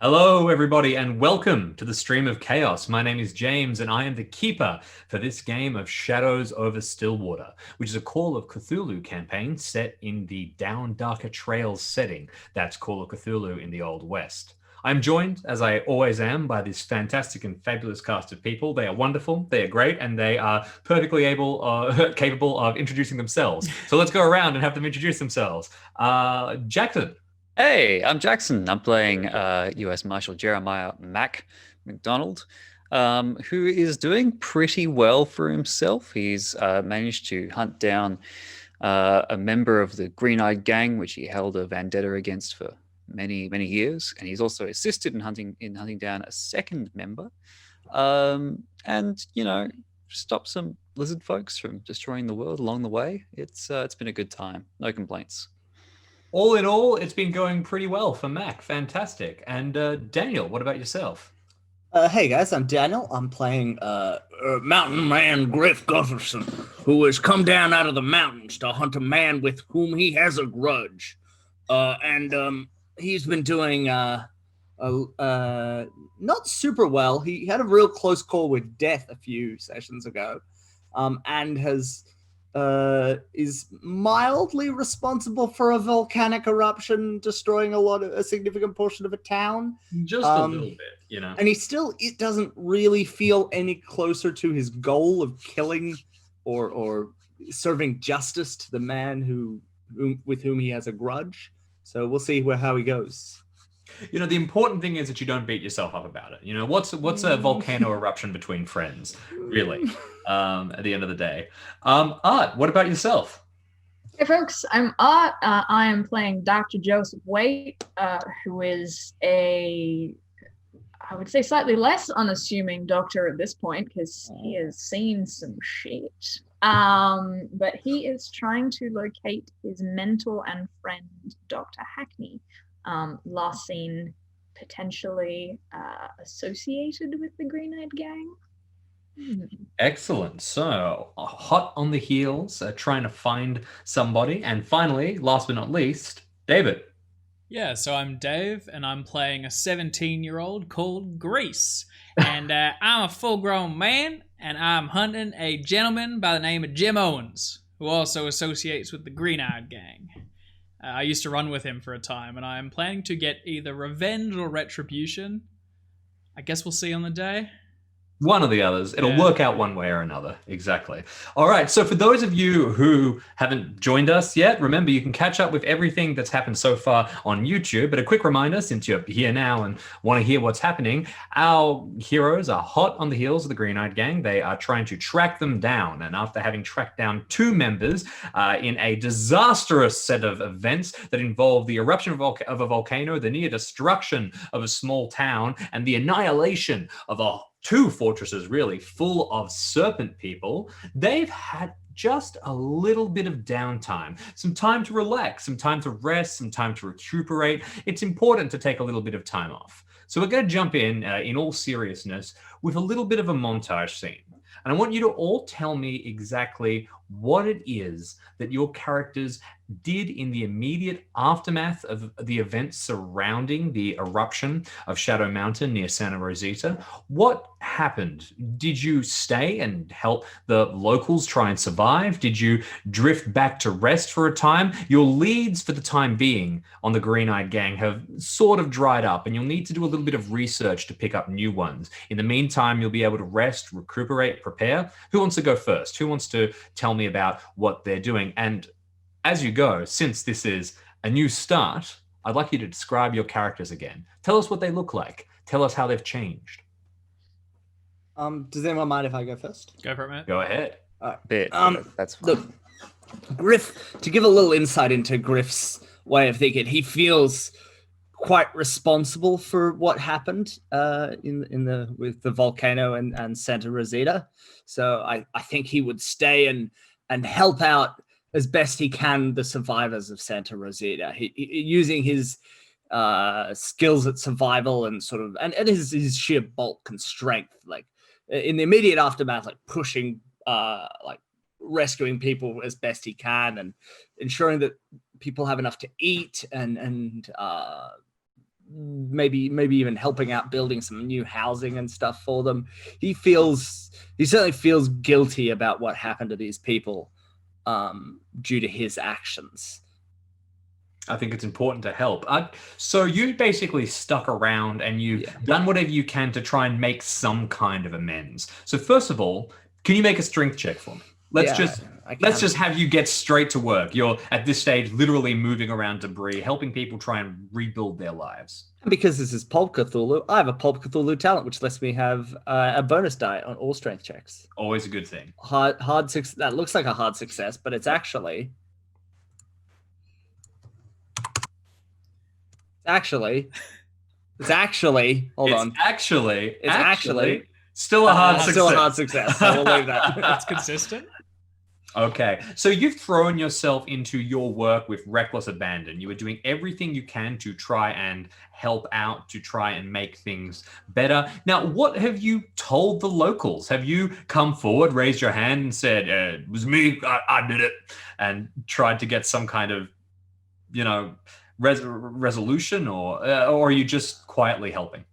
Hello, everybody, and welcome to the Stream of Chaos. My name is James, and I am the keeper for this game of Shadows over Stillwater, which is a Call of Cthulhu campaign set in the Down Darker Trails setting. That's Call of Cthulhu in the Old West. I'm joined, as I always am, by this fantastic and fabulous cast of people. They are wonderful, they are great, and they are perfectly capable of introducing themselves. So let's go around and have them introduce themselves. Jackson. Hey, I'm Jackson. I'm playing U.S. Marshal Jeremiah Mack MacDonald, who is doing pretty well for himself. He's managed to hunt down a member of the Green-Eyed Gang, which he held a vendetta against for many, many years, and he's also assisted in hunting down a second member, and stop some lizard folks from destroying the world along the way. It's been a good time. No complaints. All in all, it's been going pretty well for Mac. Fantastic. And Daniel, what about yourself? Hey guys, I'm Daniel. I'm playing Mountain Man Griff Gutherson, who has come down out of the mountains to hunt a man with whom he has a grudge. And he's been doing not super well. He had a real close call with death a few sessions ago, and is mildly responsible for a volcanic eruption destroying a significant portion of a town. Just a little bit, And it doesn't really feel any closer to his goal of killing or serving justice to the man with whom he has a grudge. So we'll see how he goes. The important thing is that you don't beat yourself up about it. What's a volcano eruption between friends, really, at the end of the day? Art, what about yourself? Hey folks, I'm Art. I am playing Dr. Joseph Waite, who is I would say slightly less unassuming doctor at this point because he has seen some shit. But he is trying to locate his mentor and friend, Dr. Hackney, last seen potentially associated with the Green-Eyed Gang. Excellent. So, hot on the heels, trying to find somebody. And finally, last but not least, David. Yeah, so I'm Dave, and I'm playing a 17-year-old called Grease. And I'm a full-grown man, and I'm hunting a gentleman by the name of Jim Owens, who also associates with the Green-Eyed Gang. I used to run with him for a time, and I'm planning to get either revenge or retribution. I guess we'll see on the day. One of the others. It'll work out one way or another. Exactly. All right. So for those of you who haven't joined us yet, remember you can catch up with everything that's happened so far on YouTube. But a quick reminder, since you're here now and want to hear what's happening, our heroes are hot on the heels of the Green-Eyed Gang. They are trying to track them down. And after having tracked down two members in a disastrous set of events that involve the eruption of a volcano, the near destruction of a small town, and the annihilation of two fortresses really full of serpent people, they've had just a little bit of downtime, some time to relax, some time to rest, some time to recuperate. It's important to take a little bit of time off. So we're going to jump in all seriousness, with a little bit of a montage scene. And I want you to all tell me exactly what it is that your characters did in the immediate aftermath of the events surrounding the eruption of Shadow Mountain near Santa Rosita. What happened? Did you stay and help the locals try and survive? Did you drift back to rest for a time? Your leads for the time being on the Green-Eyed Gang have sort of dried up, and you'll need to do a little bit of research to pick up new ones. In the meantime, you'll be able to rest, recuperate, prepare. Who wants to go first? Who wants to tell me about what they're doing? And as you go, since this is a new start, I'd like you to describe your characters again. Tell us what they look like. Tell us how they've changed. Does anyone mind if I go first? Go for it, Matt. Go ahead. That's fine. Look, Griff, to give a little insight into Griff's way of thinking, he feels quite responsible for what happened with the volcano and Santa Rosita. So I think he would stay and help out as best he can the survivors of Santa Rosita. He using his skills at survival and sort of and his sheer bulk and strength, like in the immediate aftermath, like pushing, like rescuing people as best he can and ensuring that people have enough to eat and maybe even helping out building some new housing and stuff for them. He certainly feels guilty about what happened to these people due to his actions. I think it's important to help. So you basically stuck around and you've done whatever you can to try and make some kind of amends. So first of all, can you make a strength check for me? Let's just have you get straight to work. You're at this stage literally moving around debris, helping people try and rebuild their lives. And because this is Pulp Cthulhu, I have a Pulp Cthulhu talent, which lets me have a bonus die on all strength checks. Always a good thing. Hard success. That looks like a hard success, but it's actually hold on. It's actually still a hard success. Still a hard success. So we'll leave that. That's consistent. Okay, so you've thrown yourself into your work with reckless abandon. You are doing everything you can to try and help out, to try and make things better. Now, what have you told the locals? Have you come forward, raised your hand and said, it was me, I did it, and tried to get some kind of, resolution, or are you just quietly helping?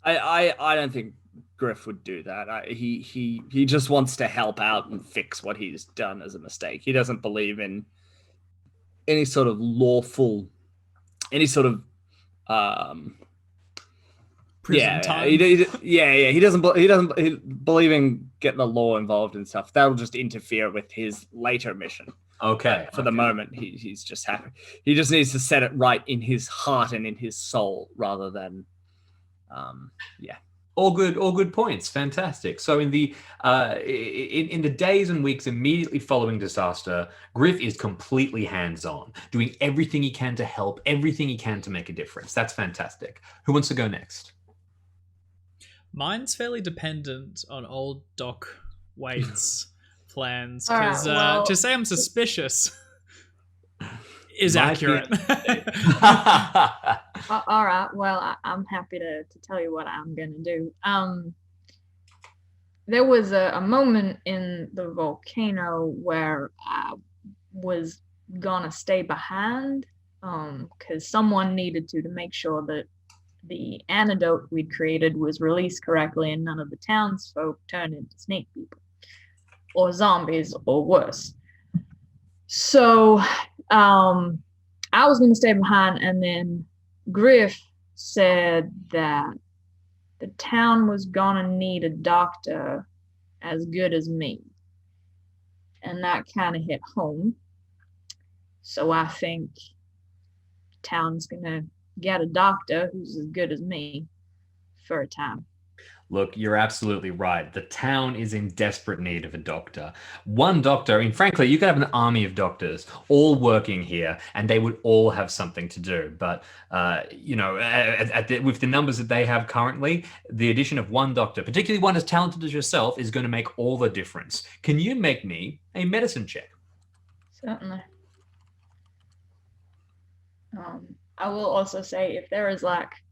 I don't think Griff would do that. He just wants to help out and fix what he's done as a mistake. He doesn't believe in any sort of lawful, any sort of prison time. He doesn't believe in getting the law involved and stuff. That'll just interfere with his later mission. Okay. For the moment, he's just happy. He just needs to set it right in his heart and in his soul, rather than, All good points. Fantastic. So in the in the days and weeks immediately following disaster, Griff is completely hands-on, doing everything he can to help, everything he can to make a difference. That's fantastic. Who wants to go next? Mine's fairly dependent on old Doc Waite's plans, All because right, to say I'm suspicious is accurate. All right. Well, I'm happy to tell you what I'm going to do. There was a moment in the volcano where I was going to stay behind because someone needed to make sure that the antidote we'd created was released correctly and none of the townsfolk turned into snake people or zombies or worse. So I was going to stay behind, and then Griff said that the town was going to need a doctor as good as me. And that kind of hit home. So I think town's going to get a doctor who's as good as me for a time. Look, you're absolutely right. The town is in desperate need of a doctor. One doctor, I mean, frankly, you could have an army of doctors all working here, and they would all have something to do. But, with the numbers that they have currently, the addition of one doctor, particularly one as talented as yourself, is going to make all the difference. Can you make me a medicine check? Certainly. I will also say, if there is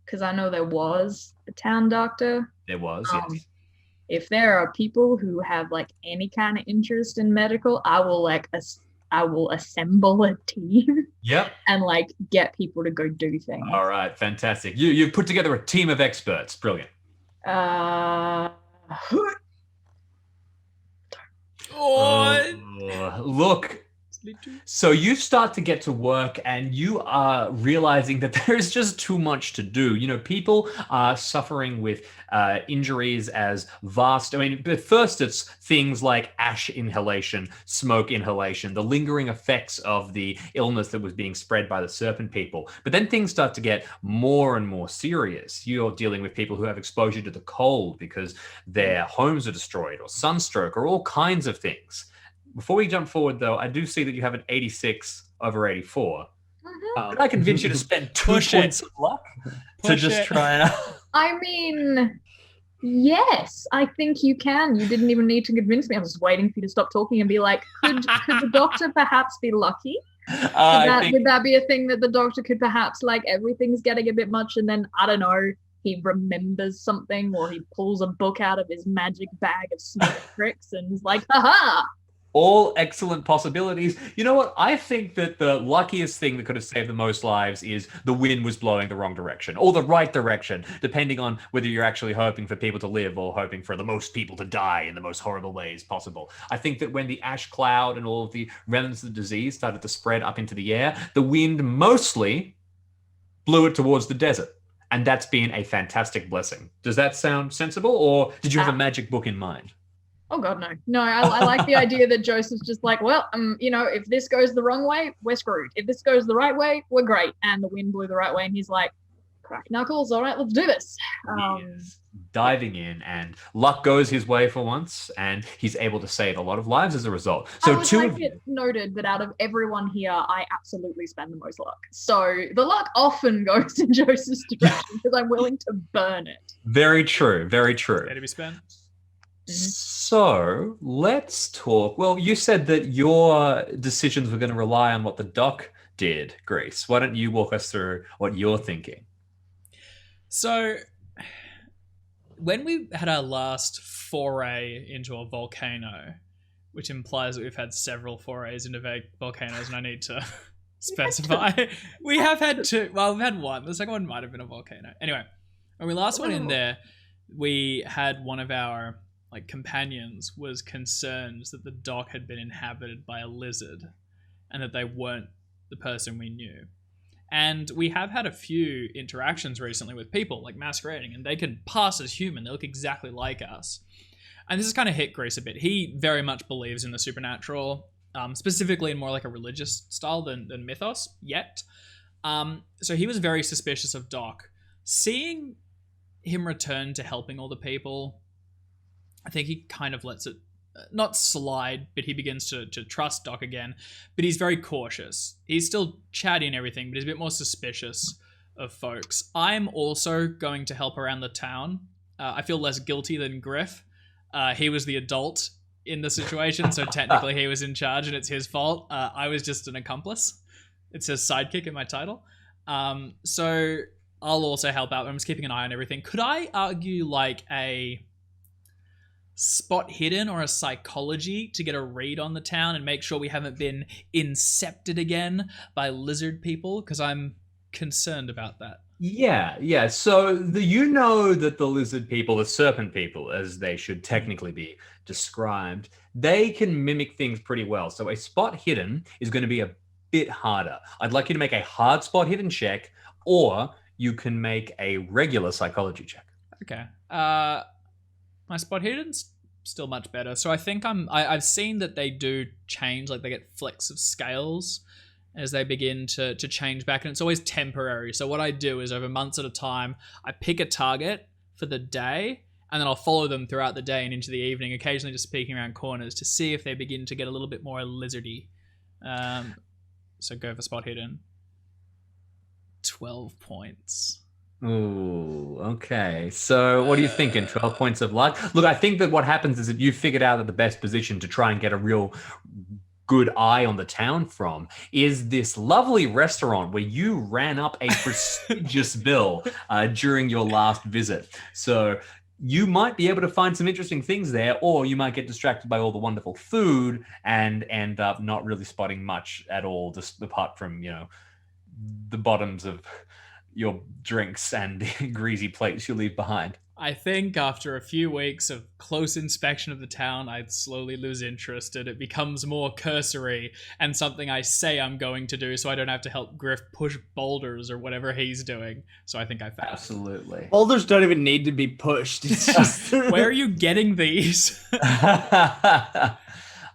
because I know there was a town doctor. There was, yes. If there are people who have any kind of interest in medical, I will assemble a team. Yep. And get people to go do things. All right, fantastic. You've put together a team of experts. Brilliant. Look. So you start to get to work and you are realizing that there is just too much to do. People are suffering with injuries as vast. I mean, but first it's things like ash inhalation, smoke inhalation, the lingering effects of the illness that was being spread by the serpent people. But then things start to get more and more serious. You're dealing with people who have exposure to the cold because their homes are destroyed, or sunstroke, or all kinds of things. Before we jump forward, though, I do see that you have an 86 over 84. Mm-hmm. Can I convince you to spend 2 points of luck to just try and... I mean, yes, I think you can. You didn't even need to convince me. I was just waiting for you to stop talking and be like, could the doctor perhaps be lucky? Would that be a thing that the doctor could perhaps, everything's getting a bit much, and then, I don't know, he remembers something, or he pulls a book out of his magic bag of smoke tricks and is like, haha! All excellent possibilities. You know what? I think that the luckiest thing that could have saved the most lives is the wind was blowing the wrong direction or the right direction, depending on whether you're actually hoping for people to live or hoping for the most people to die in the most horrible ways possible. I think that when the ash cloud and all of the remnants of the disease started to spread up into the air, the wind mostly blew it towards the desert. And that's been a fantastic blessing. Does that sound sensible, or did you have a magic book in mind? Oh God, no. No, I like the idea that Joseph's just like, well, if this goes the wrong way, we're screwed. If this goes the right way, we're great. And the wind blew the right way, and he's like, crack knuckles, all right, let's do this. Yes. Diving in, and luck goes his way for once, and he's able to save a lot of lives as a result. So I would like it noted that out of everyone here, I absolutely spend the most luck. So the luck often goes in Joseph's direction because I'm willing to burn it. Very true, very true. There to be spent. So let's talk. Well, you said that your decisions were going to rely on what the doc did, Grace. Why don't you walk us through what you're thinking? So, when we had our last foray into a volcano, which implies that we've had several forays into volcanoes, and I need to specify. We have had two. Well, we've had one. The second one might have been a volcano. Anyway, when we last went in there, we had one of our companions was concerned that the dock had been inhabited by a lizard and that they weren't the person we knew. And we have had a few interactions recently with people masquerading, and they can pass as human. They look exactly like us. And this has kind of hit Grace a bit. He very much believes in the supernatural, specifically in more like a religious style than mythos yet. So he was very suspicious of Doc. Seeing him return to helping all the people, I think he kind of lets it not slide, but he begins to trust Doc again. But he's very cautious. He's still chatty and everything, but he's a bit more suspicious of folks. I'm also going to help around the town. I feel less guilty than Griff. He was the adult in the situation, so technically he was in charge and it's his fault. I was just an accomplice. It says sidekick in my title. So I'll also help out. I'm just keeping an eye on everything. Could I argue a spot hidden or a psychology to get a read on the town and make sure we haven't been incepted again by lizard people? Because I'm concerned about that. Yeah. So that the lizard people, the serpent people, as they should technically be described, they can mimic things pretty well. So a spot hidden is going to be a bit harder. I'd like you to make a hard spot hidden check, or you can make a regular psychology check. Okay. My spot hidden's still much better. So I think I've seen that they do change, they get flecks of scales as they begin to change back, and it's always temporary. So what I do is over months at a time, I pick a target for the day, and then I'll follow them throughout the day and into the evening, occasionally just peeking around corners to see if they begin to get a little bit more lizardy. So go for spot hidden. 12 points. Ooh, okay. So what are you thinking? 12 points of luck? Look, I think that what happens is that you figured out that the best position to try and get a real good eye on the town from is this lovely restaurant where you ran up a prestigious bill during your last visit. So you might be able to find some interesting things there, or you might get distracted by all the wonderful food and end up not really spotting much at all, just apart from, the bottoms of your drinks and the greasy plates you leave behind. I think after a few weeks of close inspection of the town, I'd slowly lose interest, and it becomes more cursory and something I say I'm going to do so I don't have to help Griff push boulders or whatever he's doing. So I think I found Absolutely. Boulders don't even need to be pushed. It's just Where are you getting these?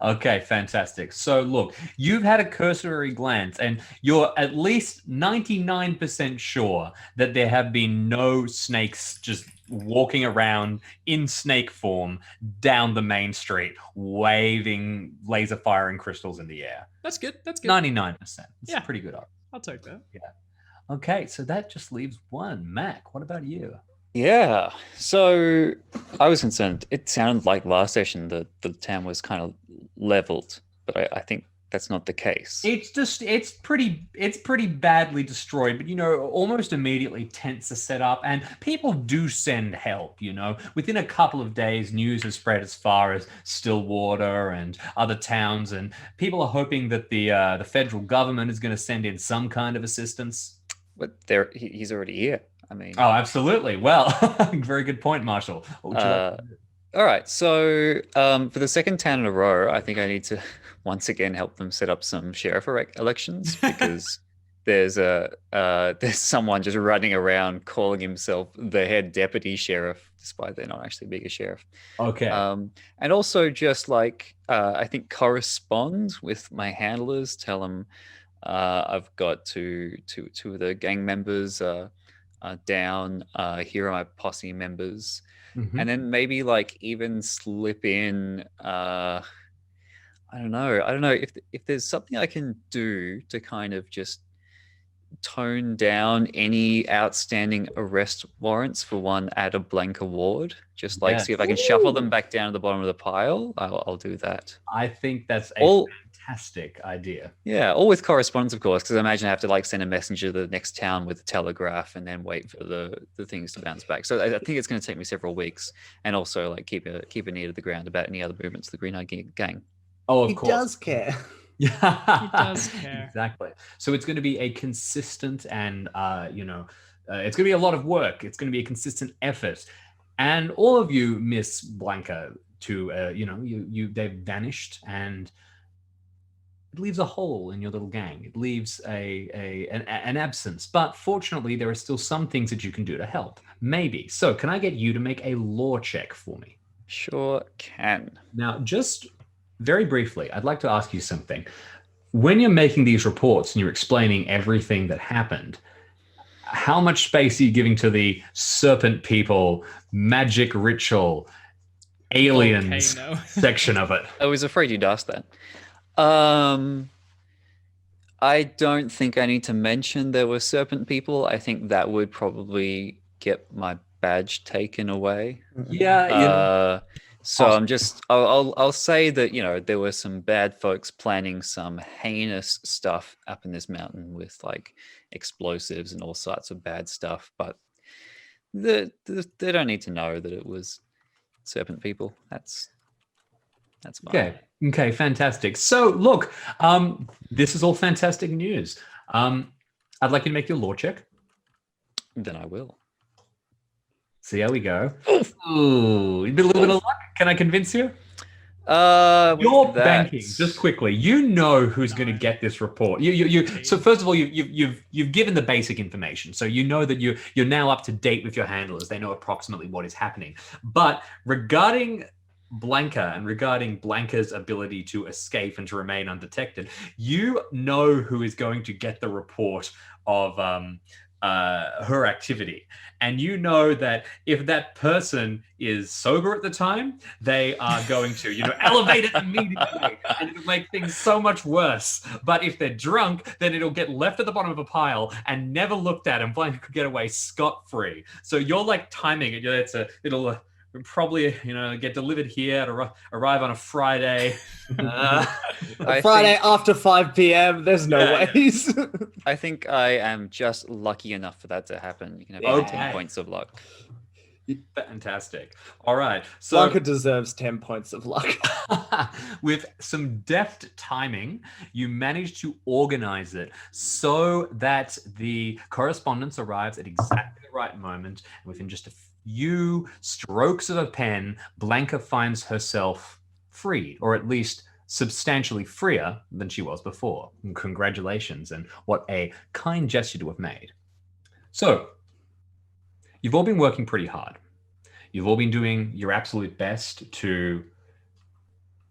Okay, fantastic. So look, you've had a cursory glance and you're at least 99% sure that there have been no snakes just walking around in snake form down the main street, waving laser firing crystals in the air. That's good. 99%. It's Yeah. pretty good. I'll take that. Yeah. Okay, so that just leaves one. Mac, what about you? Yeah. So I was concerned. It sounded like last session the town was kind of leveled, but I think that's not the case. It's pretty badly destroyed, but almost immediately tents are set up and people do send help. Within a couple of days, news has spread as far as Stillwater and other towns, and people are hoping that the federal government is going to send in some kind of assistance. But he's already here. I mean, oh, absolutely. Well, very good point, Marshall. What would you like to do? All right, so for the second town in a row, I think I need to once again help them set up some sheriff elections, because there's someone just running around calling himself the head deputy sheriff, despite they're not actually being a sheriff. Okay. And also just like I think correspond with my handlers, tell them I've got two of the gang members down. Here are my posse members. Mm-hmm. And then maybe like even slip in I don't know if there's something I can do to kind of just tone down any outstanding arrest warrants for one at a blank award. Just like see if I can shuffle them back down to the bottom of the pile. I'll do that. I think that's a fantastic idea. Yeah, all with correspondence, of course, because I imagine I have to like send a messenger to the next town with a telegraph and then wait for the things to bounce back. So I think it's going to take me several weeks, and also like keep an ear to the ground about any other movements of the Green Eye Gang. Oh, of he course. does care. Yeah, He does care. Exactly. So it's going to be a consistent and it's going to be a lot of work. It's going to be a consistent effort, and all of you miss Blanca to they've vanished, and it leaves a hole in your little gang. It leaves an absence. But fortunately, there are still some things that you can do to help. Maybe. So can I get you to make a lore check for me? Sure can. Now, just very briefly, I'd like to ask you something. When you're making these reports and you're explaining everything that happened, how much space are you giving to the serpent people, magic ritual, aliens section of it? I was afraid you'd ask that. I don't think I need to mention there were serpent people. I think that would probably get my badge taken away. Yeah. So I'll say that, there were some bad folks planning some heinous stuff up in this mountain with like explosives and all sorts of bad stuff, but they don't need to know that it was serpent people. That's fine. Okay, fantastic. So look, this is all fantastic news. I'd like you to make your lore check. Then I will. See how we go. Ooh, a little bit of luck. Can I convince you? You're banking just quickly. You know who's going to get this report. So first of all, you've given the basic information, so you know that you're now up to date with your handlers. They know approximately what is happening. But regarding Blanca and regarding Blanca's ability to escape and to remain undetected, you know who is going to get the report of her activity. And you know that if that person is sober at the time, they are going to, elevate it immediately, and it'll make things so much worse. But if they're drunk, then it'll get left at the bottom of a pile and never looked at, and Blanca could get away scot-free. So you're like timing it. It'll probably get delivered here to arrive on a Friday. Friday after 5 p.m. There's no ways. I think I am just lucky enough for that to happen. You can have 10 points of luck. Fantastic. All right. So Blanca deserves 10 points of luck. with some deft timing, you manage to organize it so that the correspondence arrives at exactly the right moment. And within just a few strokes of a pen, Blanca finds herself freed, or at least substantially freer than she was before. And congratulations, and what a kind gesture to have made. So, you've all been working pretty hard. You've all been doing your absolute best to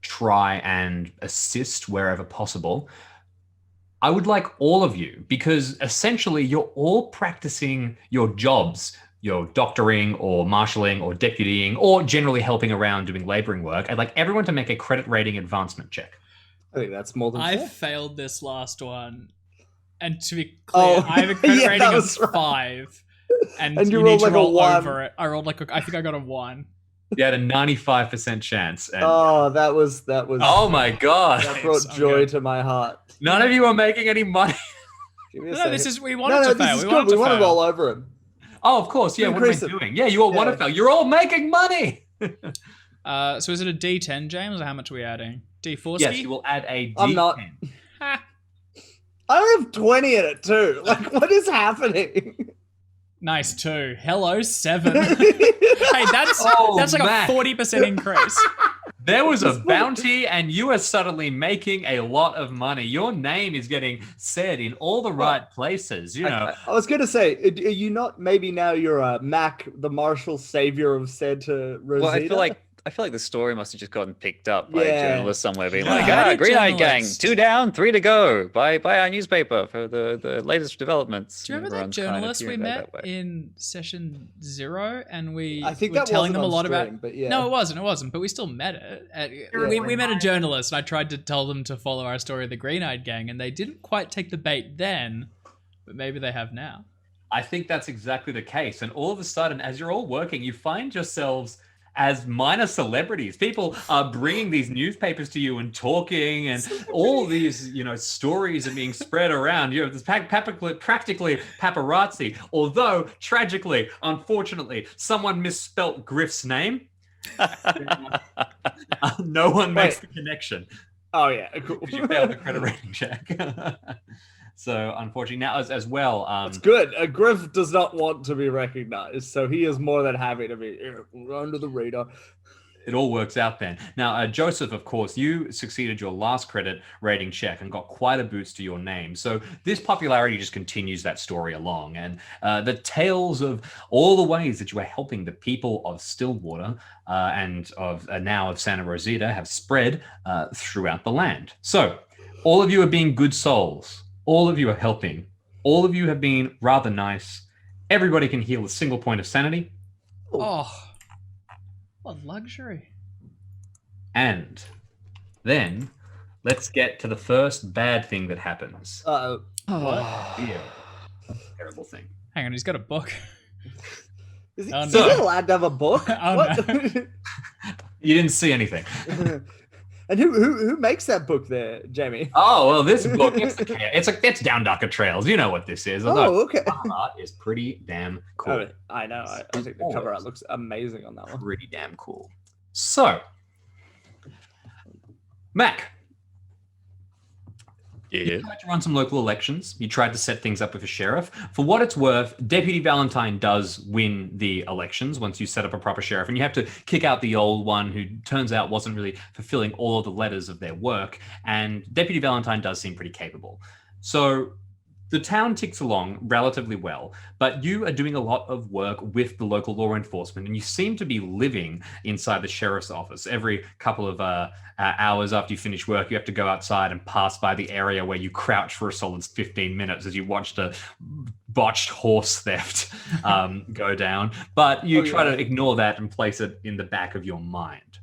try and assist wherever possible. I would like all of you, because essentially you're all practicing your jobs, your doctoring or marshalling or deputying or generally helping around doing laboring work. I'd like everyone to make a credit rating advancement check. I think that's more than I fair. failed this last one. And to be clear, I have a credit rating of 5. And you rolled need to like a roll 1. over it. I rolled I think I got a 1. You had a 95% chance. And, Oh, that was. oh my God. That brought I'm joy good. to my heart. None of you are making any money. Give me a No, second. this is we no, wanted to this fail. is We good. wanted We to want to fail. roll over him. Oh, of course. Yeah, what am I Increase it. doing? Yeah, you all want to Yeah. fail. You're all making money. So is it a D10, James, or how much are we adding? D4 Yes, you will add a D10. I'm not. Ha. I have 20 in it too. Like, what is happening? Nice, 2. Hello, 7. Hey, that's Oh, like Mack. a 40% increase. There was a bounty, and you are suddenly making a lot of money. Your name is getting said in all the right places. You know, I was gonna say, are you not? Maybe now you're Mack, the martial savior of said to Rosita. Well, I feel like the story must have just gotten picked up by Yeah. a journalist somewhere, being Yeah. like, How did Green Eye Gang, journalists- 2 down, 3 to go. Buy our newspaper for the latest developments. Do you remember that Everyone's kind of journalist we hearing about met that way. in session 0, and we I think were that telling wasn't them a on lot stream, about? but yeah. No, it wasn't. But we still met it. We met a journalist, and I tried to tell them to follow our story of the Green-Eyed Gang, and they didn't quite take the bait then, but maybe they have now. I think that's exactly the case. And all of a sudden, as you're all working, you find yourselves as minor celebrities. People are bringing these newspapers to you and talking, and all these, stories are being spread around. You know, there's practically paparazzi. Although, tragically, unfortunately, someone misspelt Griff's name. No one makes the connection. Oh yeah, cool. Because you failed the credit rating check. So unfortunately, now as well, It's good. Griff does not want to be recognized, so he is more than happy to be under the radar. it all works out then. Now, Joseph, of course, you succeeded your last credit rating check and got quite a boost to your name. So this popularity just continues that story along. And the tales of all the ways that you are helping the people of Stillwater and of now of Santa Rosita have spread throughout the land. So all of you are being good souls. All of you are helping. All of you have been rather nice. Everybody can heal a single point of sanity. Oh, what luxury. And then let's get to the first bad thing that happens. Uh-oh. Here. Terrible thing. Hang on, he's got a book. Is he, Oh, is no. he allowed to have a book? Oh, What? You didn't see anything. And who makes that book there, Jamie? Oh, well, this book, it's Down Darker Trails. You know what this is. Oh, okay. Cover art is pretty damn cool. Oh, I know. I think the cover art looks amazing on that one. Pretty damn cool. So, Mac, Yeah. you tried to run some local elections. You tried to set things up with a sheriff. For what it's worth, Deputy Valentine does win the elections once you set up a proper sheriff, and you have to kick out the old one who turns out wasn't really fulfilling all of the letters of their work. And Deputy Valentine does seem pretty capable. So the town ticks along relatively well, but you are doing a lot of work with the local law enforcement, and you seem to be living inside the sheriff's office. Every couple of hours after you finish work, you have to go outside and pass by the area where you crouch for a solid 15 minutes as you watched a botched horse theft go down. But you try to ignore that and place it in the back of your mind.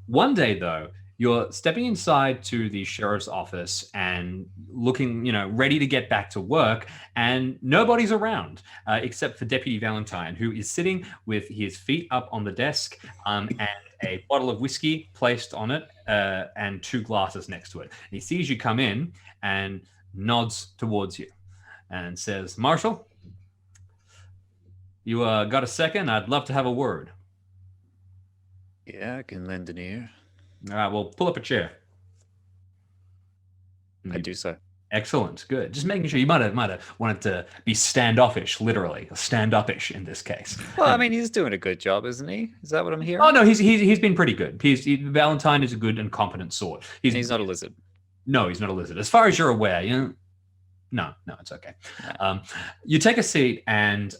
One day, though, you're stepping inside to the sheriff's office and looking, ready to get back to work, and nobody's around except for Deputy Valentine, who is sitting with his feet up on the desk and a bottle of whiskey placed on it and 2 glasses next to it. And he sees you come in and nods towards you and says, "Marshal, you got a second? I'd love to have a word." Yeah, I can lend an ear. All right, well, pull up a chair. I do so. Excellent, good. Just making sure. You might have wanted to be standoffish, literally, stand-upish in this case. Well, I mean, he's doing a good job, isn't he? Is that what I'm hearing? Oh no, he's been pretty good. Valentine is a good and competent sort. He's not a lizard. No, he's not a lizard. As far as you're aware, no, it's okay. You take a seat, and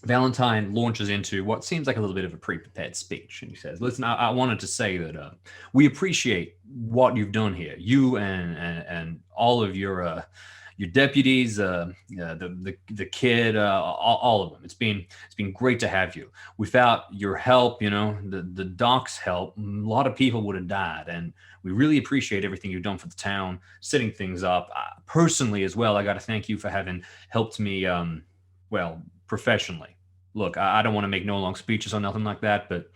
Valentine launches into what seems like a little bit of a pre-prepared speech, and he says, "Listen, I wanted to say that we appreciate what you've done here. You and all of your deputies, the kid, all of them. It's been great to have you. Without your help, the doc's help, a lot of people would have died, and we really appreciate everything you've done for the town, setting things up. Personally as well, I got to thank you for having helped me, professionally. look, I don't want to make no long speeches or nothing like that, but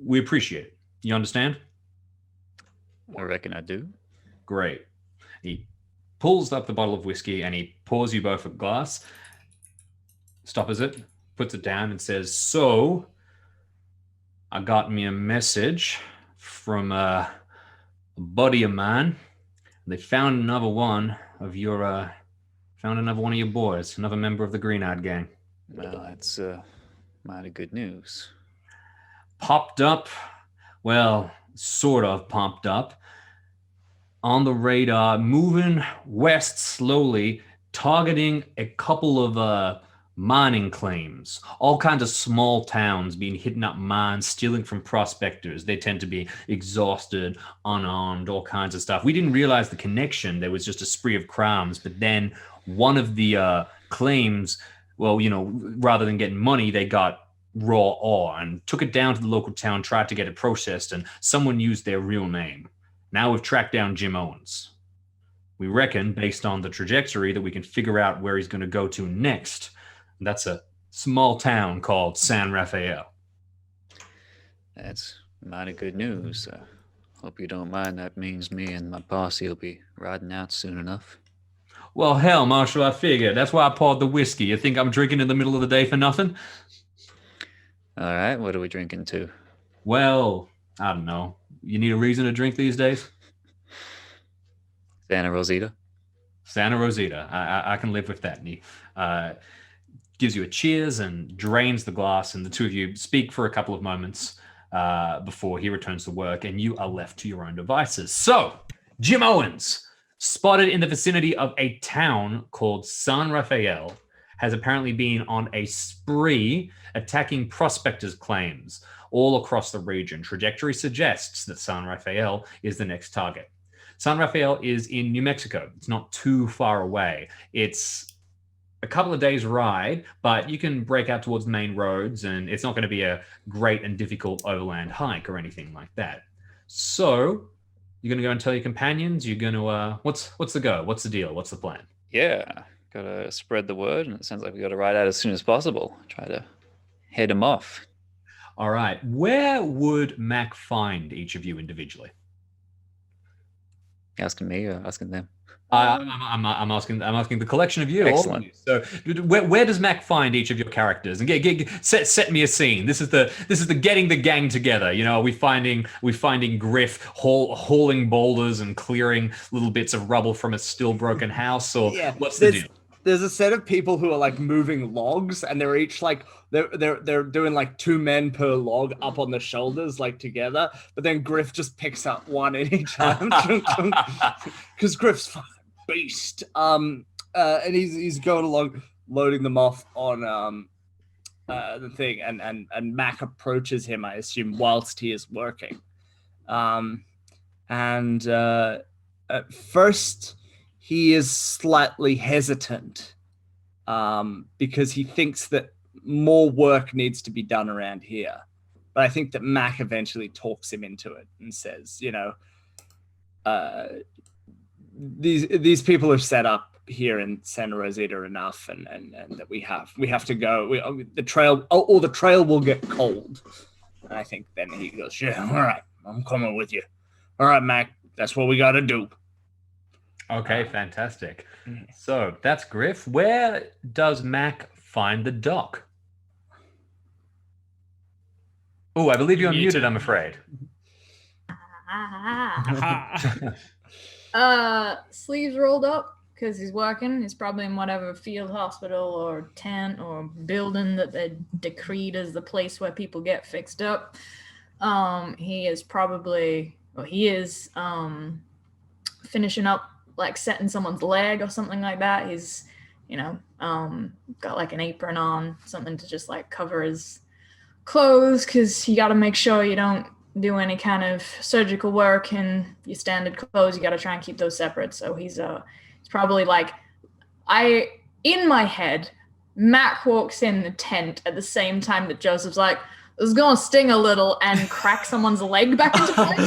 we appreciate it. You understand? I reckon I do. Great. He pulls up the bottle of whiskey and he pours you both a glass, stoppers it, puts it down, and says, so I got me a message from a buddy of mine. They found another one of your boys, another member of the Green-Eyed Gang. Well, that's mighty good news. Popped up, well, sort of pumped up, on the radar, moving west slowly, targeting a couple of mining claims. All kinds of small towns being hitting up mines, stealing from prospectors. They tend to be exhausted, unarmed, all kinds of stuff. We didn't realize the connection. There was just a spree of crimes. But then one of the claims, well, you know, rather than getting money, they got raw ore and took it down to the local town, tried to get it processed, and someone used their real name. Now we've tracked down Jim Owens. We reckon, based on the trajectory, that we can figure out where he's going to go to next. And that's a small town called San Rafael. That's mighty good news. Hope you don't mind. That means me and my posse will be riding out soon enough. Well, hell, Marshal, I figured. That's why I poured the whiskey. You think I'm drinking in the middle of the day for nothing? All right, what are we drinking to? Well, I don't know. You need a reason to drink these days? Santa Rosita. Santa Rosita. I can live with that. And he gives you a cheers and drains the glass, and the two of you speak for a couple of moments before he returns to work, and you are left to your own devices. So, Jim Owens, spotted in the vicinity of a town called San Rafael, has apparently been on a spree attacking prospectors' claims all across the region. Trajectory suggests that San Rafael is the next target. San Rafael is in New Mexico. It's not too far away. It's a couple of days' ride, but you can break out towards the main roads, and it's not going to be a great and difficult overland hike or anything like that. So, you're going to go and tell your companions? You're going to, what's the go? What's the deal? What's the plan? Yeah, gotta spread the word, and it sounds like we gotta ride out as soon as possible. Try to head him off. All right. Where would Mack find each of you individually? Asking me or asking them? I'm asking the collection of you. Excellent. All of you. So where does Mack find each of your characters? And set me a scene. This is the getting the gang together. You know, are we finding Griff hauling boulders and clearing little bits of rubble from a still broken house, or what's the deal? There's a set of people who are like moving logs, and they're each like they're doing like 2 men per log up on the shoulders, like together. But then Griff just picks up one in each hand because Griff's fucking beast. And he's going along, loading them off on the thing, and Mack approaches him, I assume, whilst he is working. And at first, he is slightly hesitant because he thinks that more work needs to be done around here. But I think that Mack eventually talks him into it and says, you know, these people are set up here in Santa Rosita enough, and that we have to go. The trail will get cold. And I think then he goes, yeah, all right, I'm coming with you. All right, Mack, that's what we got to do. Okay, fantastic. So that's Griff. Where does Mack find the doc? Oh, I believe you're muted, I'm afraid. Sleeves rolled up because he's working. He's probably in whatever field hospital or tent or building that they decreed as the place where people get fixed up. He is finishing up, like setting someone's leg or something like that. He's, got like an apron on, something to just like cover his clothes, because you got to make sure you don't do any kind of surgical work in your standard clothes. You got to try and keep those separate. So he's probably like, in my head, Mack walks in the tent at the same time that Joseph's like, this is gonna sting a little, and crack someone's leg back into place.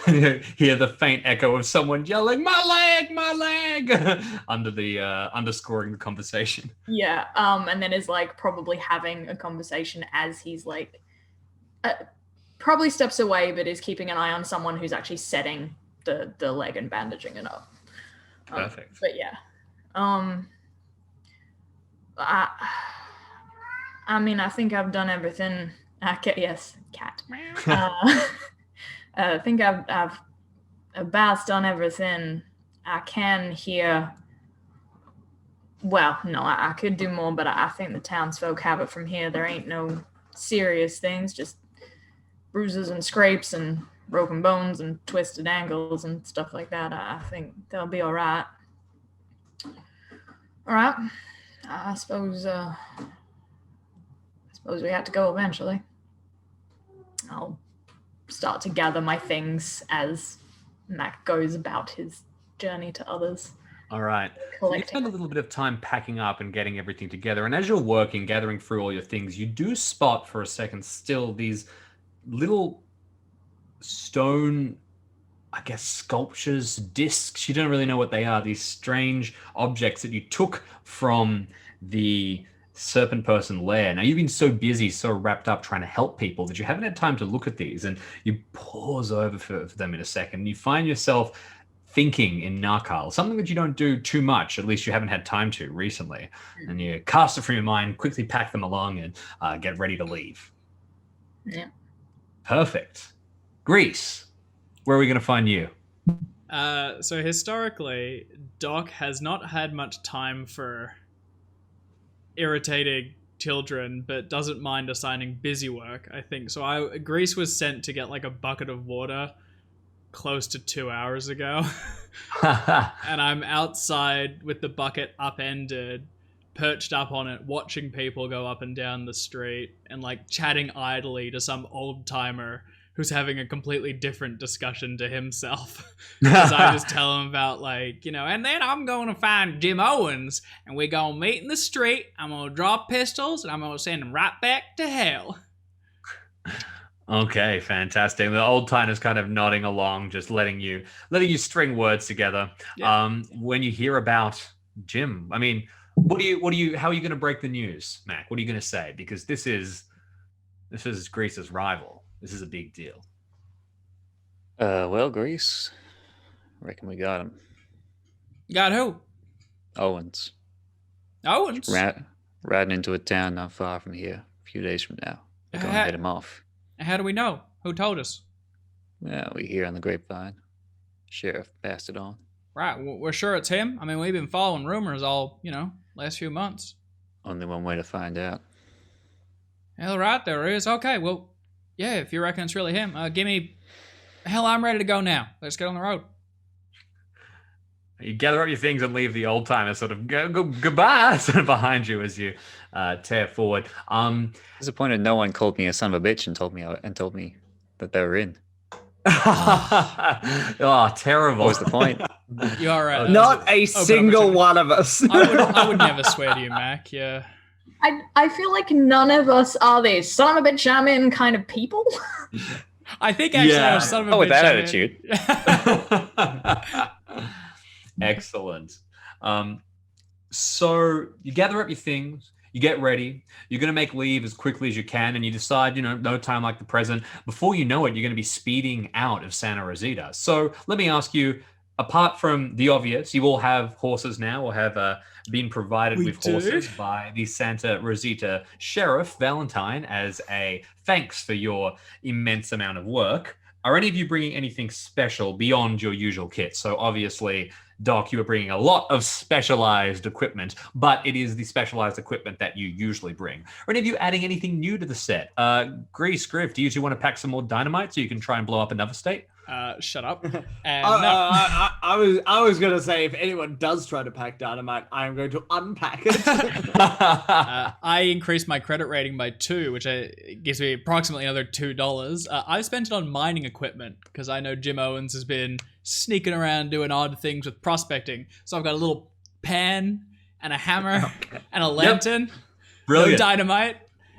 hear the faint echo of someone yelling, my leg, under the underscoring the conversation. Yeah, and then is like probably having a conversation as he's like probably steps away, but is keeping an eye on someone who's actually setting the leg and bandaging it up. Perfect. But yeah, I mean, I think I've done everything. Yes, cat. I think I've about done everything I can here. Well, no, I could do more, but I think the townsfolk have it from here. There ain't no serious things, just bruises and scrapes and broken bones and twisted ankles and stuff like that. I think they'll be all right. All right. I suppose we have to go eventually. I'll start to gather my things as Mack goes about his journey to others. All right. You spend a little bit of time packing up and getting everything together. And as you're working, gathering through all your things, you do spot for a second still these little stone, I guess, sculptures, discs. You don't really know what they are. These strange objects that you took from the serpent person lair. Now, you've been so busy, so wrapped up trying to help people that you haven't had time to look at these. And you pause over for them in a second. And you find yourself thinking in Narkal, something that you don't do too much, at least you haven't had time to recently. And you cast it from your mind, quickly pack them along, and get ready to leave. Yeah. Perfect. Greece, where are we going to find you? So historically, Doc has not had much time for irritating children, but doesn't mind assigning busy work, I think. So Greece was sent to get like a bucket of water close to 2 hours ago. And I'm outside with the bucket upended, perched up on it, watching people go up and down the street and like chatting idly to some old timer who's having a completely different discussion to himself. Because I just tell him about like, and then I'm going to find Jim Owens and we're going to meet in the street. I'm going to draw pistols and I'm going to send him right back to hell. Okay, fantastic. The old timer's kind of nodding along, just letting you string words together. Yeah. When you hear about Jim, I mean, how are you going to break the news, Mac? What are you going to say? Because this is Greece's rival. This is a big deal. Well, Greece, reckon we got him. Got who? Owens. Owens? Riding into a town not far from here. A few days from now. We're going to head him off. How do we know? Who told us? Well, we hear on the grapevine. Sheriff passed it on. Right, we're sure it's him. I mean, we've been following rumors all, last few months. Only one way to find out. Hell, right, there is. Okay, well, yeah, if you reckon it's really him, give me... Hell, I'm ready to go now. Let's get on the road. You gather up your things and leave the old timer sort of go goodbye sort of behind you as you tear forward. Disappointed no one called me a son of a bitch and told me that they were in. Oh, terrible. What was the point? You are right. Not a single one of us. I would never swear to you, Mac. Yeah. I feel like none of us are the son of a bitch I'm in kind of people. I think actually I was son of a bitch. With that attitude. Excellent. So you gather up your things, you get ready, you're going to make leave as quickly as you can, and you decide, no time like the present. Before you know it, you're going to be speeding out of Santa Rosita. So let me ask you, apart from the obvious, you all have horses now, or have been provided with horses by the Santa Rosita Sheriff, Valentine, as a thanks for your immense amount of work. Are any of you bringing anything special beyond your usual kit? So obviously, Doc, you are bringing a lot of specialized equipment, but it is the specialized equipment that you usually bring. Are any of you adding anything new to the set? Griff, do you two want to pack some more dynamite so you can try and blow up another state? Shut up. I was gonna say, if anyone does try to pack dynamite, I am going to unpack it. I increased my credit rating by 2, which gives me approximately another $2. I've spent it on mining equipment because I know Jim Owens has been sneaking around doing odd things with prospecting. So I've got a little pan and a hammer and a lantern. Brilliant. No dynamite.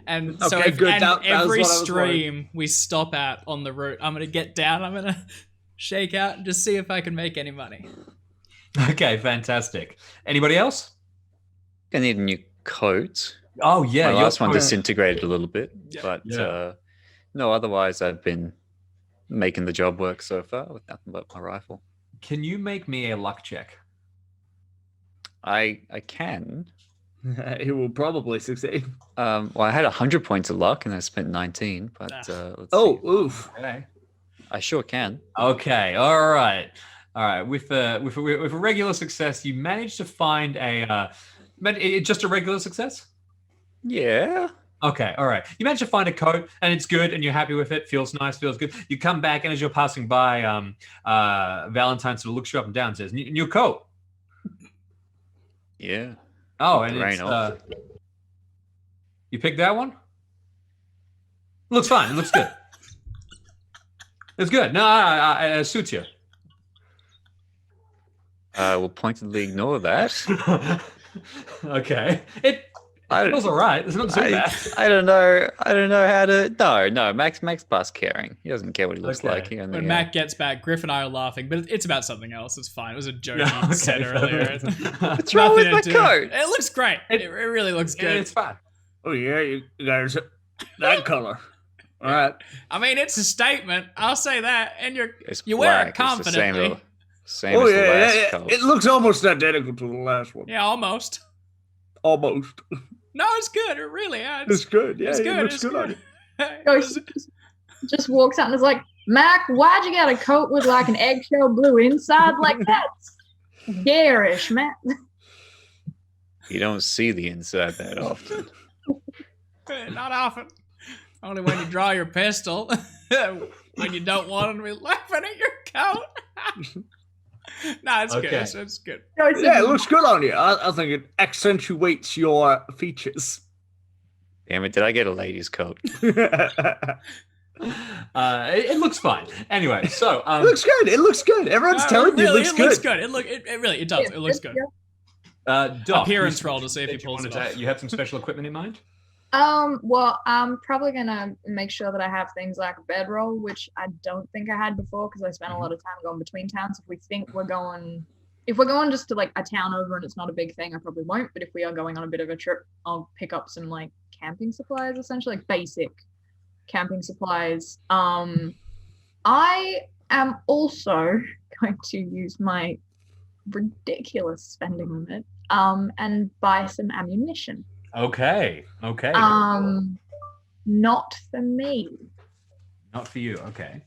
And so good. every stream we stop at on the route, I'm going to get down, I'm going to shake out and just see if I can make any money. Okay, fantastic. Anybody else? I need a new coat. Oh yeah, My your last one coat. disintegrated a little bit, Yeah. but Yeah. no. Otherwise, I've been making the job work so far with nothing but my rifle. Can you make me a luck check? I can. He will probably succeed. Well, I had 100 points of luck and I spent 19, but let's Oh, see. oof. Okay. I sure can. Okay. All right. With a regular success, you managed to find just a regular success. Yeah. Okay. All right. You managed to find a coat, and it's good, and you're happy with it. Feels nice. Feels good. You come back, and as you're passing by, Valentine sort of looks you up and down and says, "New coat." Yeah. Oh, and Rain it's off. you picked that one? Looks fine. It looks good. It's good. No, it suits you. We'll pointedly ignore that. Okay. It I feels all right. It's not too bad. I don't know. I don't know how to. No. Max past caring. He doesn't care what he looks Okay. like. He only, When Mac gets back, Griff and I are laughing, but it's about something else. It's fine. It was a joke he said earlier. What's wrong with Nothing my to do. coat? It looks great. It really looks Yeah, good. it's fine. Oh, yeah, you guys, that color. All right. I mean, it's a statement. I'll say that. And It's you wear it black. It's the same, confidently. same Oh, as the yeah, last yeah. coat. It looks almost identical to the last one. Yeah, almost. Almost. No, it's good. It really is. It's good. Yeah, It's it good. looks It's good on good. you. It Goes, was- just walks out and is like, Mac, why'd you get a coat with like an eggshell blue inside? Like that's garish, man. You don't see the inside that often. Not often. Only when you draw your pistol. When you don't want them to be laughing at your coat. No, it's good. Okay. It's good. Goes, Yeah, it looks good on you. I think it accentuates your features. Damn it! Did I get a lady's coat? It It looks fine. Anyway, so looks good. It looks good. Everyone's No, telling you it looks it good. looks good. It really does. It looks good. Doc, Appearance you roll to see if he said you pulls it wanted off. you have some special equipment in mind? Well, I'm probably gonna make sure that I have things like a bedroll, which I don't think I had before because I spent a lot of time going between towns. If we're going just to like a town over and it's not a big thing, I probably won't. But if we are going on a bit of a trip, I'll pick up some like camping supplies, essentially like basic camping supplies. I am also going to use my ridiculous spending limit and buy some ammunition. Okay. Not for me. Not for you. Okay.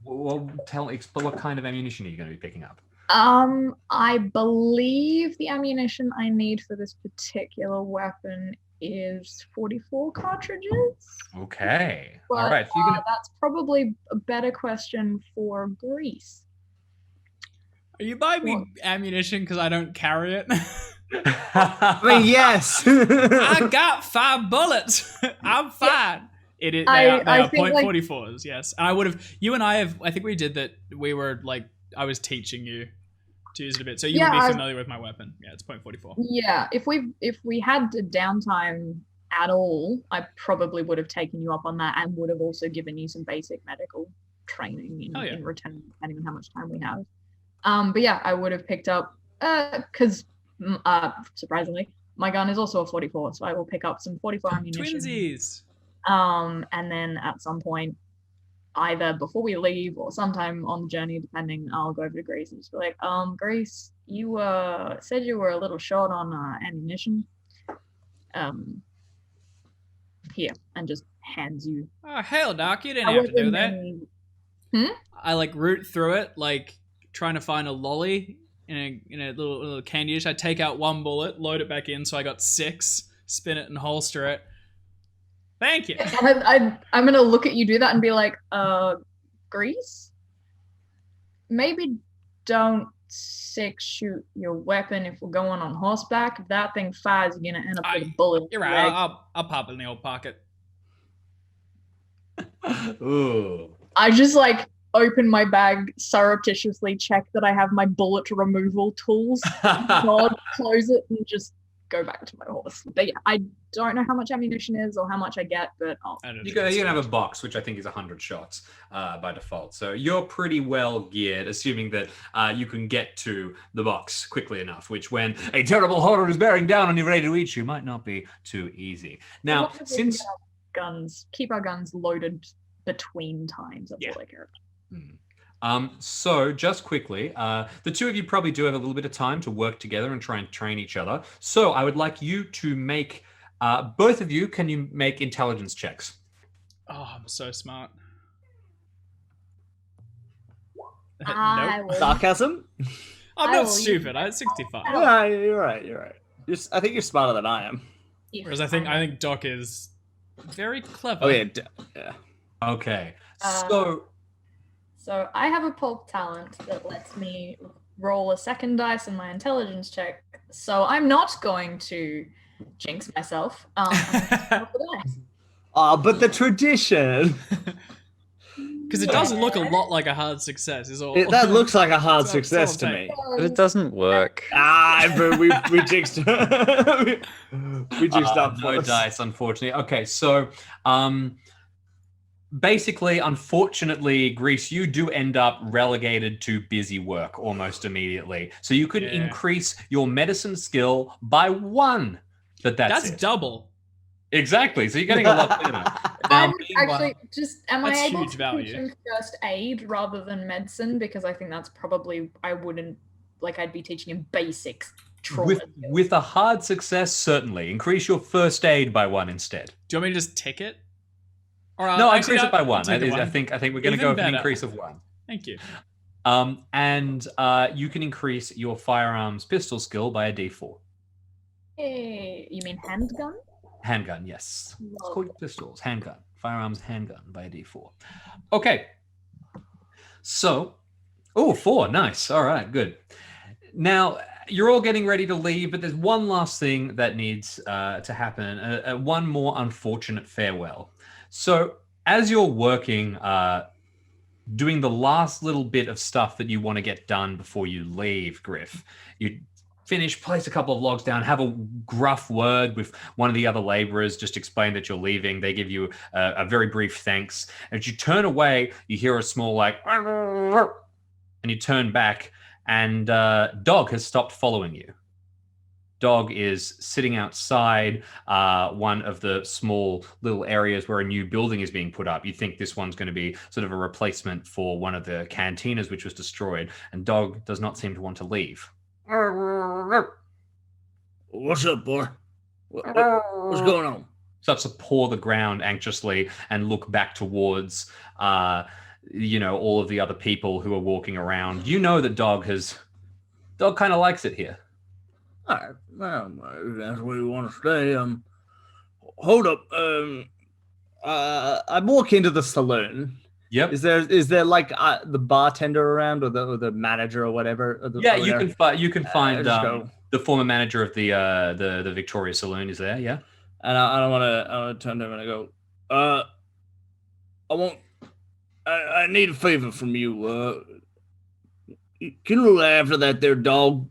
Well, explain what kind of ammunition are you going to be picking up? I believe the ammunition I need for this particular weapon is 44 cartridges. Okay. But All right. So you're gonna... that's probably a better question for Greece. Are you buying me ammunition because I don't carry it? I mean, yes. I got 5 bullets. I'm fine. It is. They are think, like- .44s. Yes, and I would have. You and I have. I think we did that. We were like, I was teaching you to use it a bit, so you would be familiar with my weapon. Yeah, it's .44. Yeah, if we had the downtime at all, I probably would have taken you up on that and would have also given you some basic medical training in return, depending on how much time we have. But yeah, I would have picked up because surprisingly, my gun is also a 44, so I will pick up some 44 ammunition. Twinsies. And then at some point, either before we leave or sometime on the journey, depending, I'll go over to Grace and just be like, Grace, you said you were a little short on ammunition. Here, and just hands you. Oh hell, Doc, you didn't have to do that. I like root through it, like trying to find a lolly in a little candy dish. I take out 1 bullet, load it back in, so I got 6. Spin it and holster it. Thank you. I'm gonna look at you do that and be like, Grease? Maybe don't 6-shoot your weapon if we're going on horseback. If that thing fires, you're gonna end up with a bullet. You're right. I'll pop it in the old pocket. Ooh. I just like open my bag, surreptitiously check that I have my bullet removal tools, close it, and just go back to my horse. But yeah, I don't know how much ammunition is or how much I get, but You can have a box, which I think is 100 shots by default. So you're pretty well geared, assuming that you can get to the box quickly enough, which when a terrible horror is bearing down on you ready to eat you might not be too easy. Now, since... keep our guns loaded between times, that's all I care about. So just quickly, the two of you probably do have a little bit of time to work together and try and train each other. So I would like you to make, both of you, can you make intelligence checks? Oh, I'm so smart. Nope. Sarcasm? I'm not stupid. I had 65. Yeah, you're right. I think you're smarter than I am. Whereas I think Doc is very clever. Oh yeah. Okay. So I have a pulp talent that lets me roll a second dice in my intelligence check. So I'm not going to jinx myself. But the tradition. Because it does look a lot like a hard success. That looks like a hard success to me. But it doesn't work. But we jinxed. We jinxed up. No dice, unfortunately. Okay, so basically, unfortunately, Grease, you do end up relegated to busy work almost immediately. So you could increase your medicine skill by 1, but that's it. Double. Exactly. So you're getting a lot better. Actually, am I able to value. teach him first aid rather than medicine? Because I think that's probably I'd be teaching him basics. With a hard success, certainly. Increase your first aid by 1 instead. Do you want me to just tick it? No, increase it by 1. I think we're going to go with an increase of 1. Thank you. And you can increase your firearms pistol skill by a D4. Hey, you mean handgun? Handgun, yes. It's called pistols. Handgun. Firearms handgun by a D4. Okay. So, 4. Nice. All right, good. Now, you're all getting ready to leave, but there's one last thing that needs to happen. One more unfortunate farewell. So, as you're working, doing the last little bit of stuff that you want to get done before you leave, Griff, you finish, place a couple of logs down, have a gruff word with one of the other laborers, just explain that you're leaving. They give you a very brief thanks. And as you turn away, you hear a small and you turn back, and Dog has stopped following you. Dog is sitting outside one of the small little areas where a new building is being put up. You think this one's going to be sort of a replacement for one of the cantinas which was destroyed, and Dog does not seem to want to leave. What's up, boy? What's going on? Starts to paw the ground anxiously and look back towards, all of the other people who are walking around. You know that Dog kind of likes it here. All right, well, that's where you want to stay. Hold up. I walk into the saloon. Yep. Is there like the bartender around or the manager or whatever? You can find the former manager of the Victoria Saloon is there. Yeah. And I want to turn to him and I go, I need a favor from you. Can you look after that there dog?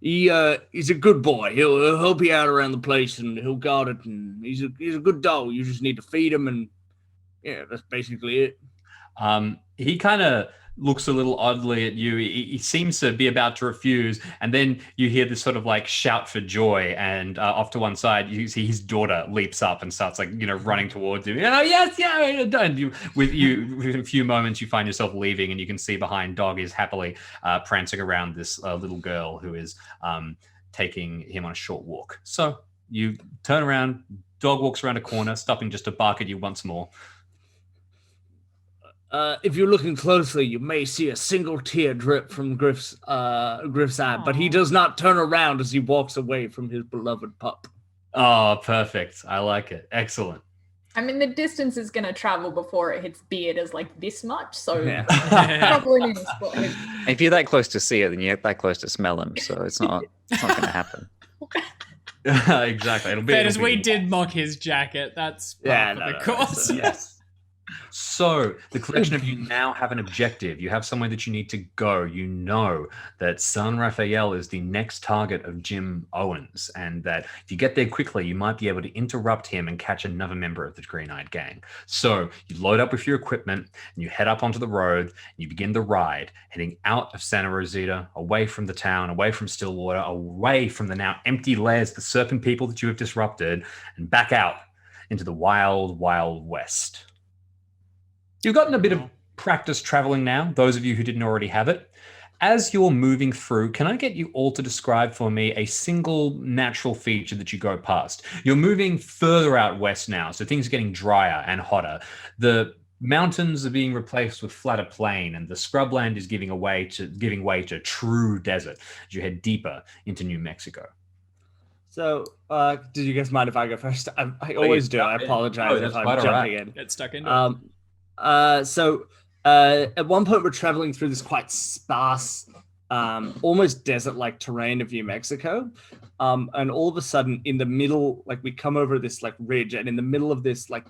He's a good boy. He'll help you out around the place and he'll guard it. And he's a good dog. You just need to feed him and that's basically it. He kind of looks a little oddly at you. He seems to be about to refuse, and then you hear this sort of like shout for joy, and off to one side you see his daughter leaps up and starts running towards him. Yes, and within a few moments you find yourself leaving, and you can see behind Dog is happily prancing around this little girl who is taking him on a short walk. So you turn around, Dog walks around a corner, stopping just to bark at you once more. If you're looking closely, you may see a single tear drip from Griff's eye, but he does not turn around as he walks away from his beloved pup. Oh, perfect. I like it. Excellent. I mean, the distance is going to travel before it hits beard is like this much, so probably need to spot him. If you're that close to see it, then you're that close to smell him, so it's not going to happen. Exactly. As we did mock his jacket, that's of course. Yes. So the collection of you now have an objective. You have somewhere that you need to go. You know that San Rafael is the next target of Jim Owens, and that if you get there quickly, you might be able to interrupt him and catch another member of the Green-Eyed Gang. So you load up with your equipment and you head up onto the road and you begin the ride, heading out of Santa Rosita, away from the town, away from Stillwater, away from the now empty lairs, the serpent people that you have disrupted, and back out into the wild, wild west. You've gotten a bit of practice traveling now, those of you who didn't already have it. As you're moving through, can I get you all to describe for me a single natural feature that you go past? You're moving further out west now, so things are getting drier and hotter. The mountains are being replaced with flatter plain, and the scrubland is giving way to true desert as you head deeper into New Mexico. So, did you guys mind if I go first? I always do. I apologize if I'm jumping in. Get stuck into it. At one point we're traveling through this quite sparse, almost desert-like terrain of New Mexico. And all of a sudden in the middle, like we come over this like ridge, and in the middle of this like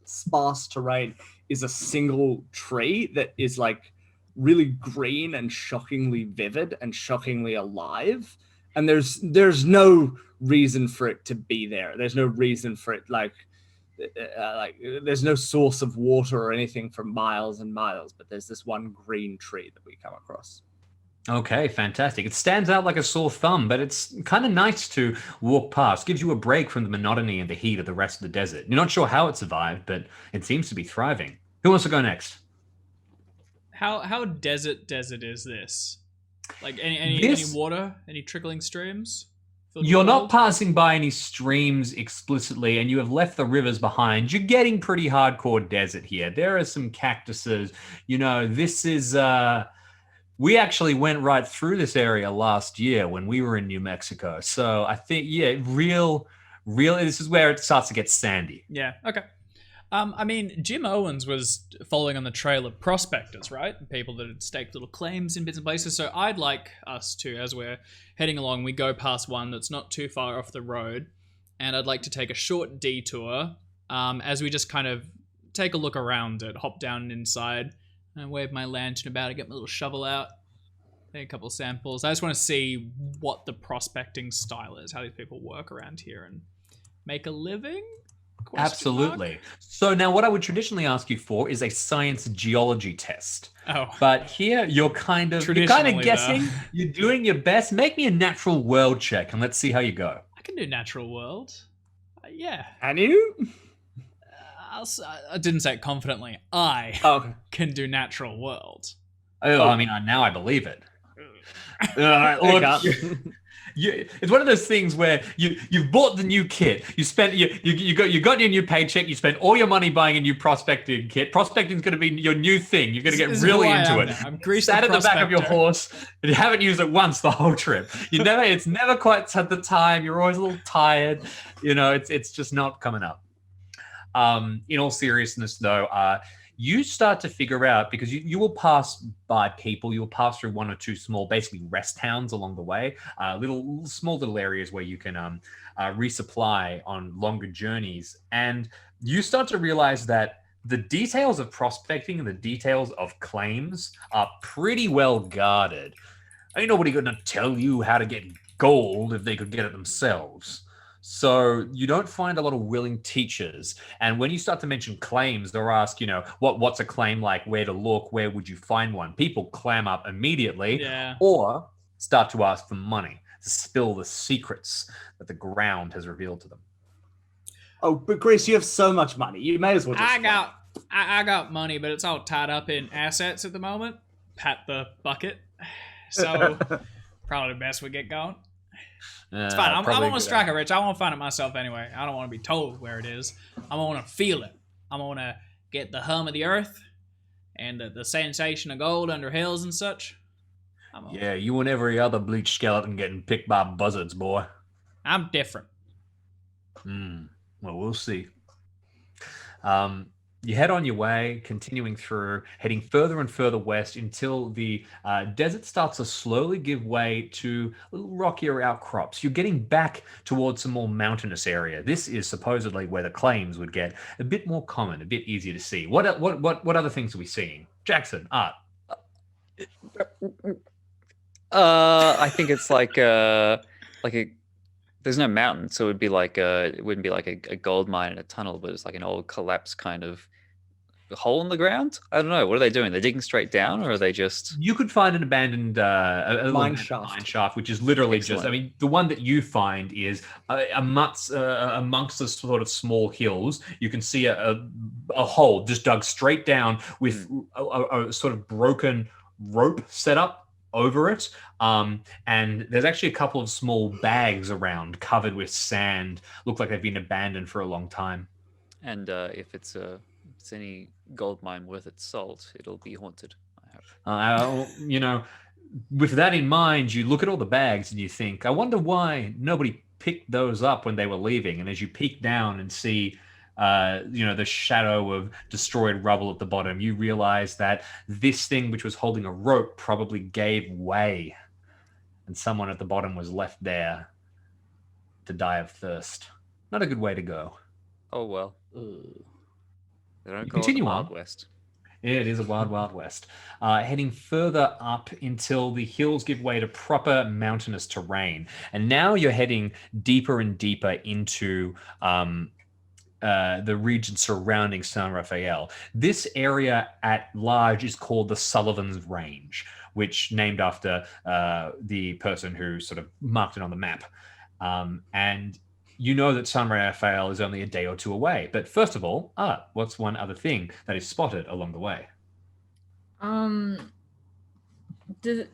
sparse terrain is a single tree that is like really green and shockingly vivid and shockingly alive. And there's no reason for it to be there. There's no reason for it like there's no source of water or anything for miles and miles, but there's this one green tree that we come across. Okay, fantastic. It stands out like a sore thumb, but it's kind of nice to walk past. Gives you a break from the monotony and the heat of the rest of the desert. You're not sure how it survived, but it seems to be thriving. Who wants to go next? How desert is this? Like any water, any trickling streams? You're not passing by any streams explicitly, and you have left the rivers behind. You're getting pretty hardcore desert here. There are some cactuses. You know, this is... we actually went right through this area last year when we were in New Mexico. So I think, yeah, real, this is where it starts to get sandy. Yeah, okay. I mean, Jim Owens was following on the trail of prospectors, right? People that had staked little claims in bits and places. So I'd like us to, as we're heading along, we go past one that's not too far off the road. And I'd like to take a short detour as we just kind of take a look around it, hop down inside, and wave my lantern about and get my little shovel out. Take a couple of samples. I just want to see what the prospecting style is, how these people work around here and make a living. Absolutely. So now what I would traditionally ask you for is a science geology test. Oh. But here you're kind of guessing, you're doing your best. Make me a natural world check and let's see how you go. I can do natural world. Yeah. And you? I didn't say it confidently. I can do natural world. Oh, I mean, now I believe it. It's one of those things where you've bought the new kit. You spent you got your new paycheck. You spent all your money buying a new prospecting kit. Prospecting's going to be your new thing. You're going to get really into it. I'm Grease sat at the back of your horse, and you haven't used it once the whole trip. It's never quite at the time. You're always a little tired. You know, it's just not coming up. In all seriousness, though, you start to figure out, because you will pass by people, you will pass through one or two small, basically rest towns along the way, small little areas where you can resupply on longer journeys. And you start to realize that the details of prospecting and the details of claims are pretty well guarded. Ain't nobody going to tell you how to get gold if they could get it themselves. So you don't find a lot of willing teachers. And when you start to mention claims, they'll ask, what's a claim like, where to look, where would you find one? People clam up immediately, or start to ask for money to spill the secrets that the ground has revealed to them. Oh, but Grace, you have so much money. You may as well just... I got money, but it's all tied up in assets at the moment. Pat the bucket. So probably best we get going. It's fine. I want to strike it rich. I want to find it myself anyway. I don't want to be told where it is. I want to feel it. I want to get the hum of the earth and the sensation of gold under hills and such. Yeah, you and every other bleached skeleton getting picked by buzzards, boy. I'm different. Well, we'll see. You head on your way, continuing through, heading further and further west until the desert starts to slowly give way to little rockier outcrops. You're getting back towards a more mountainous area. This is supposedly where the claims would get a bit more common, a bit easier to see. What other things are we seeing? Jackson, Art. I think it's like a. There's no mountain, so it wouldn't be like a gold mine in a tunnel, but it's like an old collapsed kind of hole in the ground. I don't know. What are they doing? They're digging straight down, or are they just? You could find an abandoned Mine shaft. mine shaft, which is literally just. I mean, the one that you find is amongst the sort of small hills. You can see a hole just dug straight down with a sort of broken rope set up over it, and there's actually a couple of small bags around covered with sand. Look like they've been abandoned for a long time. And if it's any gold mine worth its salt, it'll be haunted, I hope. With that in mind, you look at all the bags and you think, I wonder why nobody picked those up when they were leaving. And as you peek down and see the shadow of destroyed rubble at the bottom, you realize that this thing, which was holding a rope, probably gave way, and someone at the bottom was left there to die of thirst. Not a good way to go. Oh well. They don't call Continue it the on. Wild West. It is a wild, wild west. Heading further up until the hills give way to proper mountainous terrain, and now you're heading deeper and deeper into the region surrounding San Rafael. This area at large is called the Sullivan's Range, which named after the person who sort of marked it on the map. And you know that San Rafael is only a day or two away. But first of all, what's one other thing that is spotted along the way? Does it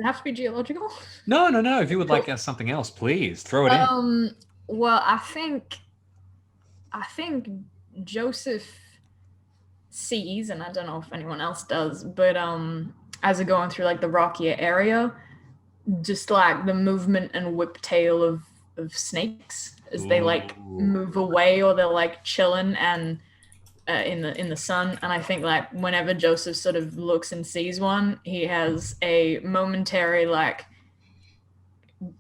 have to be geological? No. If you would like something else, please throw it in. Well, I think Joseph sees, and I don't know if anyone else does, but as they're going through like the rockier area, just like the movement and whiptail of snakes as they like move away, or they're like chilling and in the sun. And I think like whenever Joseph sort of looks and sees one, he has a momentary like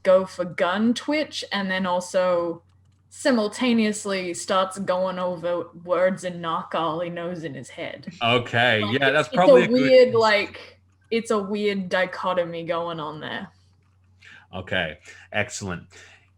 go for gun twitch, and then also simultaneously starts going over words and knock all he knows in his head. Okay, like, yeah, that's probably a weird it's a weird dichotomy going on there. Okay, excellent.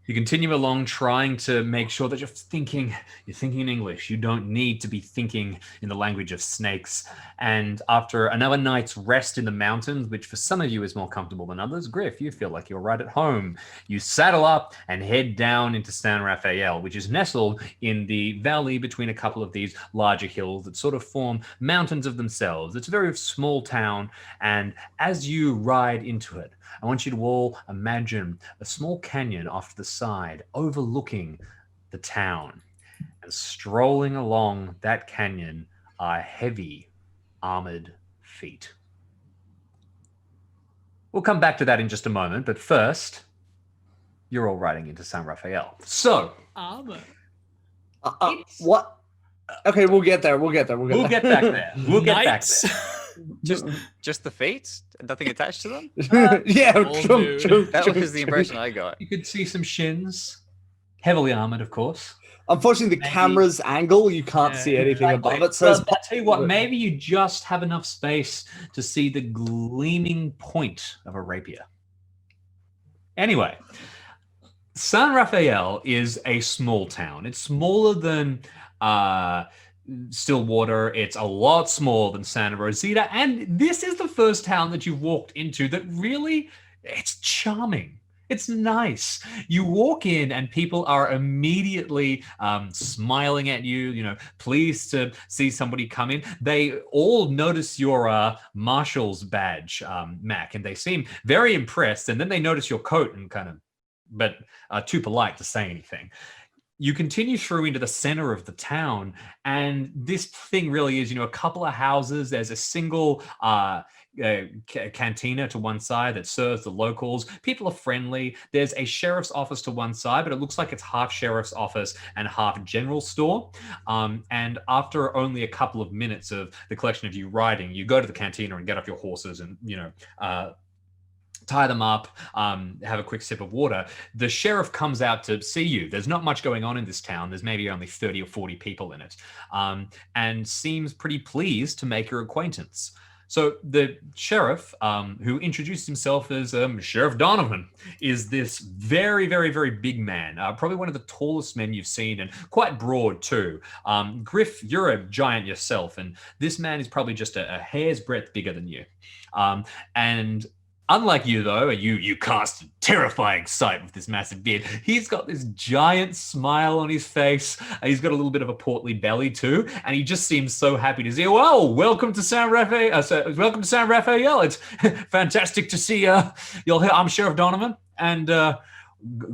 You continue along trying to make sure that you're thinking in English. You don't need to be thinking in the language of snakes. And after another night's rest in the mountains, which for some of you is more comfortable than others, Griff, you feel like you're right at home. You saddle up and head down into San Rafael, which is nestled in the valley between a couple of these larger hills that sort of form mountains of themselves. It's a very small town, and as you ride into it, I want you to all imagine a small canyon off to the side overlooking the town. And strolling along that canyon are heavy armored feet. We'll come back to that in just a moment, but first, you're all riding into San Rafael. So, Armor. What? Okay, we'll get there. We'll get back there. We'll get back Knights. there. Just the feet? Nothing attached to them? Yeah, True. That was the impression I got. You could see some shins, heavily armored, of course. Unfortunately, the camera's angle, you can't see anything above it. So Well, I'll tell you what, maybe you just have enough space to see the gleaming point of a rapier. Anyway, San Rafael is a small town. It's smaller than Stillwater. It's a lot smaller than Santa Rosita. And this is the first town that you've walked into that really, it's charming. It's nice. You walk in and people are immediately smiling at you, pleased to see somebody come in. They all notice your marshal's badge, Mack, and they seem very impressed. And then they notice your coat and but too polite to say anything. you continue through into the center of the town, and this thing really is, a couple of houses. There's a single cantina to one side that serves the locals. People are friendly. There's a sheriff's office to one side, but it looks like it's half sheriff's office and half general store. And after only a couple of minutes of the collection of you riding, you go to the cantina and get off your horses and, tie them up, have a quick sip of water. The sheriff comes out to see you. There's not much going on in this town. There's maybe only 30 or 40 people in it, and seems pretty pleased to make your acquaintance. So the sheriff, who introduced himself as Sheriff Donovan, is this very, very, very big man, probably one of the tallest men you've seen, and quite broad too. Griff, you're a giant yourself, and this man is probably just a hair's breadth bigger than you. And unlike you, though, you cast a terrifying sight with this massive beard. He's got this giant smile on his face. He's got a little bit of a portly belly too, and he just seems so happy to see you. Well, welcome to San Rafael. Welcome to San Rafael. It's fantastic to see you'll hear. I'm Sheriff Donovan, and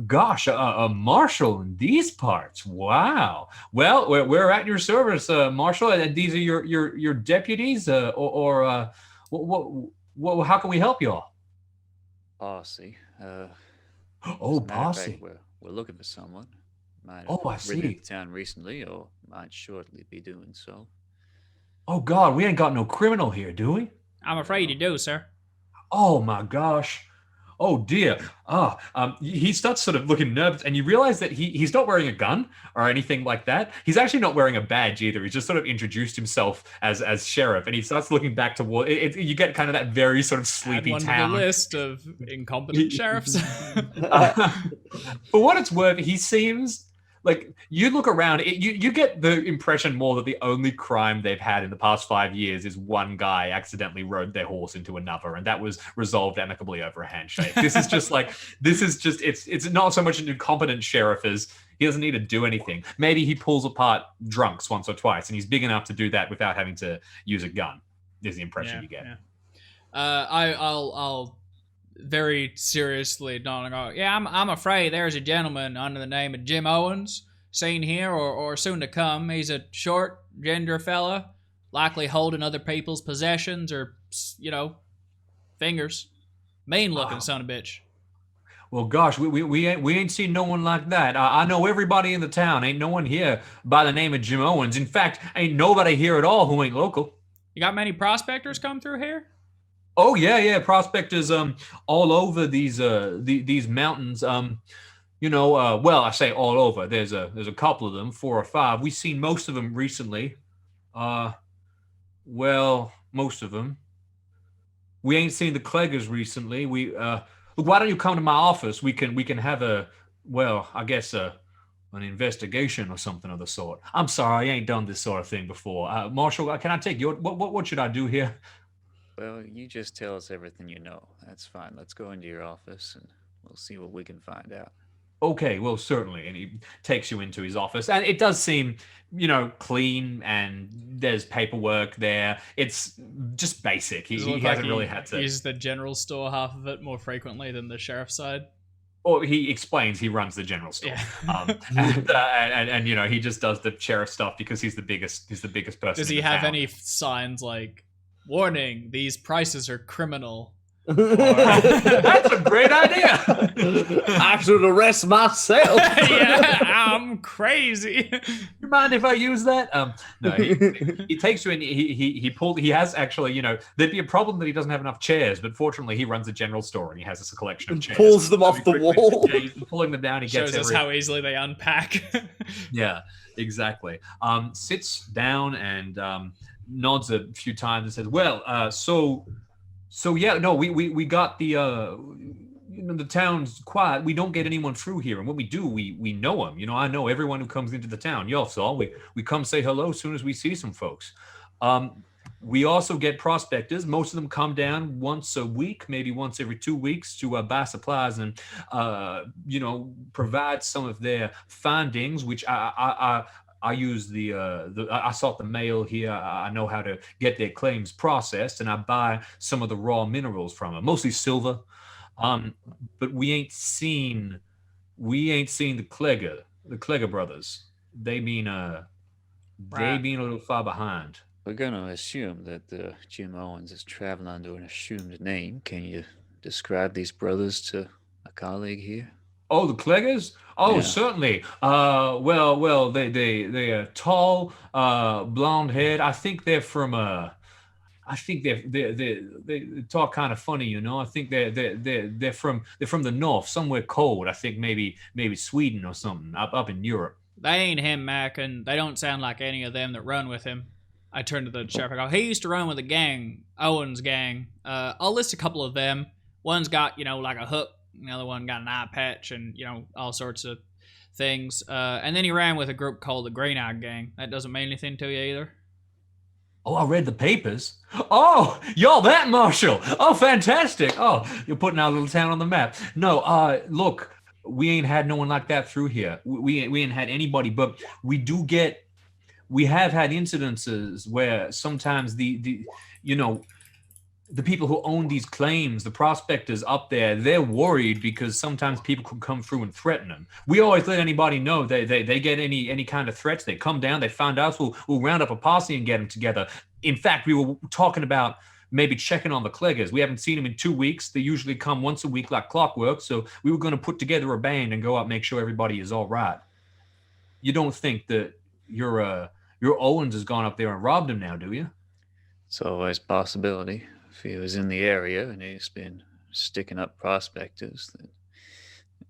gosh, a marshal in these parts. Wow. Well, we're at your service, Marshal. And these are your deputies, or what? How can we help you all? Posse. Posse. We're looking for someone. Might I have see. ridden into town recently, or might shortly be doing so. Oh God, we ain't got no criminal here, do we? I'm afraid you do, sir. Oh my gosh. Oh dear. He starts sort of looking nervous, and you realize that he's not wearing a gun or anything like that. He's actually not wearing a badge either. He's just sort of introduced himself as sheriff, and he starts looking back toward it. You get kind of that very sort of sleepy Add one town. to the list of incompetent sheriffs. For what it's worth, he seems like, you look around, you get the impression more that the only crime they've had in the past 5 years is one guy accidentally rode their horse into another, and that was resolved amicably over a handshake. This is just it's not so much an incompetent sheriff as he doesn't need to do anything. Maybe he pulls apart drunks once or twice, and he's big enough to do that without having to use a gun, is the impression you get. Yeah. I'll very seriously, Don, go, yeah, I'm afraid there's a gentleman under the name of Jim Owens seen here or soon to come. He's a short, ginger fella, likely holding other people's possessions or, fingers. Mean-looking son of a bitch. Well, gosh, we ain't seen no one like that. I know everybody in the town. Ain't no one here by the name of Jim Owens. In fact, ain't nobody here at all who ain't local. You got many prospectors come through here? Oh yeah, prospectors all over these mountains. Well, I say all over. There's a couple of them, 4 or 5. We've seen most of them recently. Most of them. We ain't seen the Cleggers recently. Look, why don't you come to my office? We can have an investigation or something of the sort. I'm sorry, I ain't done this sort of thing before. Marshal, can I take your what should I do here? Well, you just tell us everything you know. That's fine. Let's go into your office and we'll see what we can find out. Okay, well, certainly. And he takes you into his office. And it does seem, clean, and there's paperwork there. It's just basic. He hasn't really had to use the general store half of it more frequently than the sheriff's side. Or he explains he runs the general store. Yeah. And he just does the sheriff stuff because he's the biggest person. Does he have any signs like, warning, these prices are criminal? That's a great idea. I should arrest myself. Yeah, I'm crazy. You mind if I use that? No, he takes you in. He has actually, there'd be a problem that he doesn't have enough chairs, but fortunately he runs a general store and he has a collection of chairs. Pulls them off the wall. He's pulling them down. He shows us how easily they unpack. Yeah, exactly. Sits down and nods a few times and says, "Well, so yeah, no, we got the the town's quiet. We don't get anyone through here, and when we do, we know them. I know everyone who comes into the town. Y'all saw we come say hello as soon as we see some folks. We also get prospectors. Most of them come down once a week, maybe once every 2 weeks, to buy supplies and provide some of their findings, which I use I sort the mail here. I know how to get their claims processed, and I buy some of the raw minerals from them, mostly silver. But we ain't seen the Clegger. the Clegger brothers. They been a little far behind. We're going to assume that Jim Owens is traveling under an assumed name. Can you describe these brothers to a colleague here? Oh, the Cleggers? Oh, Yeah. certainly. Well, they are tall, blonde head. I think they're from I think they talk kind of funny, you know. I think they're from the north, somewhere cold. I think maybe Sweden or something up in Europe. They ain't him, Mack, and they don't sound like any of them that run with him. I turned to the sheriff. I go, he used to run with a gang, Owen's gang. I'll list a couple of them. One's got, like a hook. The other one got an eye patch and, all sorts of things. And then he ran with a group called the Green Eye Gang. That doesn't mean anything to you either? Oh, I read the papers. Oh, y'all that Marshall. Oh, fantastic. Oh, you're putting our little town on the map. No, look, we ain't had no one like that through here. We ain't had anybody, but we have had incidences where sometimes the people who own these claims, the prospectors up there, they're worried because sometimes people could come through and threaten them. We always let anybody know they get any kind of threats. They come down, they find out, we'll round up a posse and get them together. In fact, we were talking about maybe checking on the Cleggers. We haven't seen them in 2 weeks. They usually come once a week like clockwork. So we were going to put together a band and go out and make sure everybody is all right. You don't think that your Owens has gone up there and robbed him now, do you? It's always a possibility. If he was in the area and he's been sticking up prospectors, then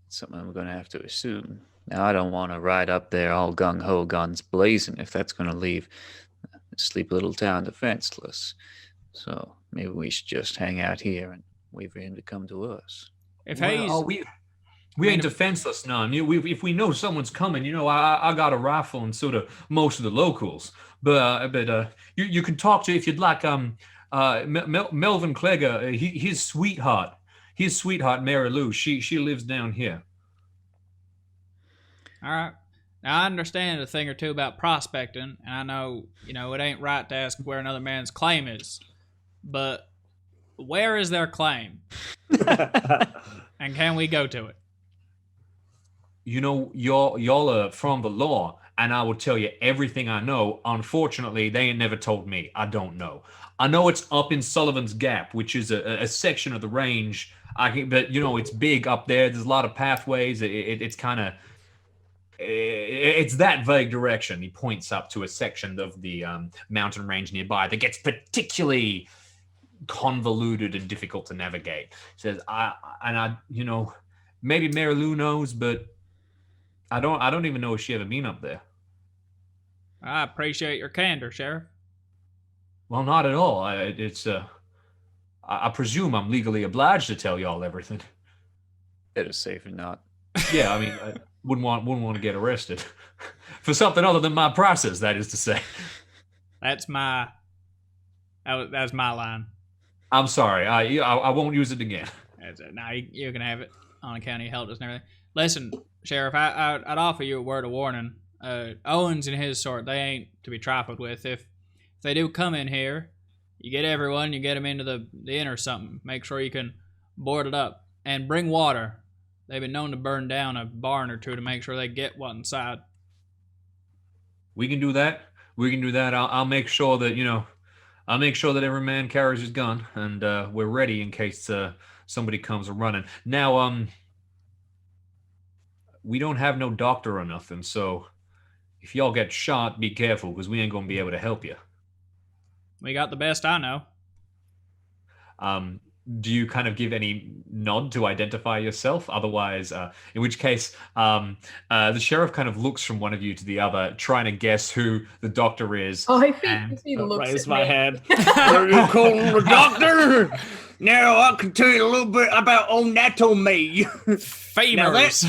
it's something we're going to have to assume. Now, I don't want to ride up there all gung-ho, guns blazing, if that's going to leave the sleepy little town defenseless. So maybe we should just hang out here and wait for him to come to us. If we ain't defenseless none. If we know someone's coming, I got a rifle and sort of most of the locals. But you can talk to, if you'd like, Melvin Clegger, his sweetheart, Mary Lou, she lives down here. All right. Now, I understand a thing or two about prospecting, and I know, it ain't right to ask where another man's claim is. But where is their claim? And can we go to it? Y'all are from the law, and I will tell you everything I know. Unfortunately, they ain't never told me. I don't know. I know it's up in Sullivan's Gap, which is a section of the range. But it's big up there. There's a lot of pathways. It's kind of it's that vague direction. He points up to a section of the mountain range nearby that gets particularly convoluted and difficult to navigate. He says, maybe Mary Lou knows, but I don't even know if she ever been up there. I appreciate your candor, Sheriff. Well, not at all. I presume I'm legally obliged to tell y'all everything. Better safe than not. Yeah, I mean, I wouldn't want to get arrested for something other than my process. That is to say. That's my line. I'm sorry. I won't use it again. Now you can have it on account of your help and everything. Listen, Sheriff, I'd offer you a word of warning. Owens and his sort, they ain't to be trifled with. If they do come in here, you get everyone, you get them into the inn or something. Make sure you can board it up. And bring water. They've been known to burn down a barn or two to make sure they get what's inside. We can do that. I'll make sure that, I'll make sure that every man carries his gun, and we're ready in case somebody comes running. Now, we don't have no doctor or nothing, so if y'all get shot, be careful, because we ain't going to be able to help you. We got the best I know. Do you kind of give any nod to identify yourself? Otherwise, in which case, the sheriff kind of looks from one of you to the other, trying to guess who the doctor is. Oh, I think he looks Raise at my me. head. Are you calling the doctor? Now I can tell you a little bit about anatomy. Famers.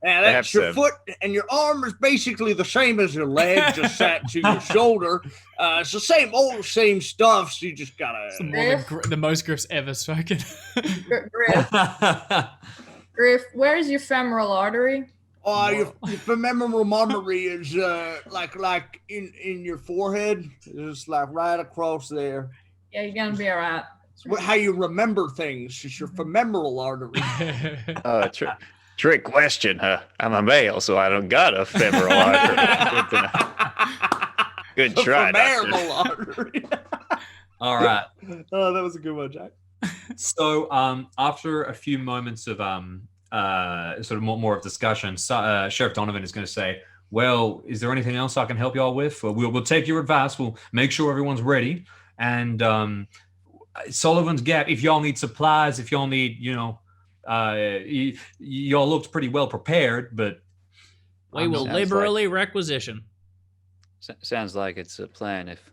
Now that's your foot, and your arm is basically the same as your leg, just sat to your shoulder. It's the same stuff, so you just gotta... The most Griff's ever spoken. Griff, where's your femoral artery? Your femoral artery is like in your forehead. It's like right across there. Yeah, you're gonna be all right. It's how you remember things. It's your femoral artery. Trick question, huh? I'm a male, so I don't got a femoral artery. Good try, doctor. All right. Oh, that was a good one, Jack. So after a few moments of sort of more of discussion, Sheriff Donovan is going to say, well, is there anything else I can help y'all with? We'll take your advice. We'll make sure everyone's ready. And Sullivan's Gap, if y'all need supplies, if y'all need, y'all looked pretty well prepared, but... We will liberally requisition. Sounds like it's a plan. If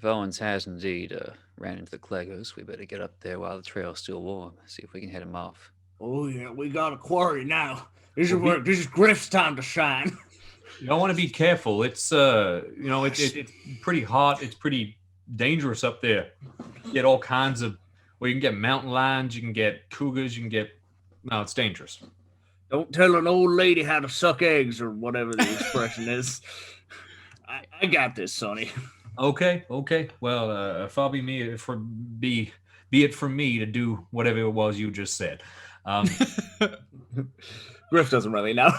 Owens has indeed ran into the Cleggers, we better get up there while the trail's still warm. See if we can head him off. Oh yeah, we got a quarry now. This is Griff's time to shine. You don't want to be careful. It's it's pretty hot. It's pretty dangerous up there. You get all kinds of. Well, you can get mountain lions. You can get cougars. You can get. No, it's dangerous. Don't tell an old lady how to suck eggs or whatever the expression is. I got this, Sonny. Okay. Well, far be it from me to do whatever it was you just said. Griff doesn't really know.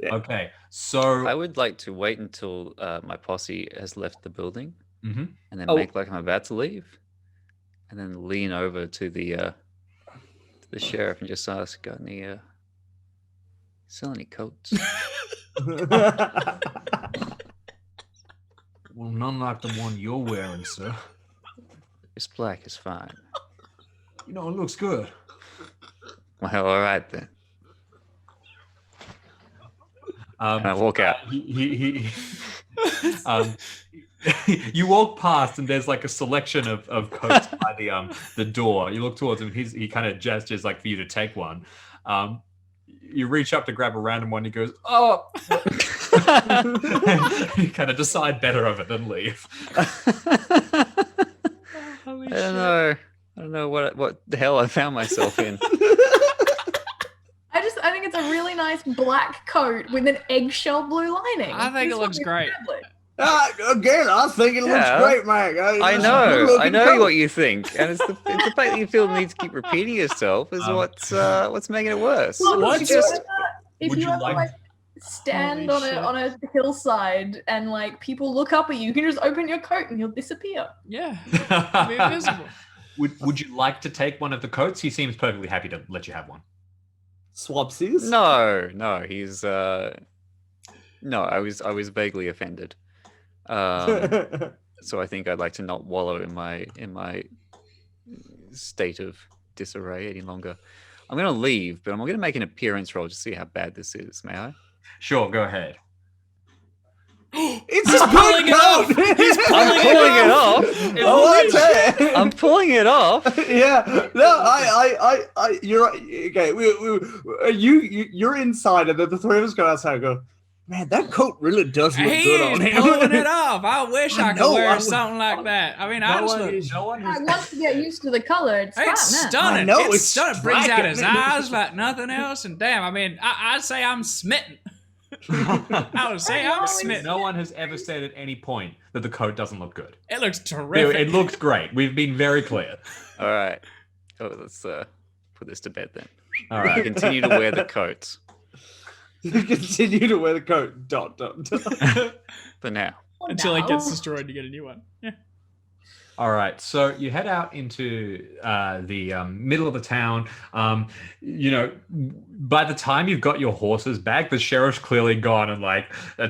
Yeah. Okay, so I would like to wait until my posse has left the building, mm-hmm. and then make like I'm about to leave, and then lean over to the sheriff and just ask, "Got any sell any coats?" Well, none like the one you're wearing, sir. This black is fine. It looks good. Well, all right then. And I walk out. You walk past, and there's like a selection of coats by the door. You look towards him. He kind of gestures like for you to take one. You reach up to grab a random one. He goes, "Oh!" You kind of decide better of it than leave. I don't know what the hell I found myself in. I think it's a really nice black coat with an eggshell blue lining. I think it looks great. Again, I think it looks great, Mac. I know what you think, and it's the fact that you feel the need to keep repeating yourself is what's making it worse. Well, if you ever stand on a hillside and like people look up at you, you can just open your coat and you'll disappear. Yeah, be invisible. Would you like to take one of the coats? He seems perfectly happy to let you have one. Swapsies? No, he's no. I was vaguely offended. So I think I'd like to not wallow in my state of disarray any longer. I'm going to leave, but I'm going to make an appearance roll to see how bad this is. May I? Sure, go ahead. It's a good coat. I'm pulling it off. Oh, that's it. I'm pulling it off. Yeah. No, I you're right. Okay. You're inside, and then the three of us go outside and go, man, that coat really does look good on him. Pulling it off. I wish I could wear something like that. I mean, I want to get used to the color. It's stunning. I know, it's stunning. It brings out his eyes like nothing else. And damn, I mean, I'd say I'm smitten. I would say I'm smitten. No one has ever said at any point that the coat doesn't look good. It looks terrific. It looks great. We've been very clear. All right. Oh, let's put this to bed then. All right. Continue to wear the coats. Continue to wear the coat. ... For now. Until it gets destroyed, you get a new one. Yeah. All right, so you head out into the middle of the town. By the time you've got your horses back, the sheriff's clearly gone and